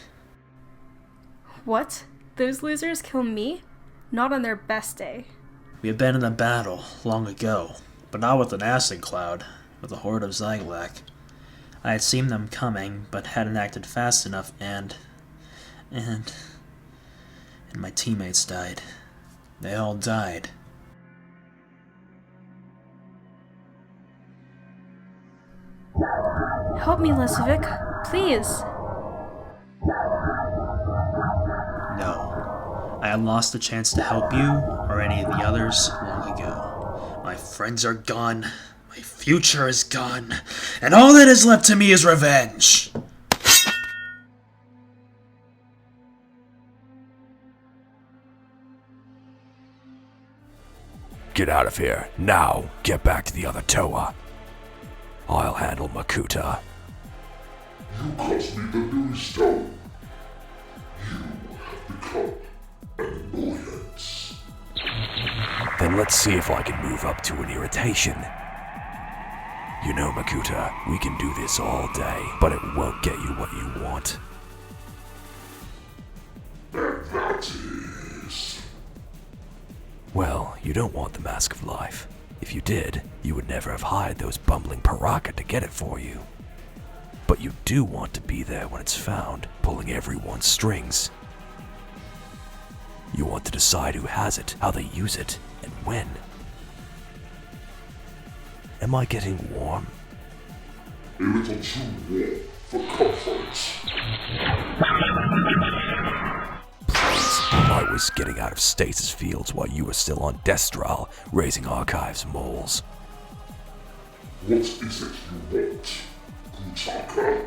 What? Those losers kill me? Not on their best day. We had been in a battle long ago, but not with an acid cloud, with a horde of Zyglak. I had seen them coming, but hadn't acted fast enough, and my teammates died. They all died. Help me, Lesovic. Please. No. I had lost the chance to help you, or any of the others, long ago. My friends are gone. My future is gone. And all that is left to me is revenge. Get out of here. Now, get back to the other Toa. I'll handle Makuta. You cost me the new stone. You Then let's see if I can move up to an irritation. You know, Makuta, we can do this all day, but it won't get you what you want. And that is... Well, you don't want the Mask of Life. If you did, you would never have hired those bumbling Baraka to get it for you. But you do want to be there when it's found, pulling everyone's strings. You want to decide who has it, how they use it, and when. Am I getting warm? A little too warm for comfort. I was getting out of stasis fields while you were still on Destral, raising archives moles. What is it you want, Brutaka?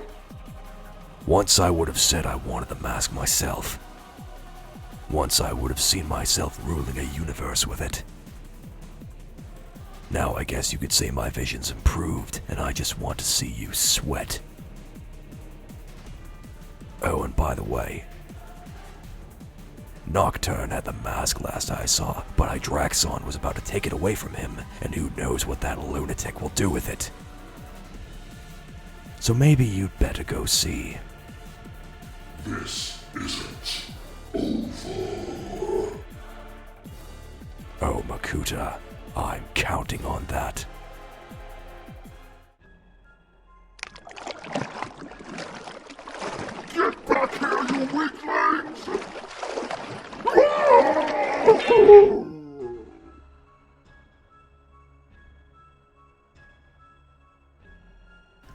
Once I would have said I wanted the mask myself. Once I would have seen myself ruling a universe with it. Now I guess you could say my vision's improved, and I just want to see you sweat. Oh, and by the way, Nocturne had the mask last I saw, but Hydraxon was about to take it away from him, and who knows what that lunatic will do with it. So maybe you'd better go see. This isn't over. Oh, Makuta, I'm counting on that. Get back here, you weaklings!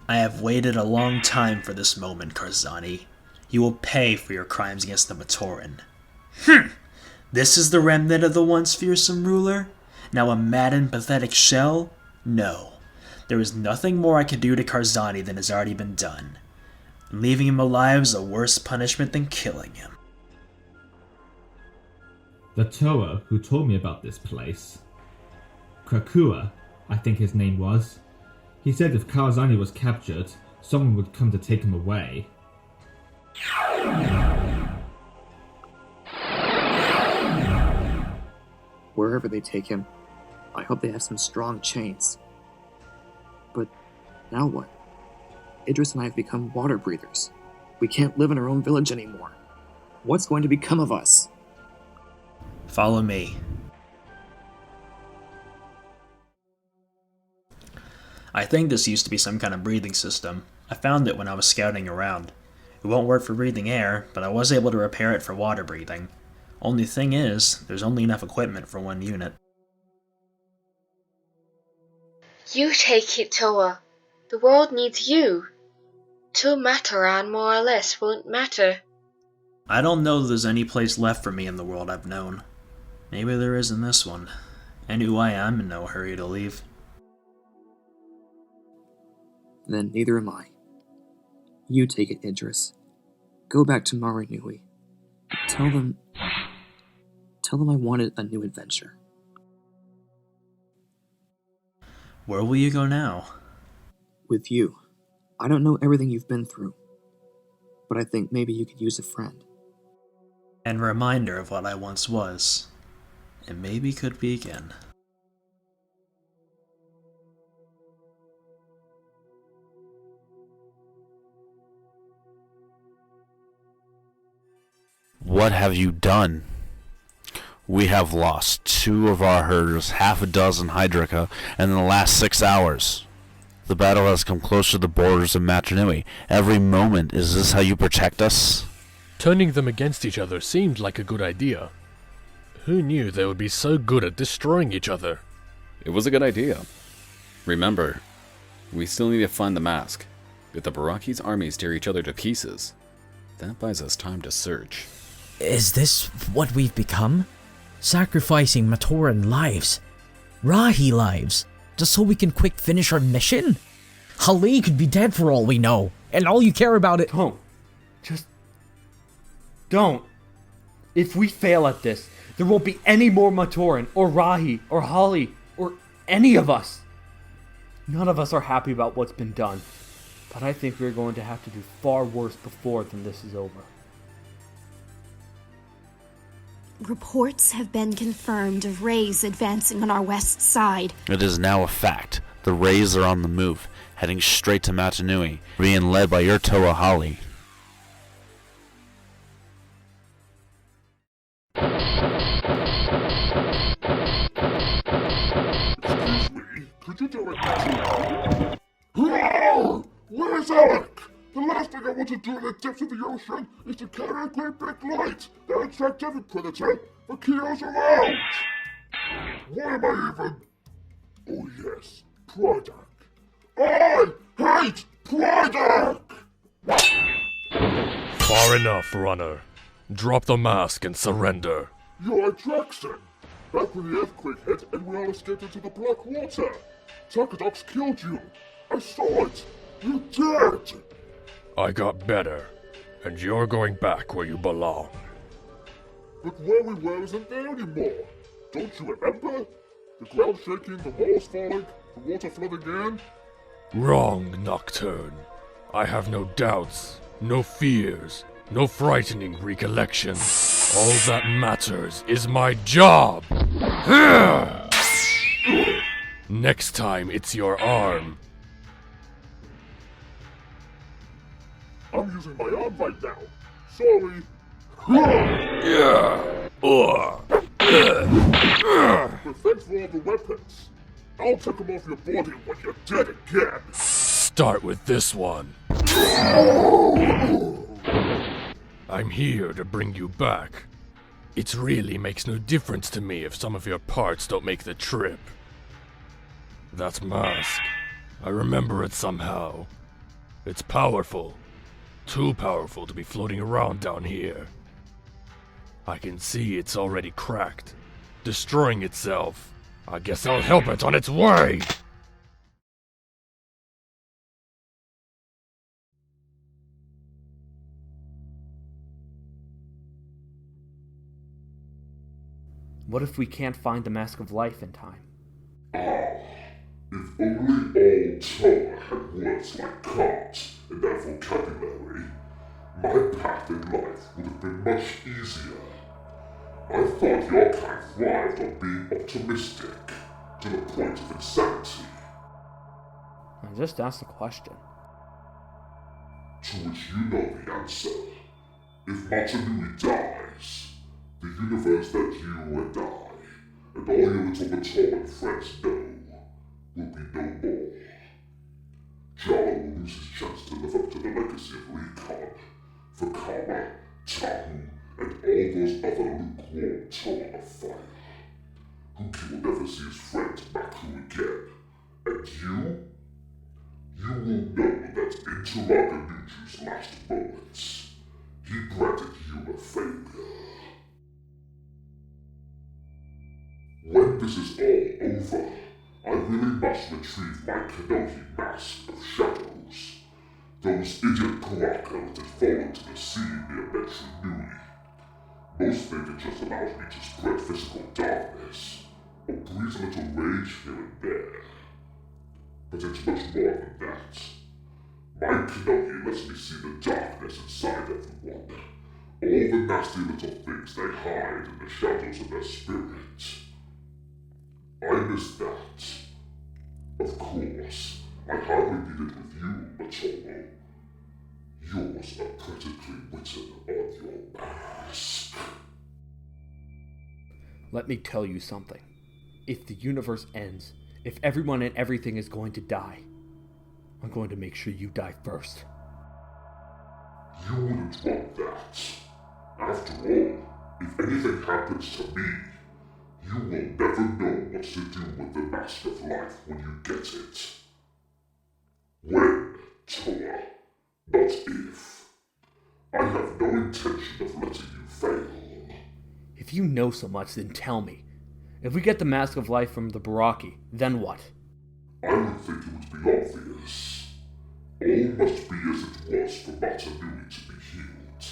I have waited a long time for this moment, Karzani. You will pay for your crimes against the Matoran. This is the remnant of the once fearsome ruler? Now a maddened, pathetic shell? No. There is nothing more I could do to Karzani than has already been done. Leaving him alive is a worse punishment than killing him. The Toa who told me about this place, Krakua, I think his name was, he said if Karzani was captured, someone would come to take him away. Wherever they take him, I hope they have some strong chains. But now what? Idris and I have become water breathers. We can't live in our own village anymore. What's going to become of us? Follow me. I think this used to be some kind of breathing system. I found it when I was scouting around. It won't work for breathing air, but I was able to repair it for water breathing. Only thing is, there's only enough equipment for one unit. You take it, Toa. The world needs you. Two Mataran more or less won't matter. I don't know there's any place left for me in the world I've known. Maybe there is in this one. And who I am in no hurry to leave. Then neither am I. You take it, Idris. Go back to Marinui. Tell them I wanted a new adventure. Where will you go now? With you. I don't know everything you've been through, but I think maybe you could use a friend. And a reminder of what I once was. And maybe could be again. What have you done? We have lost 2 of our herders, half a dozen Hydraka, and in the last 6 hours. The battle has come close to the borders of Matanui. Every moment, is this how you protect us? Turning them against each other seemed like a good idea. Who knew they would be so good at destroying each other? It was a good idea. Remember, we still need to find the mask. If the Baraki's armies tear each other to pieces, that buys us time to search. Is this what we've become? Sacrificing Matoran lives, Rahi lives, just so we can quick finish our mission? Ali could be dead for all we know, and all you care about it— Don't. Just don't. If we fail at this, there won't be any more Matoran, or Rahi, or Holly, or any of us. None of us are happy about what's been done, but I think we're going to have to do far worse before than this is over. Reports have been confirmed of rays advancing on our west side. It is now a fact. The Rays are on the move, heading straight to Matanui, being led by your Toa Holly. Excuse me, could you direct me to... Hello! Where's Alec? The last thing I want to do in the depths of the ocean is to carry a great big light that attracts every predator for kilos around! Why am I even... Oh yes, product. I hate product! Far enough, runner. Drop the mask and surrender. You're Jackson! Back when the earthquake hit and we all escaped into the black water. Takadox killed you. I saw it. You did! I got better, and you're going back where you belong. But where we were isn't there anymore. Don't you remember? The ground shaking, the walls falling, the water flooding in. Wrong, Nocturne. I have no doubts, no fears, no frightening recollections. All that matters is my job! Next time, it's your arm. I'm using my arm right now. Sorry. But thanks for all the weapons. I'll take them off your body when you're dead again. Start with this one. I'm here to bring you back. It really makes no difference to me if some of your parts don't make the trip. That mask, I remember it somehow. It's powerful. Too powerful to be floating around down here. I can see it's already cracked, destroying itself. I guess I'll help it on its way! What if we can't find the Mask of Life in time? If only all Toa had words like cards and that vocabulary, my path in life would have been much easier. I thought your kind thrived on being optimistic to the point of insanity. I just asked a question. To which you know the answer. If Matanui dies, the universe that you and I, and all your little Atonement friends know, will be no more. Jala will lose his chance to live up to the legacy of Recon, Vakama, Tahu, and all those other lukewarm Toa of fire. Huki will never see his friend Maku again. And you? You will know that in Turaga Nuju's last moments, he branded you a failure. When this is all over, I really must retrieve my Kanohi Mask of Shadows. Those idiot Paraka that had fallen to the sea near Metronui. Most think it just allows me to spread physical darkness, or breeze a little rage here and there. But it's much more than that. My Kanohi lets me see the darkness inside everyone. All the nasty little things they hide in the shadows of their spirit. I miss that. Of course, I hardly need it with you, Matomo. Yours are practically written on your mask. Let me tell you something. If the universe ends, if everyone and everything is going to die, I'm going to make sure you die first. You wouldn't want that. After all, if anything happens to me, you will never know what to do with the Mask of Life when you get it. When, Toa, not if. I have no intention of letting you fail. If you know so much, then tell me. If we get the Mask of Life from the Baraki, then what? I would think it would be obvious. All must be as it was for Matanui to be healed.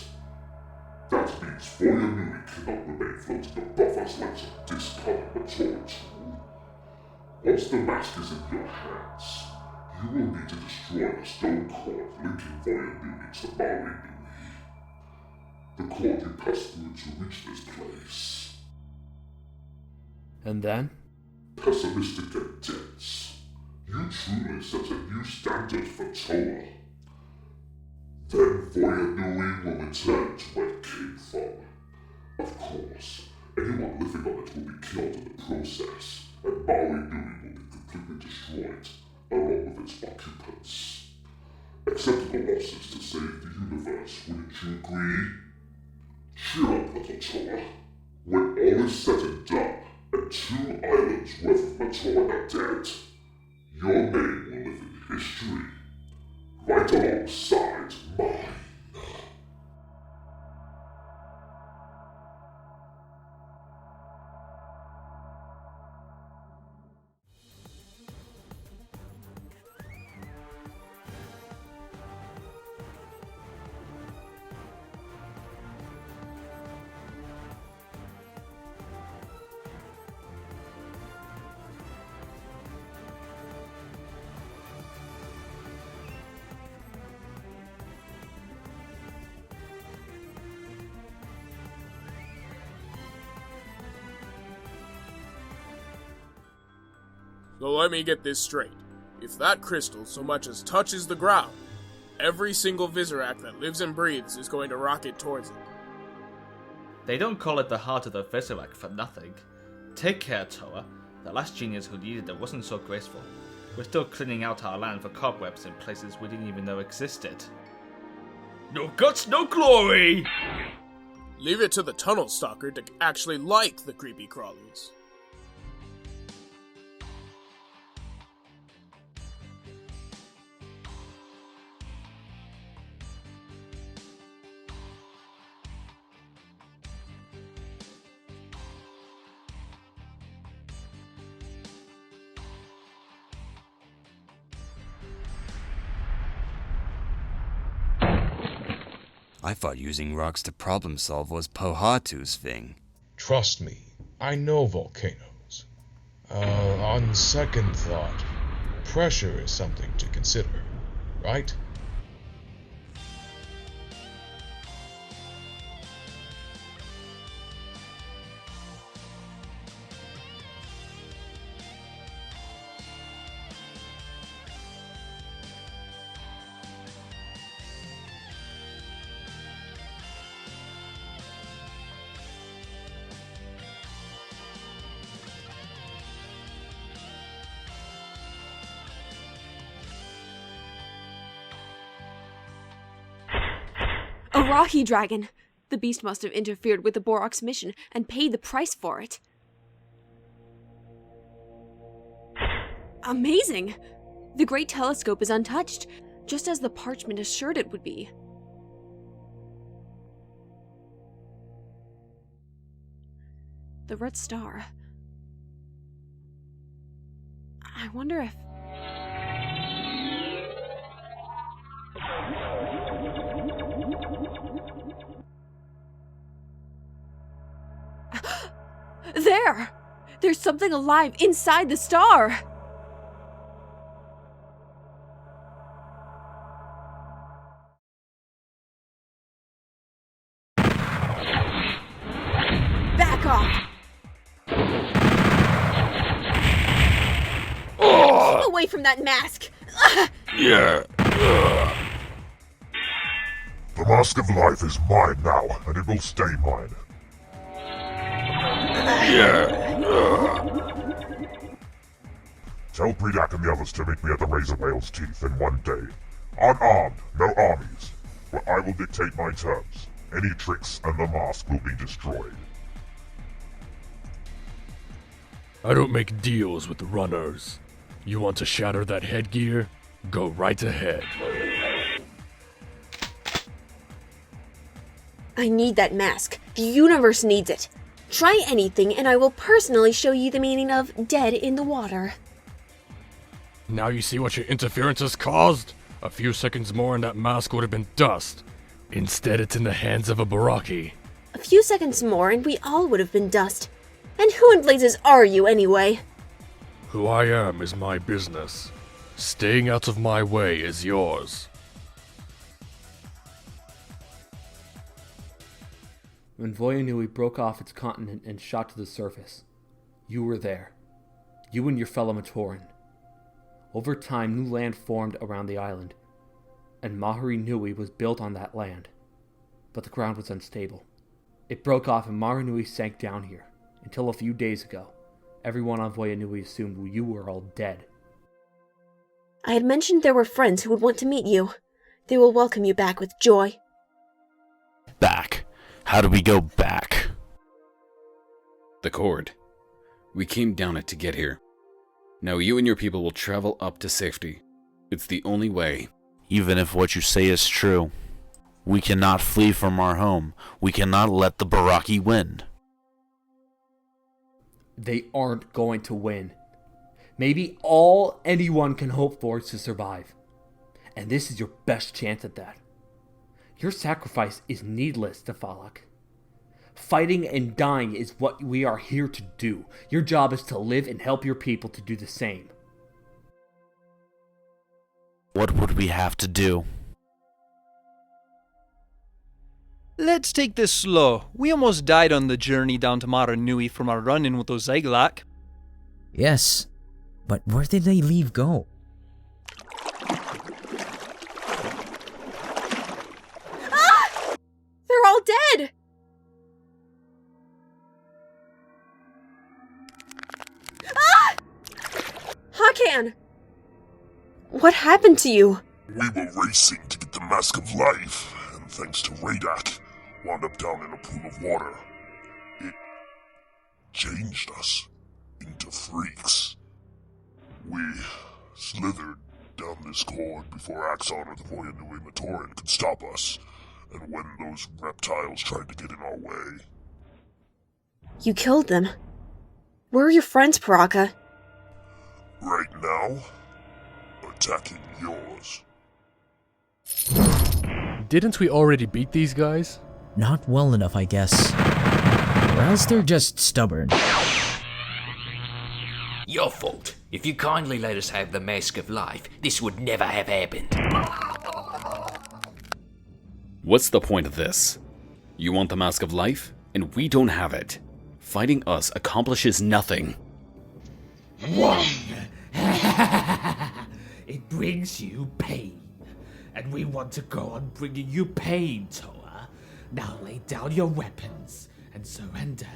That means Voyanui cannot remain floating above us like some discolored mature tool. Once the mask is in your hands, you will need to destroy the stone cord linking Voyanui to Marinui. the cord you passed through to reach this place. And then? Pessimistic and dense. You truly set a new standard for Toa. Then Voyanui will return to where it came from. Of course, anyone living on it will be killed in the process, and Maui Nui will be completely destroyed, along with its occupants. Acceptable losses to save the universe, wouldn't you agree? Cheer up, little Toa. When all is said and done, and 2 islands worth of Matoa are dead, your name will live in history, right alongside mine. So let me get this straight. If that crystal so much as touches the ground, every single Visorak that lives and breathes is going to rocket towards it. They don't call it the heart of the Visorak for nothing. Take care, Toa. The last genius who needed it wasn't so graceful. We're still cleaning out our land for cobwebs in places we didn't even know existed. No guts, no glory! Leave it to the Tunnel Stalker to actually like the creepy crawlies. I thought using rocks to problem solve was Pohatu's thing. Trust me, I know volcanoes. On second thought, pressure is something to consider, right? A Rahi dragon! The beast must have interfered with the Borok's mission and paid the price for it. Amazing! The Great Telescope is untouched, just as the parchment assured it would be. The Red Star. I wonder if... There! There's something alive inside the star! Back off! Keep away from that mask! Yeah. The Mask of Life is mine now, and it will stay mine. Tell Brutaka and the others to meet me at the Razor Whale's Teeth in one day. Unarmed, no armies, where I will dictate my terms. Any tricks and the mask will be destroyed. I don't make deals with runners. You want to shatter that headgear? Go right ahead. I need that mask. The universe needs it. Try anything and I will personally show you the meaning of dead in the water. Now you see what your interference has caused? A few seconds more and that mask would have been dust. Instead, it's in the hands of a Baraki. A few seconds more and we all would have been dust. And who in blazes are you anyway? Who I am is my business. Staying out of my way is yours. when Voyanui broke off its continent and shot to the surface. You were there. You and your fellow Matoran. Over time, new land formed around the island, and Mahari Nui was built on that land. But the ground was unstable. It broke off and Mahari Nui sank down here, until a few days ago. Everyone on Voyanui assumed you were all dead. I had mentioned there were friends who would want to meet you. They will welcome you back with joy. Back? How do we go back? The cord. We came down it to get here. Now you and your people will travel up to safety. It's the only way. Even if what you say is true, we cannot flee from our home. We cannot let the Baraki win. They aren't going to win. Maybe all anyone can hope for is to survive. And this is your best chance at that. Your sacrifice is needless, Tefalak. Fighting and dying is what we are here to do. Your job is to live and help your people to do the same. What would we have to do? Let's take this slow. We almost died on the journey down to Mara Nui from our run-in with those Zyglak. Yes, but where did they leave go? Ah! They're all dead! Ah! Hakan! What happened to you? We were racing to get the Mask of Life, and thanks to Radak, wound up down in a pool of water. It changed us into freaks. We slithered down this cord before Axon or the Voyanui Matoran could stop us, and when those reptiles tried to get in our way... You killed them. Where are your friends, Brutaka? Right now, attacking yours. Didn't we already beat these guys? Not well enough, I guess. Or else they're just stubborn. Your fault. If you kindly let us have the Mask of Life, this would never have happened. What's the point of this? You want the Mask of Life, and we don't have it. Fighting us accomplishes nothing. It brings you pain. And we want to go on bringing you pain, Toa. Now lay down your weapons and surrender,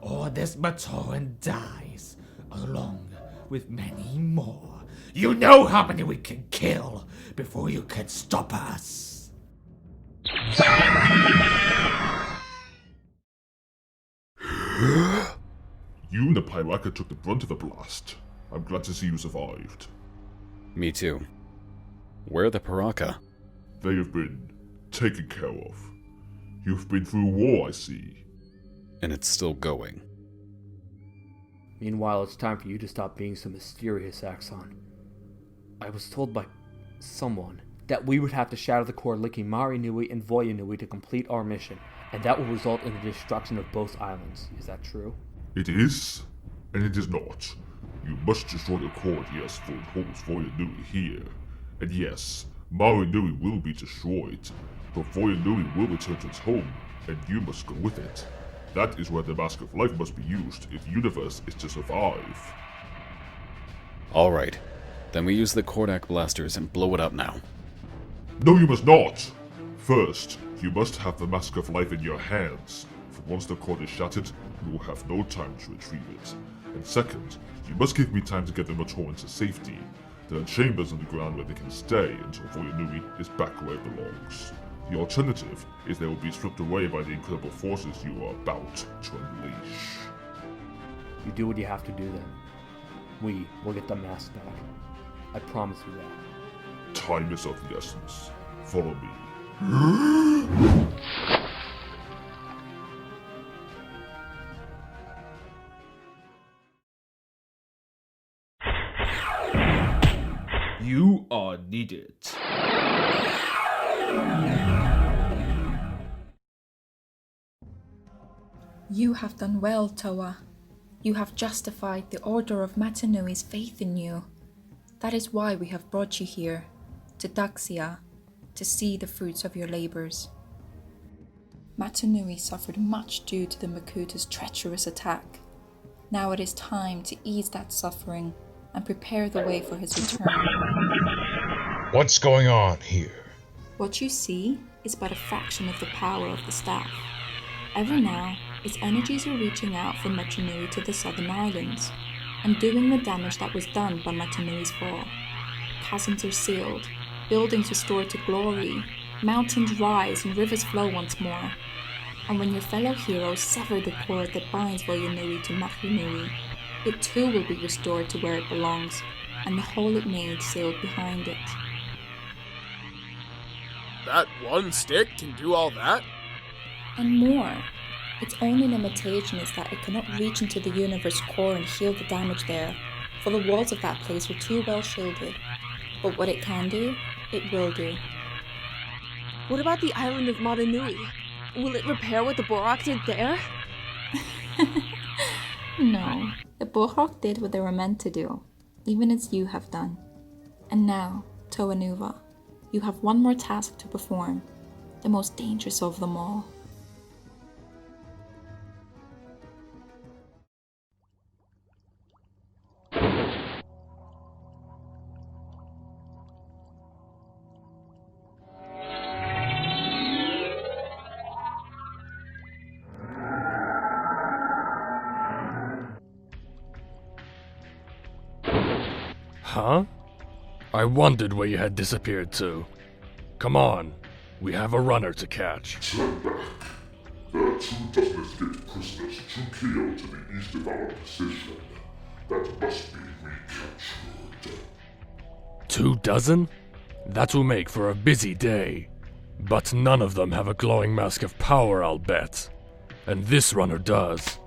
or this Matoran dies, along with many more. You know how many we can kill before you can stop us. You and the Piraka took the brunt of the blast. I'm glad to see you survived. Me too. Where are the Piraka? They have been taken care of. You've been through war, I see. And it's still going. Meanwhile, it's time for you to stop being so mysterious, Axon. I was told by someone that we would have to shatter the core linking Mahari Nui and Voyanui to complete our mission, and that will result in the destruction of both islands. Is that true? It is, and it is not. You must destroy the core, yes, for it holds Voyanui here. And yes, Mahari Nui will be destroyed, but Voyanui will return to its home, and you must go with it. That is where the Mask of Life must be used if the universe is to survive. Alright, then we use the Kordak blasters and blow it up now. No, you must not! First, you must have the Mask of Life in your hands, for once the cord is shattered, you will have no time to retrieve it. And second, you must give me time to get the Matoran to safety. There are chambers on the ground where they can stay until Voyanui is back where it belongs. The alternative is they will be stripped away by the incredible forces you are about to unleash. You do what you have to do then. We will get the mask back. I promise you that. Time is of the essence. Follow me. You are needed. You have done well, Toa. You have justified the Order of Matanui's faith in you. That is why we have brought you here, to Daxia, to see the fruits of your labors. Matanui suffered much due to the Makuta's treacherous attack. Now it is time to ease that suffering and prepare the way for his return. What's going on here? What you see is but a fraction of the power of the staff. Every now, its energies are reaching out from Matanui to the southern islands, and doing the damage that was done by Matanui's fall. Chasms are sealed, buildings restored to glory, mountains rise and rivers flow once more. And when your fellow heroes sever the cord that binds Voyanui to Makunui, it too will be restored to where it belongs, and the hole it made sealed behind it. That one stick can do all that? And more. Its only limitation is that it cannot reach into the universe core and heal the damage there, for the walls of that place are too well shielded. But what it can do, it will do. What about the island of Matanui? Will it repair what the Borok did there? No, the Borok did what they were meant to do, even as you have done. And now, Toanuva, you have one more task to perform, the most dangerous of them all. Huh? I wondered where you had disappeared to. Come on, we have a runner to catch. Turn back. There are 2 dozen escaped prisoners too clear to the east of our position. That must be recaptured. 2 dozen? That will make for a busy day. But none of them have a glowing mask of power, I'll bet. And this runner does.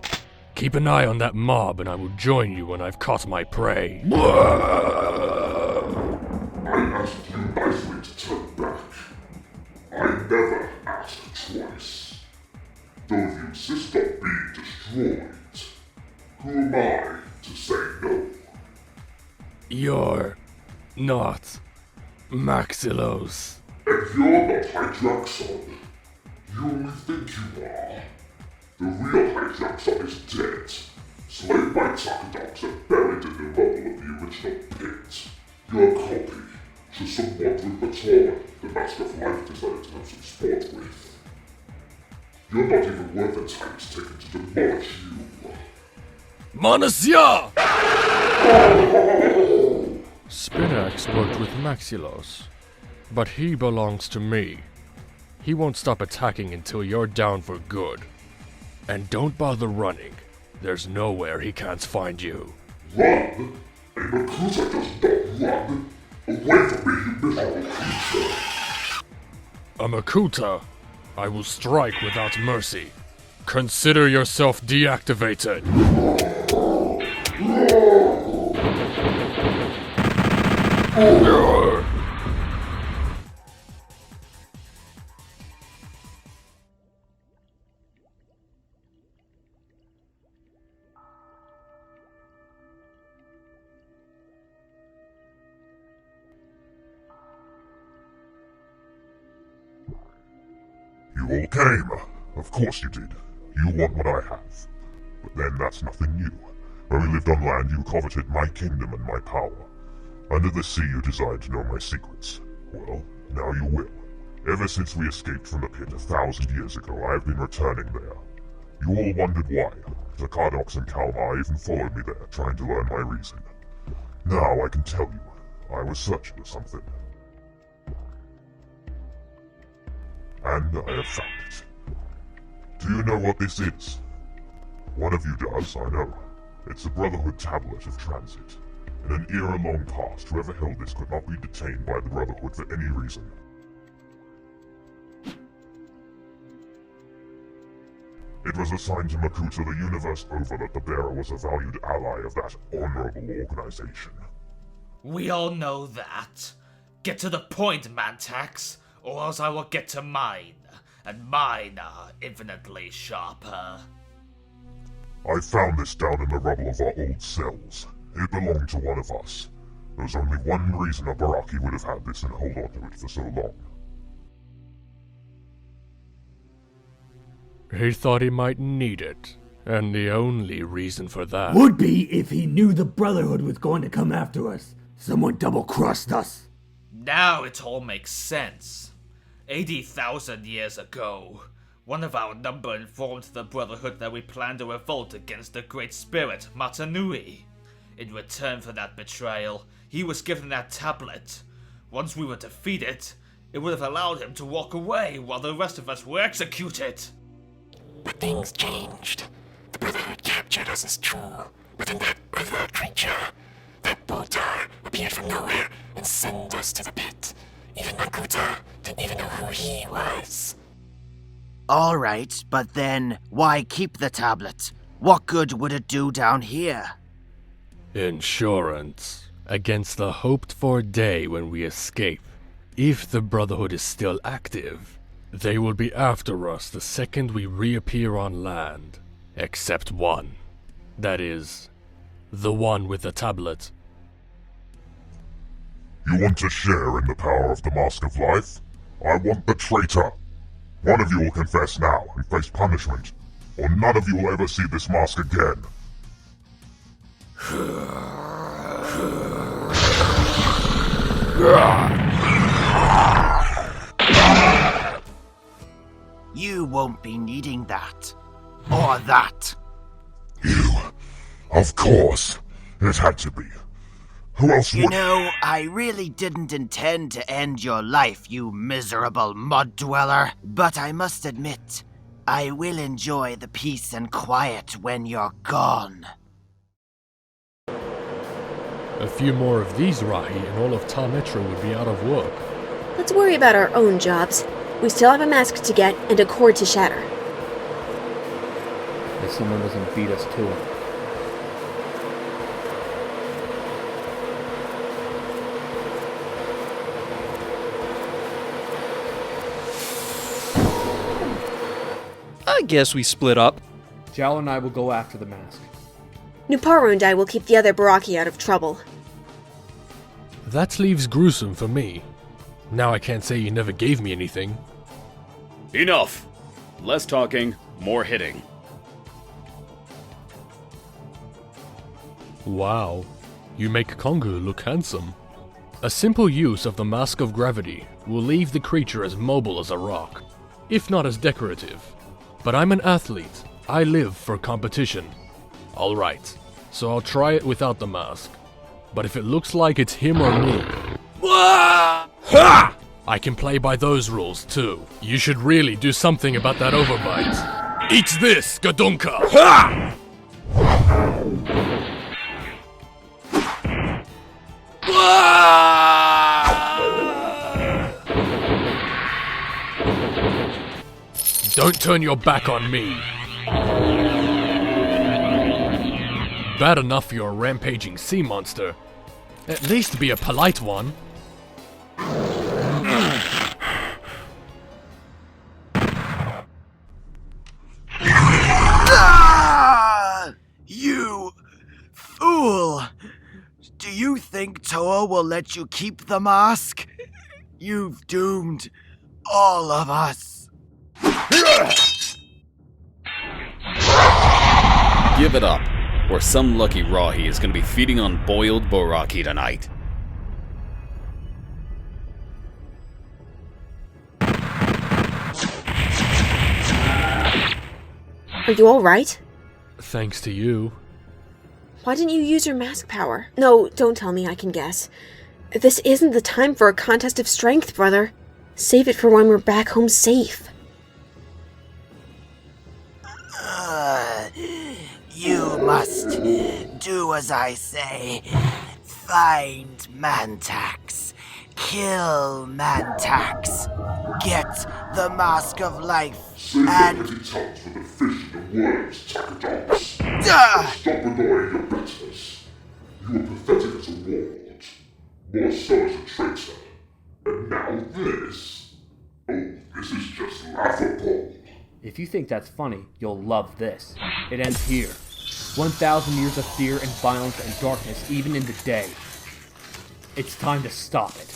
Keep an eye on that mob and I will join you when I've caught my prey. I asked you nicely to turn back. I never asked twice. Though you insist on being destroyed, who am I to say no? You're not Maxilos. And you're not Hydraxon. You only think you are. The real Hydraxon is dead, slain by Takadox and buried in the rubble of the original pit. Your copy, just some wandering Atonement, the Mask of Life decided to have some sport with. You're not even worth the time it's taken to demolish you. Monasya! Spinax worked with Maxilos, but he belongs to me. He won't stop attacking until you're down for good. And don't bother running. There's nowhere he can't find you. Run? A Makuta does not run. Away from me, you miserable creature. A Makuta? I will strike without mercy. Consider yourself deactivated. You all came. Of course you did. You want what I have. But then that's nothing new. When we lived on land, you coveted my kingdom and my power. Under the sea, you desired to know my secrets. Well, now you will. Ever since we escaped from the pit 1,000 years ago, I have been returning there. You all wondered why. Zakadox and Kalmar even followed me there, trying to learn my reason. Now I can tell you, I was searching for something. And I have found it. Do you know what this is? One of you does, I know. It's the Brotherhood Tablet of Transit. In an era long past, whoever held this could not be detained by the Brotherhood for any reason. It was assigned to Makuta the universe over that the bearer was a valued ally of that honorable organization. We all know that. Get to the point, Mantax, or else I will get to mine, and mine are infinitely sharper. I found this down in the rubble of our old cells. It belonged to one of us. There's only one reason a Baraki would have had this and hold on to it for so long. He thought he might need it, and the only reason for that would be if he knew the Brotherhood was going to come after us. Someone double-crossed us. Now it all makes sense. 80,000 years ago, one of our number informed the Brotherhood that we planned a revolt against the Great Spirit, Matanui. In return for that betrayal, he was given that tablet. Once we were defeated, it would have allowed him to walk away while the rest of us were executed. But things changed. The Brotherhood captured us as true, but then that other creature, that Buddha, appeared from nowhere and sent us to the pit. Even Makuta didn't even know who he was. Alright, but then, why keep the tablet? What good would it do down here? insurance against the hoped-for day when we escape. If the Brotherhood is still active, they will be after us the second we reappear on land. Except one. That is, the one with the tablet. You want to share in the power of the Mask of Life? I want the traitor. One of you will confess now and face punishment, or none of you will ever see this mask again. You won't be needing that. Or that. You? Of course. It had to be. Who else would— You know, I really didn't intend to end your life, you miserable mud dweller. But I must admit, I will enjoy the peace and quiet when you're gone. A few more of these Rahi and all of Ta Metro would be out of work. Let's worry about our own jobs. We still have a mask to get and a cord to shatter. If someone doesn't beat us to it. I guess we split up. Jal and I will go after the mask. Nuparu and I will keep the other Baraki out of trouble. That leaves gruesome for me. Now I can't say you never gave me anything. Enough! Less talking, more hitting. Wow, you make Kongu look handsome. A simple use of the Mask of Gravity will leave the creature as mobile as a rock, if not as decorative. But I'm an athlete. I live for competition. Alright, so I'll try it without the mask. But if it looks like it's him or me, I can play by those rules too. You should really do something about that overbite. Eat this, Gadunka! Don't turn your back on me. Bad enough for your rampaging sea monster. At least be a polite one. You fool! Do you think Toa will let you keep the mask? You've doomed all of us. Give it up, or some lucky Rahi is gonna be feeding on boiled Baraki tonight. Are you alright? Thanks to you. Why didn't you use your mask power? No, don't tell me, I can guess. This isn't the time for a contest of strength, brother. Save it for when we're back home safe. You must do as I say. Find Mantax. Kill Mantax. Get the Mask of Life. And... Save for the fish and the worms, Takadons. Stop annoying your bitterness. You were pathetic as a warlord. More so as a traitor. And now this? Oh, this is just laughable. If you think that's funny, you'll love this. It ends here. 1,000 years of fear and violence and darkness even in the day. It's time to stop it.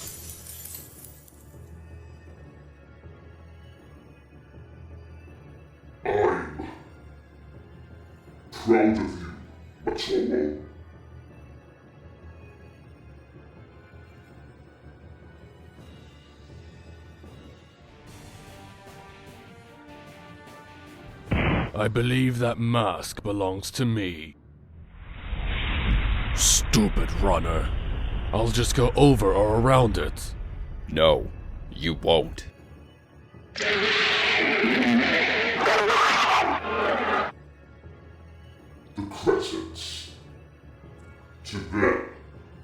I proud of you, Atonement. I believe that mask belongs to me. Stupid runner. I'll just go over or around it. No, you won't. The Crescents. To them,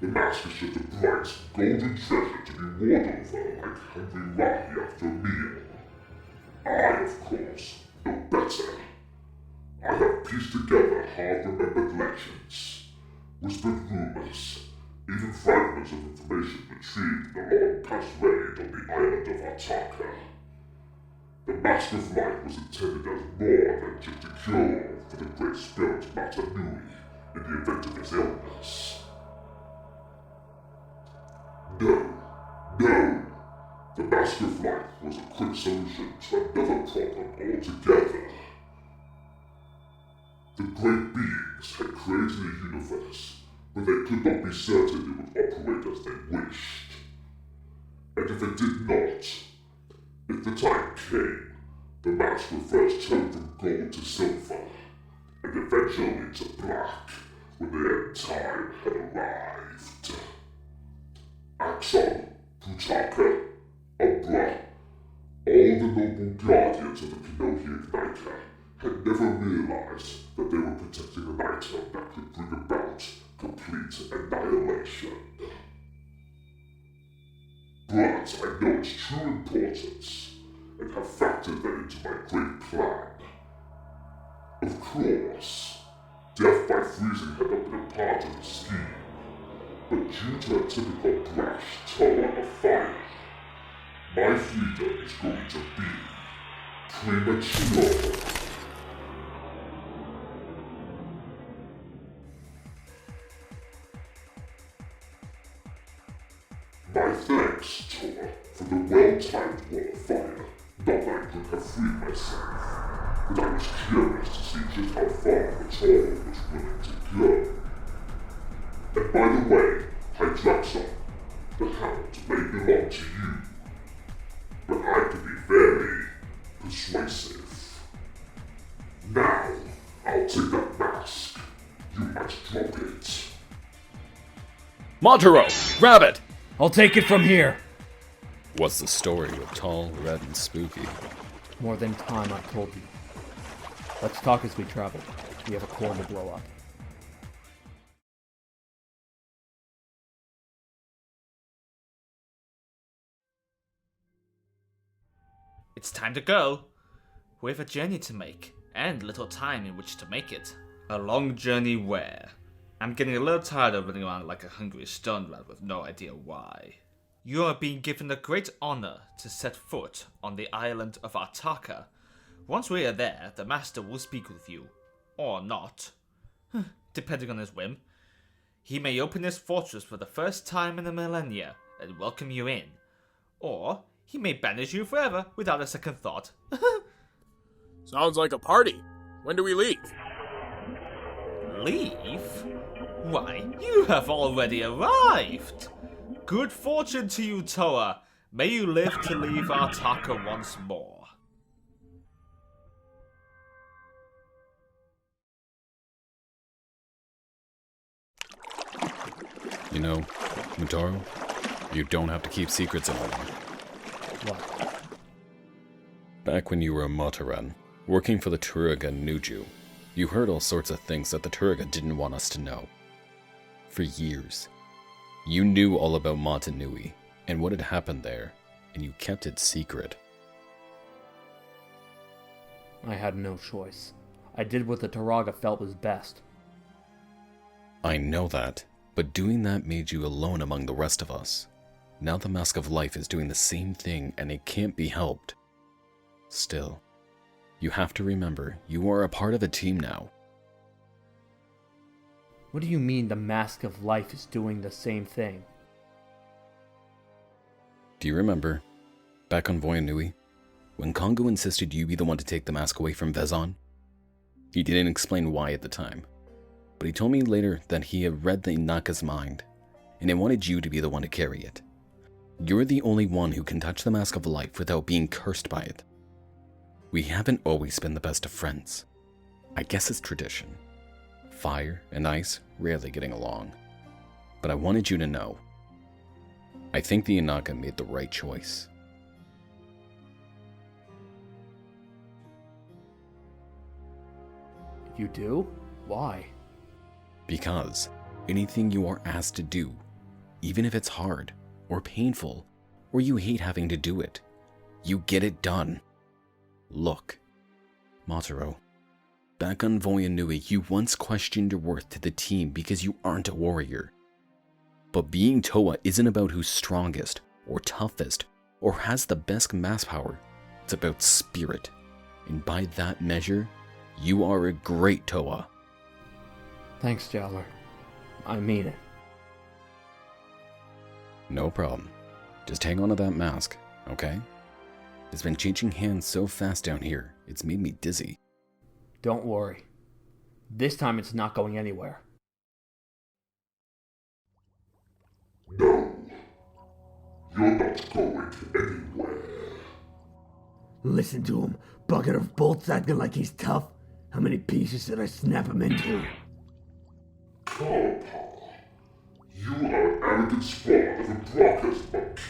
the mask is just a bright, golden treasure to be worn over like hungry Rahi after a meal. I, of course, know better. I have pieced together half-remembered legends, whispered rumors, even fragments of information retrieved in the long-past raid on the island of Brutaka. The Mask of Life was intended as more than just a cure for the great spirit Matanui in the event of his illness. No. The Mask of Life was a quick solution to another problem altogether. The great beings had created a universe, but they could not be certain it would operate as they wished. And if it did not, if the time came, the mask would first turn from gold to silver, and eventually to black when the end time had arrived. Axon, Brutaka, Umbra, all the noble guardians of the Kenohi Igniter had never realized that they were protecting an item that could bring about complete annihilation. But I know its true importance, and have factored that into my great plan. Of course, death by freezing had not been a part of the scheme, but due to a typical brash tower of fire, my freedom is going to be premature. My thanks, Tor, for the well-timed wall of fire. Not that I could have freed myself, but I was curious to see just how far the Tor was willing to go. And by the way, Hydraxon, the hound may belong to you, but I can be very persuasive. Now, I'll take that mask. You might drop it. Montero, grab it! I'll take it from here. What's the story with tall, red, and spooky? More than time, I told you. Let's talk as we travel. We have a core to blow up. It's time to go. We have a journey to make, and little time in which to make it. A long journey where? I'm getting a little tired of running around like a hungry stone rat with no idea why. You are being given the great honor to set foot on the island of Brutaka. Once we are there, the master will speak with you. Or not. Depending on his whim. He may open his fortress for the first time in a millennia and welcome you in. Or he may banish you forever without a second thought. Sounds like a party. When do we leave? Leave? Why, you have already arrived! Good fortune to you, Toa. May you live to leave Brutaka once more. You know, Mutaro, you don't have to keep secrets anymore. What? Back when you were a Motaran, working for the Turiga Nuju, you heard all sorts of things that the Turiga didn't want us to know. For years, you knew all about Matanui and what had happened there, and you kept it secret. I had no choice. I did what the Turaga felt was best. I know that, but doing that made you alone among the rest of us. Now the Mask of Life is doing the same thing and it can't be helped. Still, you have to remember, you are a part of a team now. What do you mean the Mask of Life is doing the same thing? Do you remember, back on Voyanui, when Kongo insisted you be the one to take the mask away from Vezon? He didn't explain why at the time, but he told me later that he had read the Inaka's mind, and he wanted you to be the one to carry it. You're the only one who can touch the Mask of Life without being cursed by it. We haven't always been the best of friends. I guess it's tradition. Fire and ice rarely getting along. But I wanted you to know. I think the Inaka made the right choice. You do? Why? Because anything you are asked to do, even if it's hard, or painful, or you hate having to do it, you get it done. Look, Mataro, back on Voyanui, you once questioned your worth to the team because you aren't a warrior. But being Toa isn't about who's strongest, or toughest, or has the best mass power. It's about spirit. And by that measure, you are a great Toa. Thanks, Jowler. I mean it. No problem. Just hang on to that mask, okay? It's been changing hands so fast down here, it's made me dizzy. Don't worry. This time it's not going anywhere. No. You're not going anywhere. Listen to him. Bucket of bolts acting like he's tough. How many pieces should I snap him into? Karpa, you are an arrogant spawn of a Braka's monkey,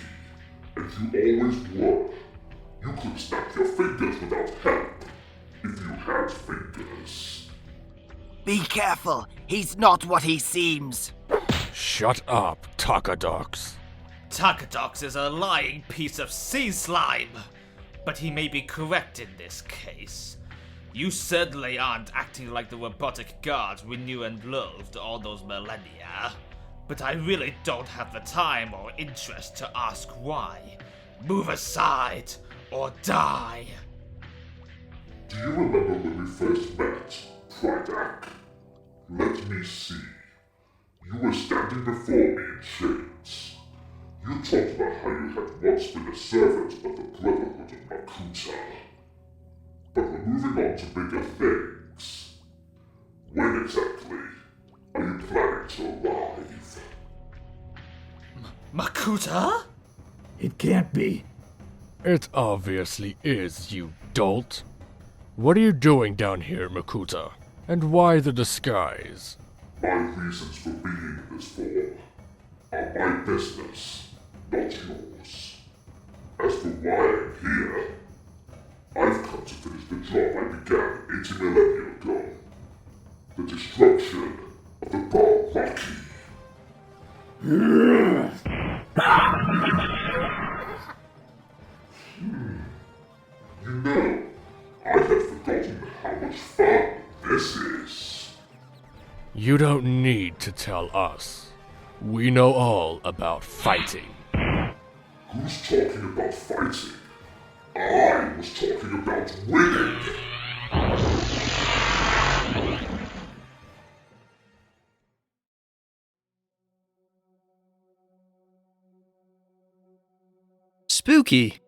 and you always were. You could snap your fingers without help, if you had fingers. Be careful, he's not what he seems. Shut up, Takadox. Takadox is a lying piece of sea slime, but he may be correct in this case. You certainly aren't acting like the robotic gods we knew and loved all those millennia, but I really don't have the time or interest to ask why. Move aside, or die. Do you remember when we first met, Pridak? Let me see. You were standing before me in chains. You talked about how you had once been a servant of the Brotherhood of Makuta. But we're moving on to bigger things. When exactly are you planning to arrive? Makuta? It can't be. It obviously is, you dolt. What are you doing down here, Makuta? And why the disguise? My reasons for being in this form are my business, not yours. As for why I'm here, I've come to finish the job I began 80 millennia ago. The destruction of the Baraki. You know, I had forgotten how much fun this is. You don't need to tell us. We know all about fighting. Who's talking about fighting? I was talking about winning! Spooky.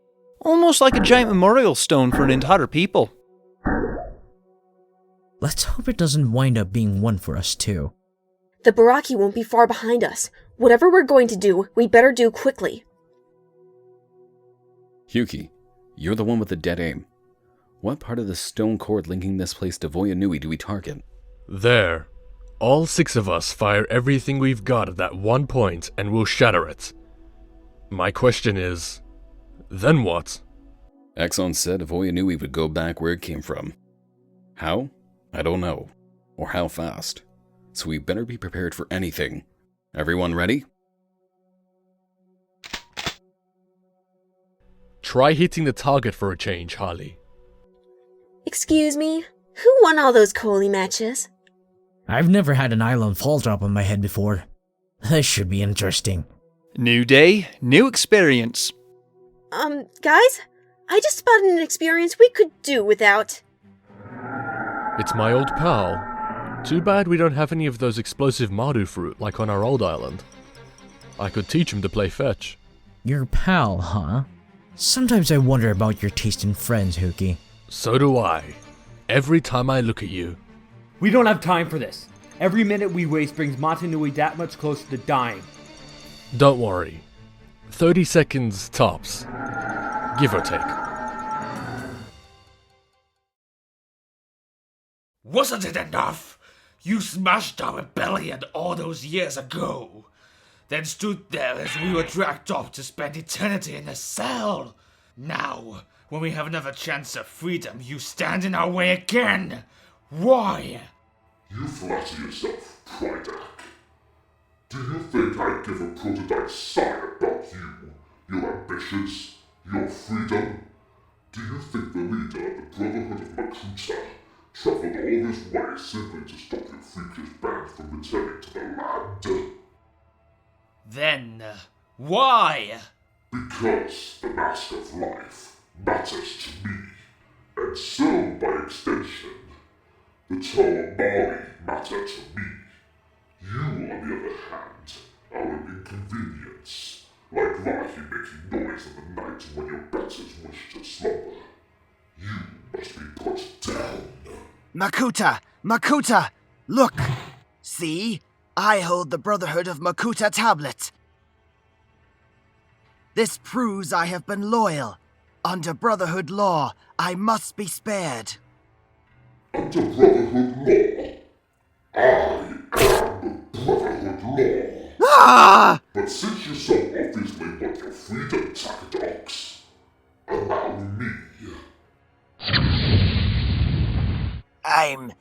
Almost like a giant memorial stone for an entire people. Let's hope it doesn't wind up being one for us too. The Baraki won't be far behind us. Whatever we're going to do, we better do quickly. Hyuki, you're the one with the dead aim. What part of the stone cord linking this place to Voyanui do we target? There. All 6 of us fire everything we've got at that one point and we'll shatter it. My question is, then what? Exxon said Voyanui would go back where it came from. How? I don't know. Or how fast. So we better be prepared for anything. Everyone ready? Try hitting the target for a change, Harley. Excuse me? Who won all those Coley matches? I've never had an island fall drop on my head before. This should be interesting. New day, new experience. Guys? I just spotted an experience we could do without. It's my old pal. Too bad we don't have any of those explosive Madu fruit like on our old island. I could teach him to play fetch. Your pal, huh? Sometimes I wonder about your taste in friends, Hookie. So do I. Every time I look at you, We don't have time for this. Every minute we waste brings Motunui that much closer to dying. Don't worry. 30 seconds tops. Give or take. Wasn't it enough? You smashed our rebellion all those years ago. Then stood there as we were dragged off to spend eternity in a cell. Now, when we have another chance of freedom, you stand in our way again. Why? You flatter yourself, Prydak. Do you think I'd give a prototype sign about you, your ambitions, your freedom? Do you think the leader of the Brotherhood of Makuta traveled all this way simply to stop your freakish band from returning to the land? Then, why? Because the Mask of Life matters to me, and so, by extension, the Toamari matter to me. You, on the other hand, are an inconvenience, like Rahi making noise in the night when your betters wish to slumber. You must be put down. Makuta! Makuta! Look! See? I hold the Brotherhood of Makuta tablet. This proves I have been loyal. Under Brotherhood law, I must be spared. Under Brotherhood law? I am Brotherhood law. Ah! But since you so obviously want your freedom, Takadox, allow me. I'm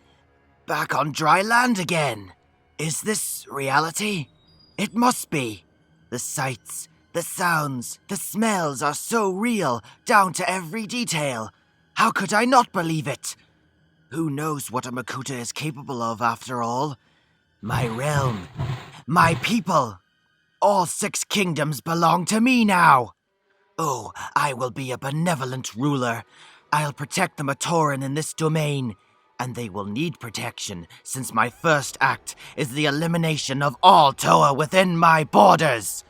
back on dry land again. Is this reality? It must be. The sights, the sounds, the smells are so real, down to every detail. How could I not believe it? Who knows what a Makuta is capable of, after all? My realm, my people. All 6 kingdoms belong to me now. Oh, I will be a benevolent ruler. I'll protect the Matoran in this domain. And they will need protection, since my first act is the elimination of all Toa within my borders.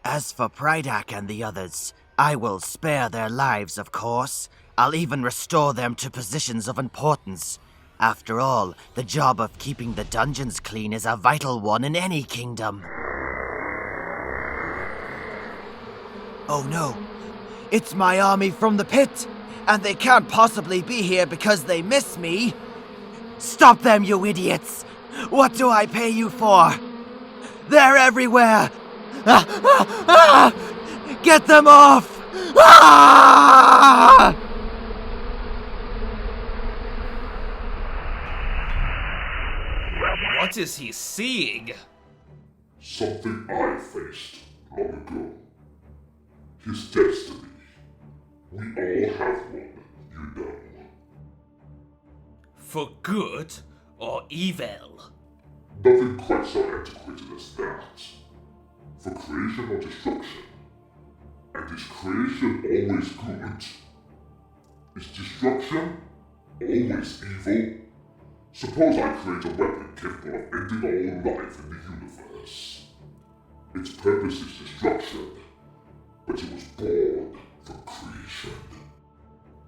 As for Prydak and the others, I will spare their lives, of course. I'll even restore them to positions of importance. After all, the job of keeping the dungeons clean is a vital one in any kingdom. Oh no, it's my army from the pit! And they can't possibly be here because they miss me. Stop them, you idiots! What do I pay you for? They're everywhere! Get them off! What is he seeing? Something I faced long ago. His destiny. We all have one, you know. For good or evil? Nothing quite so antiquated as that. For creation or destruction. And is creation always good? Is destruction always evil? Suppose I create a weapon capable of ending all life in the universe. Its purpose is destruction, but it was born from creation.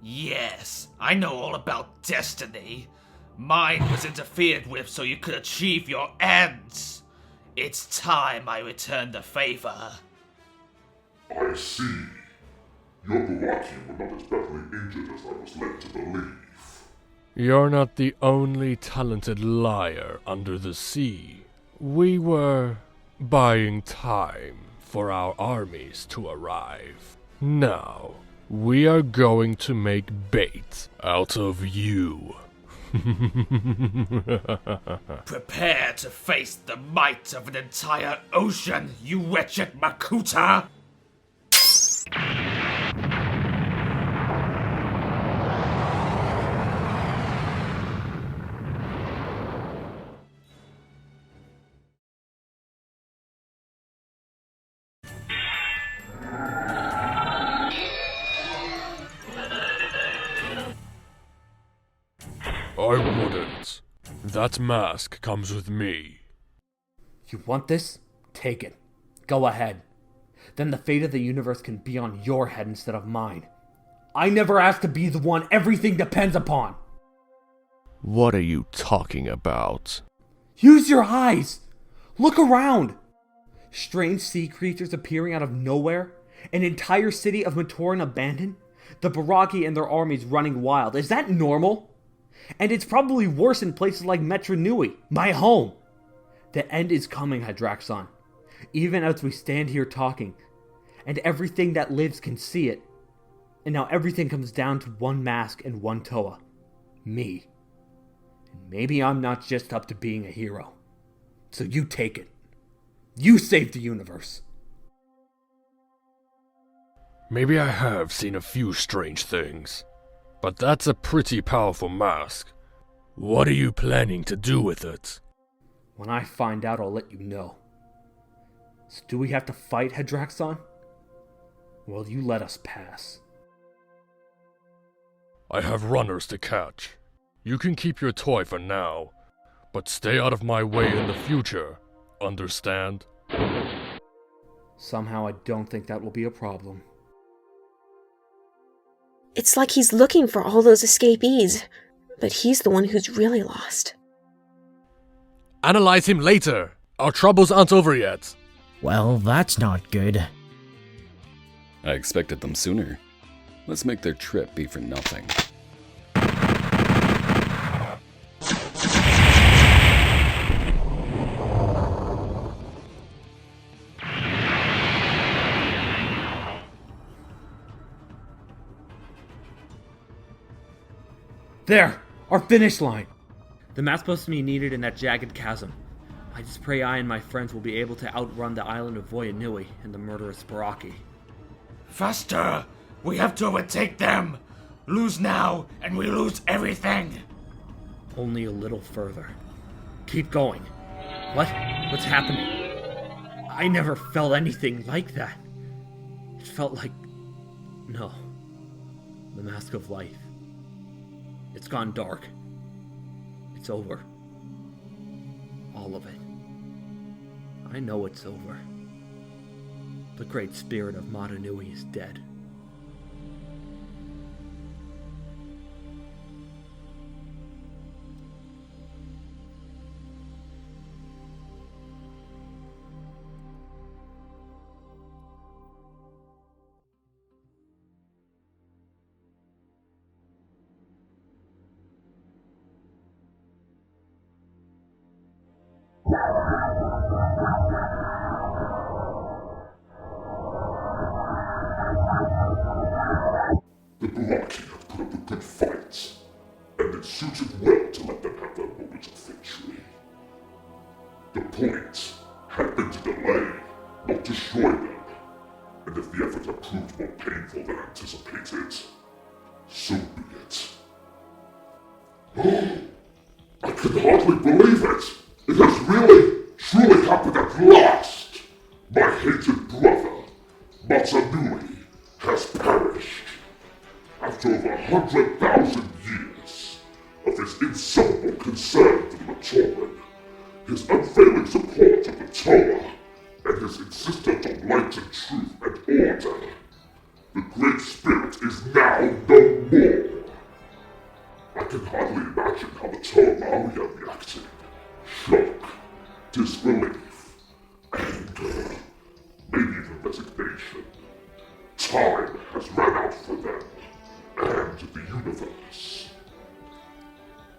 Yes, I know all about destiny. Mine was interfered with so you could achieve your ends. It's time I return the favor. I see. Your Baraki were not as badly injured as I was led to believe. You're not the only talented liar under the sea. We were buying time for our armies to arrive. Now, we are going to make bait out of you. Prepare to face the might of an entire ocean, you wretched Makuta! I wouldn't. That mask comes with me. You want this? Take it. Go ahead. Then the fate of the universe can be on your head instead of mine. I never asked to be the one everything depends upon. What are you talking about? Use your eyes! Look around! Strange sea creatures appearing out of nowhere? An entire city of Matoran abandoned? The Baraki and their armies running wild. Is that normal? And it's probably worse in places like Metro Nui, my home. The end is coming, Hadraxon. Even as we stand here talking. And everything that lives can see it. And now everything comes down to one mask and one Toa. Me. And maybe I'm not just up to being a hero. So you take it. You save the universe. Maybe I have seen a few strange things, but that's a pretty powerful mask. What are you planning to do with it? When I find out, I'll let you know. So do we have to fight, Hadraxon? Will you let us pass? I have runners to catch. You can keep your toy for now, but stay out of my way in the future. Understand? Somehow I don't think that will be a problem. It's like he's looking for all those escapees, but he's the one who's really lost. Analyze him later. Our troubles aren't over yet. Well, that's not good. I expected them sooner. Let's make their trip be for nothing. There! Our finish line! The map's supposed to be needed in that jagged chasm. I just pray I and my friends will be able to outrun the island of Voyanui and the murderous Baraki. Faster! We have to overtake them! Lose now, and we lose everything! Only a little further. Keep going. What? What's happening? I never felt anything like that. It felt like... No. The mask of life. It's gone dark. It's over. All of it. I know it's over. The great spirit of Matanui is dead. The Baraki have put up a good fight, and it suited well to let them have their moment of victory. The point had been to delay, not destroy them, and if the effort had proved more painful than anticipated, so be it. I can hardly believe it! It has really, truly happened at last! My hated brother, Matanui, has perished. After over 100,000 years of his insoluble concern for the Matoran, his unfailing support of the Toa, and his insistence on light and truth and order, the Great Spirit is now no more. I can hardly imagine how the Toa Maria reacted. Shock, disbelief, anger, maybe even resignation. Time has run out for them. And the universe.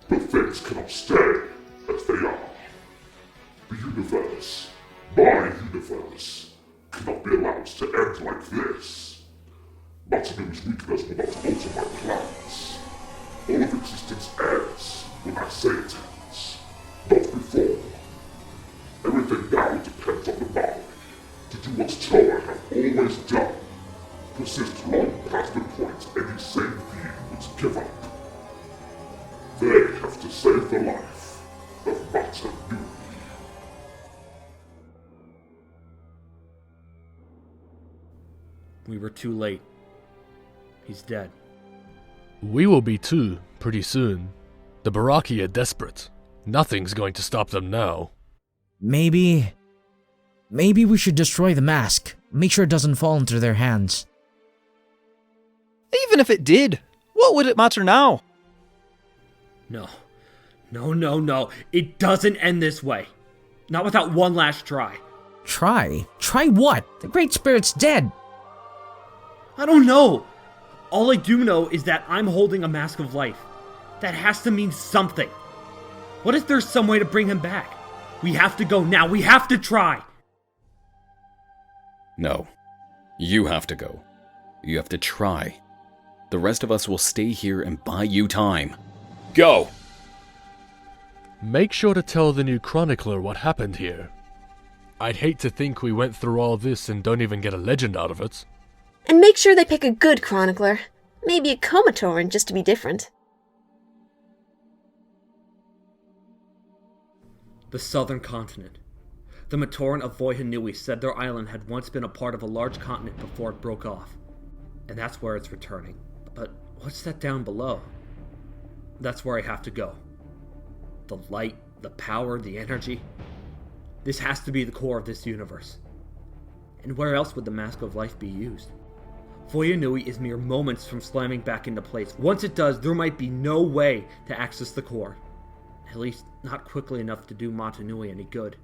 But things cannot stay as they are. The universe, my universe, cannot be allowed to end like this. Matanui's weakness will not alter my plans. All of existence ends when I say it ends, not before. Everything now depends on the Maui to do what Toa have always done. Persist long past the point any sane being would give up. They have to save the life of Matanui. We were too late. He's dead. We will be too, pretty soon. The Baraki are desperate. Nothing's going to stop them now. Maybe we should destroy the mask. Make sure it doesn't fall into their hands. Even if it did, what would it matter now? No. No. It doesn't end this way. Not without one last try. Try? Try what? The Great Spirit's dead. I don't know. All I do know is that I'm holding a mask of life. That has to mean something. What if there's some way to bring him back? We have to go now. We have to try. No. You have to go. You have to try. The rest of us will stay here and buy you time. Go! Make sure to tell the new chronicler what happened here. I'd hate to think we went through all this and don't even get a legend out of it. And make sure they pick a good chronicler. Maybe a Komatoran, just to be different. The southern continent. The Matoran of Voihanui said their island had once been a part of a large continent before it broke off. And that's where it's returning. But what's that down below? That's where I have to go. The light, the power, the energy. This has to be the core of this universe. And where else would the Mask of Life be used? Voihanui is mere moments from slamming back into place. Once it does, there might be no way to access the core. At least, not quickly enough to do Motunui any good.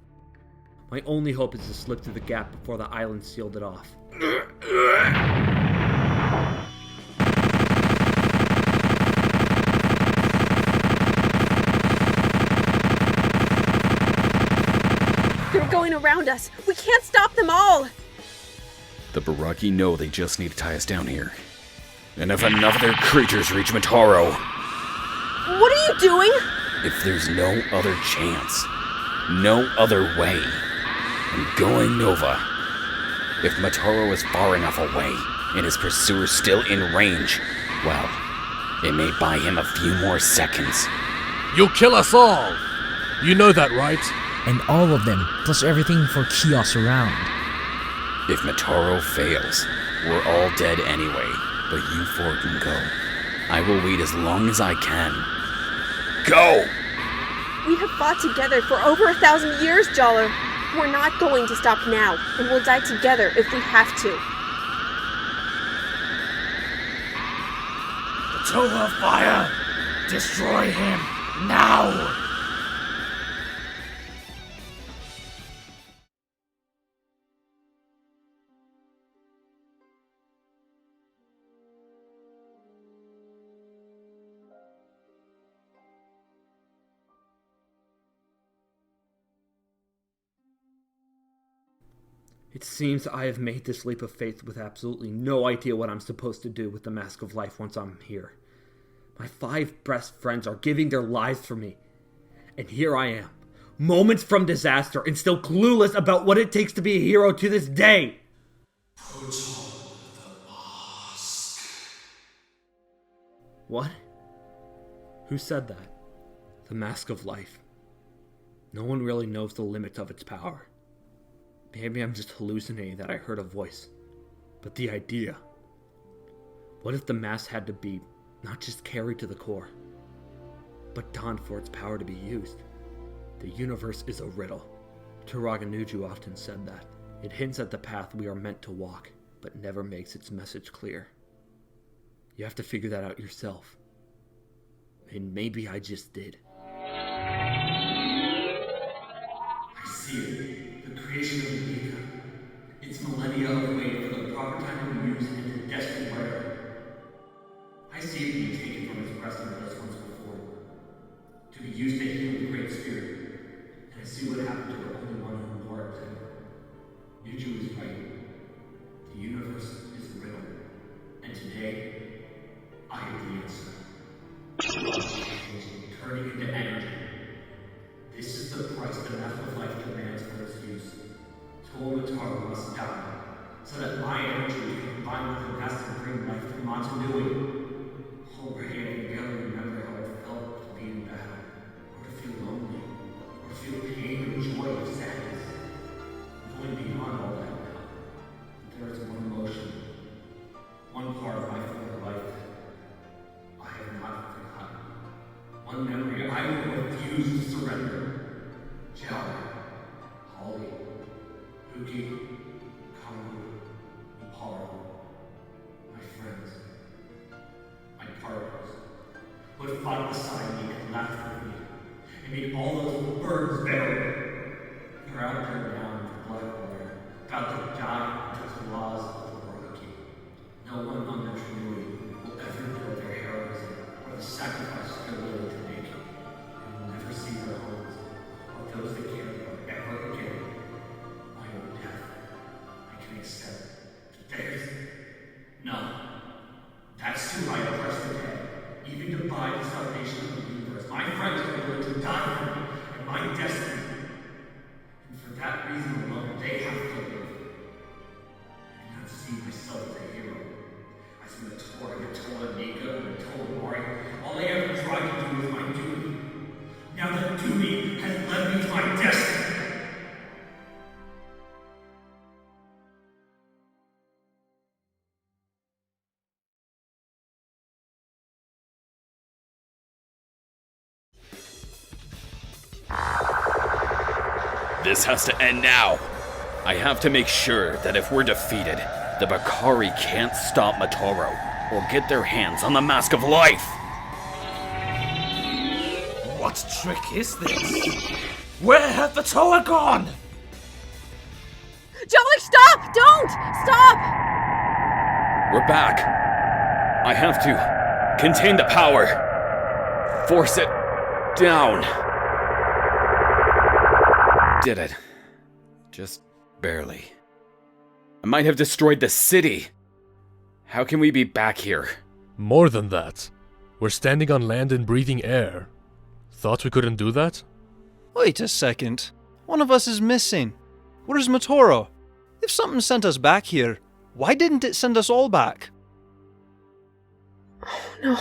My only hope is to slip through the gap before the island sealed it off. They're going around us. We can't stop them all. The Baraki know they just need to tie us down here. And if enough of their creatures reach Mataro... What are you doing? If there's no other chance, no other way, I'm going Nova. If Mataro is far enough away, and his pursuers still in range, well, it may buy him a few more seconds. You'll kill us all! You know that, right? And all of them, plus everything for chaos around. If Mataro fails, we're all dead anyway, but you four can go. I will wait as long as I can. Go! We have fought together for over 1,000 years, Jaller. We're not going to stop now, and we'll die together if we have to. The Tova of Fire! Destroy him, now! It seems I have made this leap of faith with absolutely no idea what I'm supposed to do with the Mask of Life once I'm here. My 5 best friends are giving their lives for me. And here I am, moments from disaster, and still clueless about what it takes to be a hero to this day. Put on the mask. What? Who said that? The Mask of Life. No one really knows the limits of its power. Maybe I'm just hallucinating that I heard a voice. But the idea. What if the mask had to be not just carried to the core, but donned for its power to be used? The universe is a riddle. Turaganuju often said that. It hints at the path we are meant to walk, but never makes its message clear. You have to figure that out yourself. And maybe I just did. I see it. The creation of the Nika. It's millennia away for the proper time to be used and to destined wearer. I see it being taken from its resting place once before, to be used to heal the Great Spirit, and I see what happened to the only one who wore it then. Yuju is right. The universe is a riddle, and today, I have the answer. Turning into energy. This is the price the Mask of Life demands for its use. Tomataro must die, so that my energy can combine with the mask and bring life to Motunui. Already I can barely remember how it felt to be in battle, or to feel lonely, or to feel pain or joy or sadness. I'm going beyond all that now. There is one emotion, one part of my former life that I have not forgotten. One memory I will refuse to surrender. Jawa, Holly, Huki, Kamu, Iparo, my friends. made all those birds bearable. They're out there now in the Blackwater, about to die into the laws of the Baraki. No one on the Trinity will ever know their heroism or the sacrifices they're willing to make. They will never see their homes or those they care about ever again. My own death, I can accept. But theirs, no. That's too high a price to pay. Even to buy the salvation of the universe, my friends are willing to die for me and my destiny. And for that reason alone, they have to live. I do not see myself as a hero. As in the Torah, Nika, and Mori, all I ever tried to do was my duty. Now that duty has led me to my destiny. This has to end now. I have to make sure that if we're defeated, the Bakari can't stop Matoro or get their hands on the Mask of Life. What trick is this? Where have the Toa gone? Jumlik, stop! Don't! Stop! We're back. I have to contain the power. Force it down. Did it. Just barely. I might have destroyed the city. How can we be back here? More than that. We're standing on land and breathing air. Thought we couldn't do that? Wait a second. One of us is missing. Where's Matoro? If something sent us back here, why didn't it send us all back? Oh no.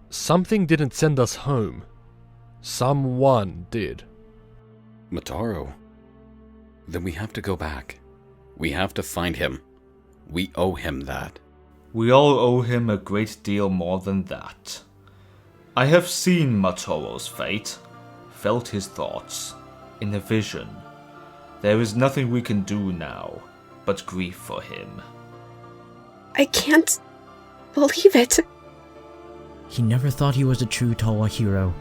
Something didn't send us home. Someone did. Matoro. Then we have to go back. We have to find him. We owe him that. We all owe him a great deal more than that. I have seen Matoro's fate, felt his thoughts, in a vision. There is nothing we can do now, but grieve for him. I can't believe it. He never thought he was a true Toa hero.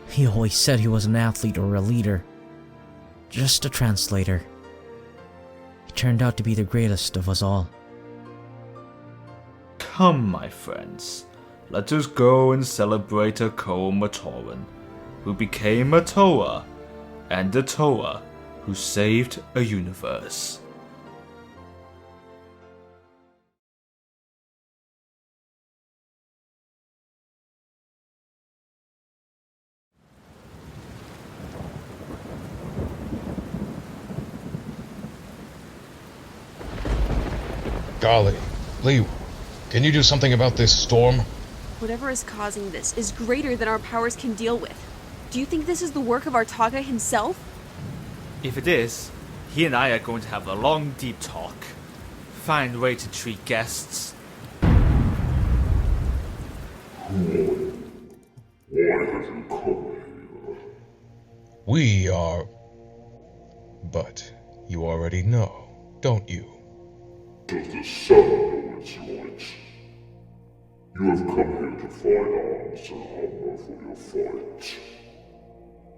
He always said he was an athlete or a leader. Just a translator. He turned out to be the greatest of us all. Come, my friends. Let us go and celebrate a Matoran, who became a Toa, and a Toa who saved a universe. Golly, Lee, can you do something about this storm? Whatever is causing this is greater than our powers can deal with. Do you think this is the work of Artaga himself? If it is, he and I are going to have a long, deep talk. Find a way to treat guests. Why have you come here? We are... But you already know, don't you? Does the sun know its light? You have come here to find arms and armor for your fight.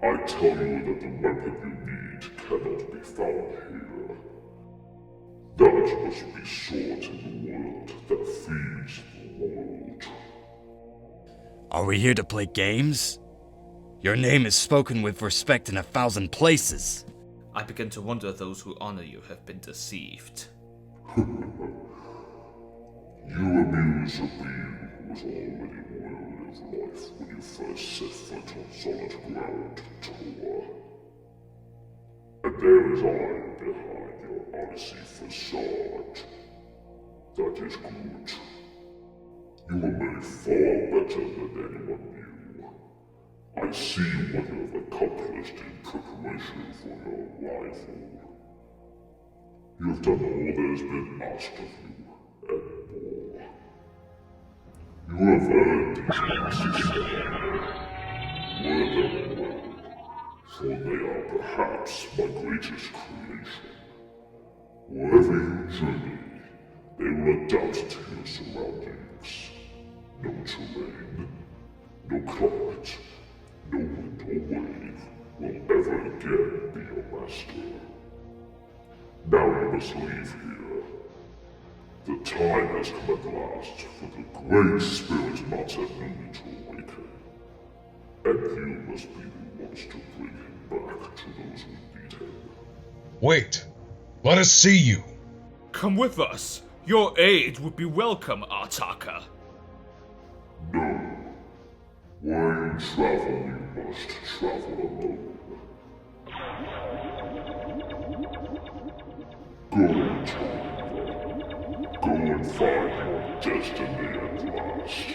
I tell you that the weapon you need cannot be found here. That must be sought in the world that feeds the world. Are we here to play games? Your name is spoken with respect in 1,000 places. I begin to wonder those who honor you have been deceived. You amuse a being who was already worthy of life when you first set foot on solid ground, Toa. And there is I behind your Odyssey facade. That is good. You were made far better than anyone knew. I see what you have accomplished in preparation for your arrival. You have done all that has been asked of you, and more. You have earned these places. Wear them well, for they are perhaps my greatest creation. Wherever you journey, they will adapt to your surroundings. No terrain, No comet, no wind or wave will ever again be your master. Now you must leave here. The time has come at last for the great spirit Matanui to awaken. And you must be the ones to bring him back to those who need him. Wait! Let us see you! Come with us. Your aid would be welcome, Artaka. No. Where you travel, you must travel alone. Go, Tom. Go and find your destiny at last.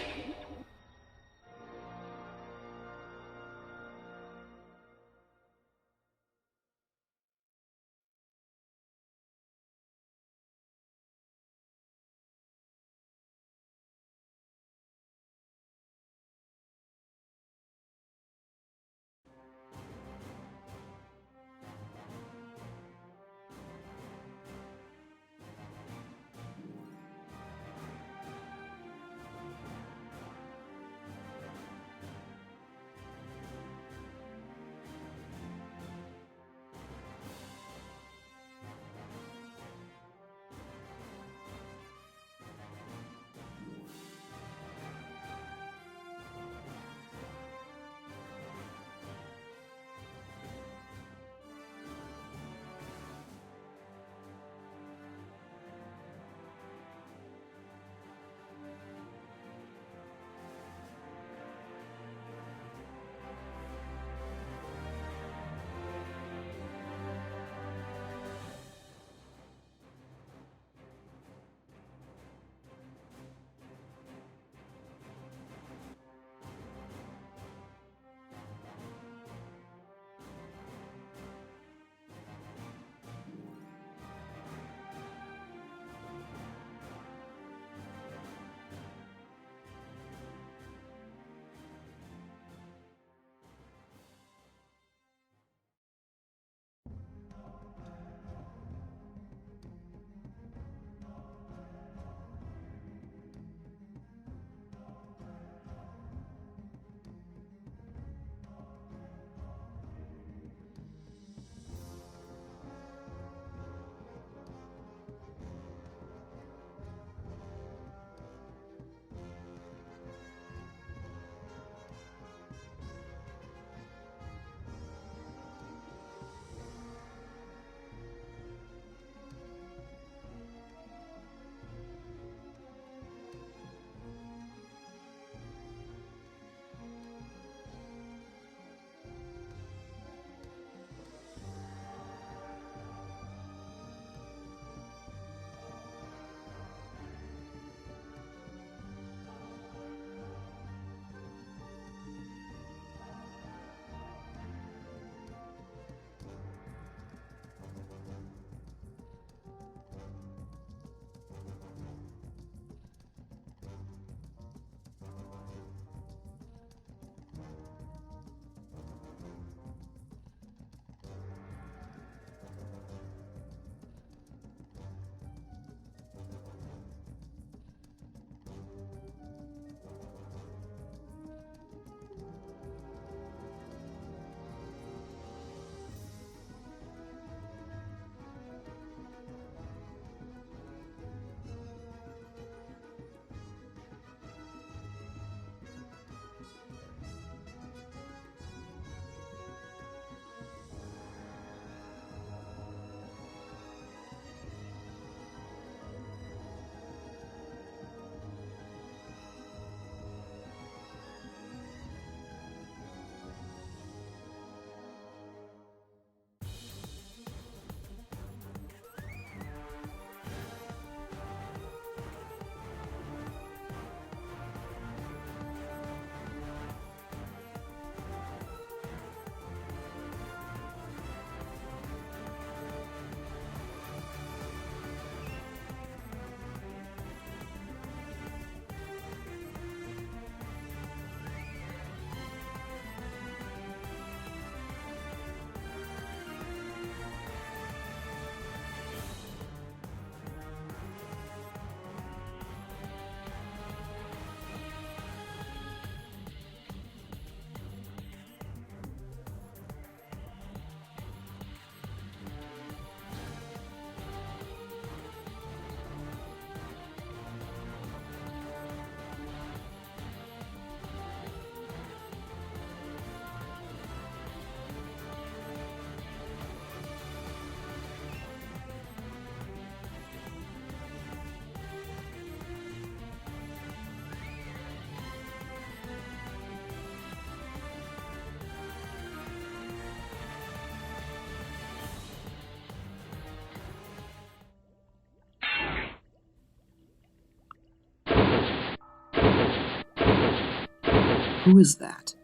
Who is that?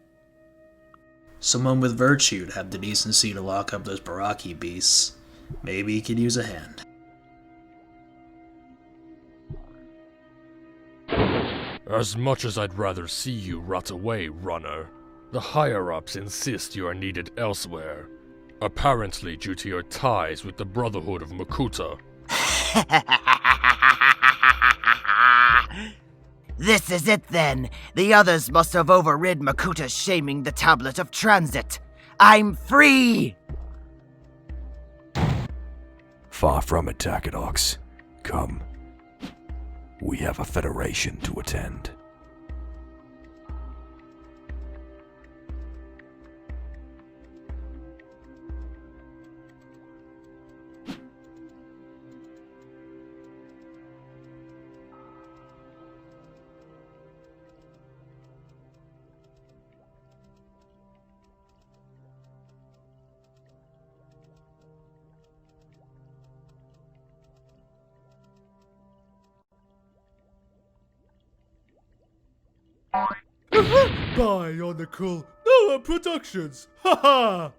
Someone with virtue to have the decency to lock up those Baraki beasts. Maybe he could use a hand. As much as I'd rather see you rot away, runner, the higher-ups insist you are needed elsewhere. Apparently due to your ties with the Brotherhood of Makuta. This is it then. The others must have overrid Makuta shaming the Tablet of Transit. I'm free! Far from it, Takadox. Come. We have a federation to attend. Bionicle Productions! Haha!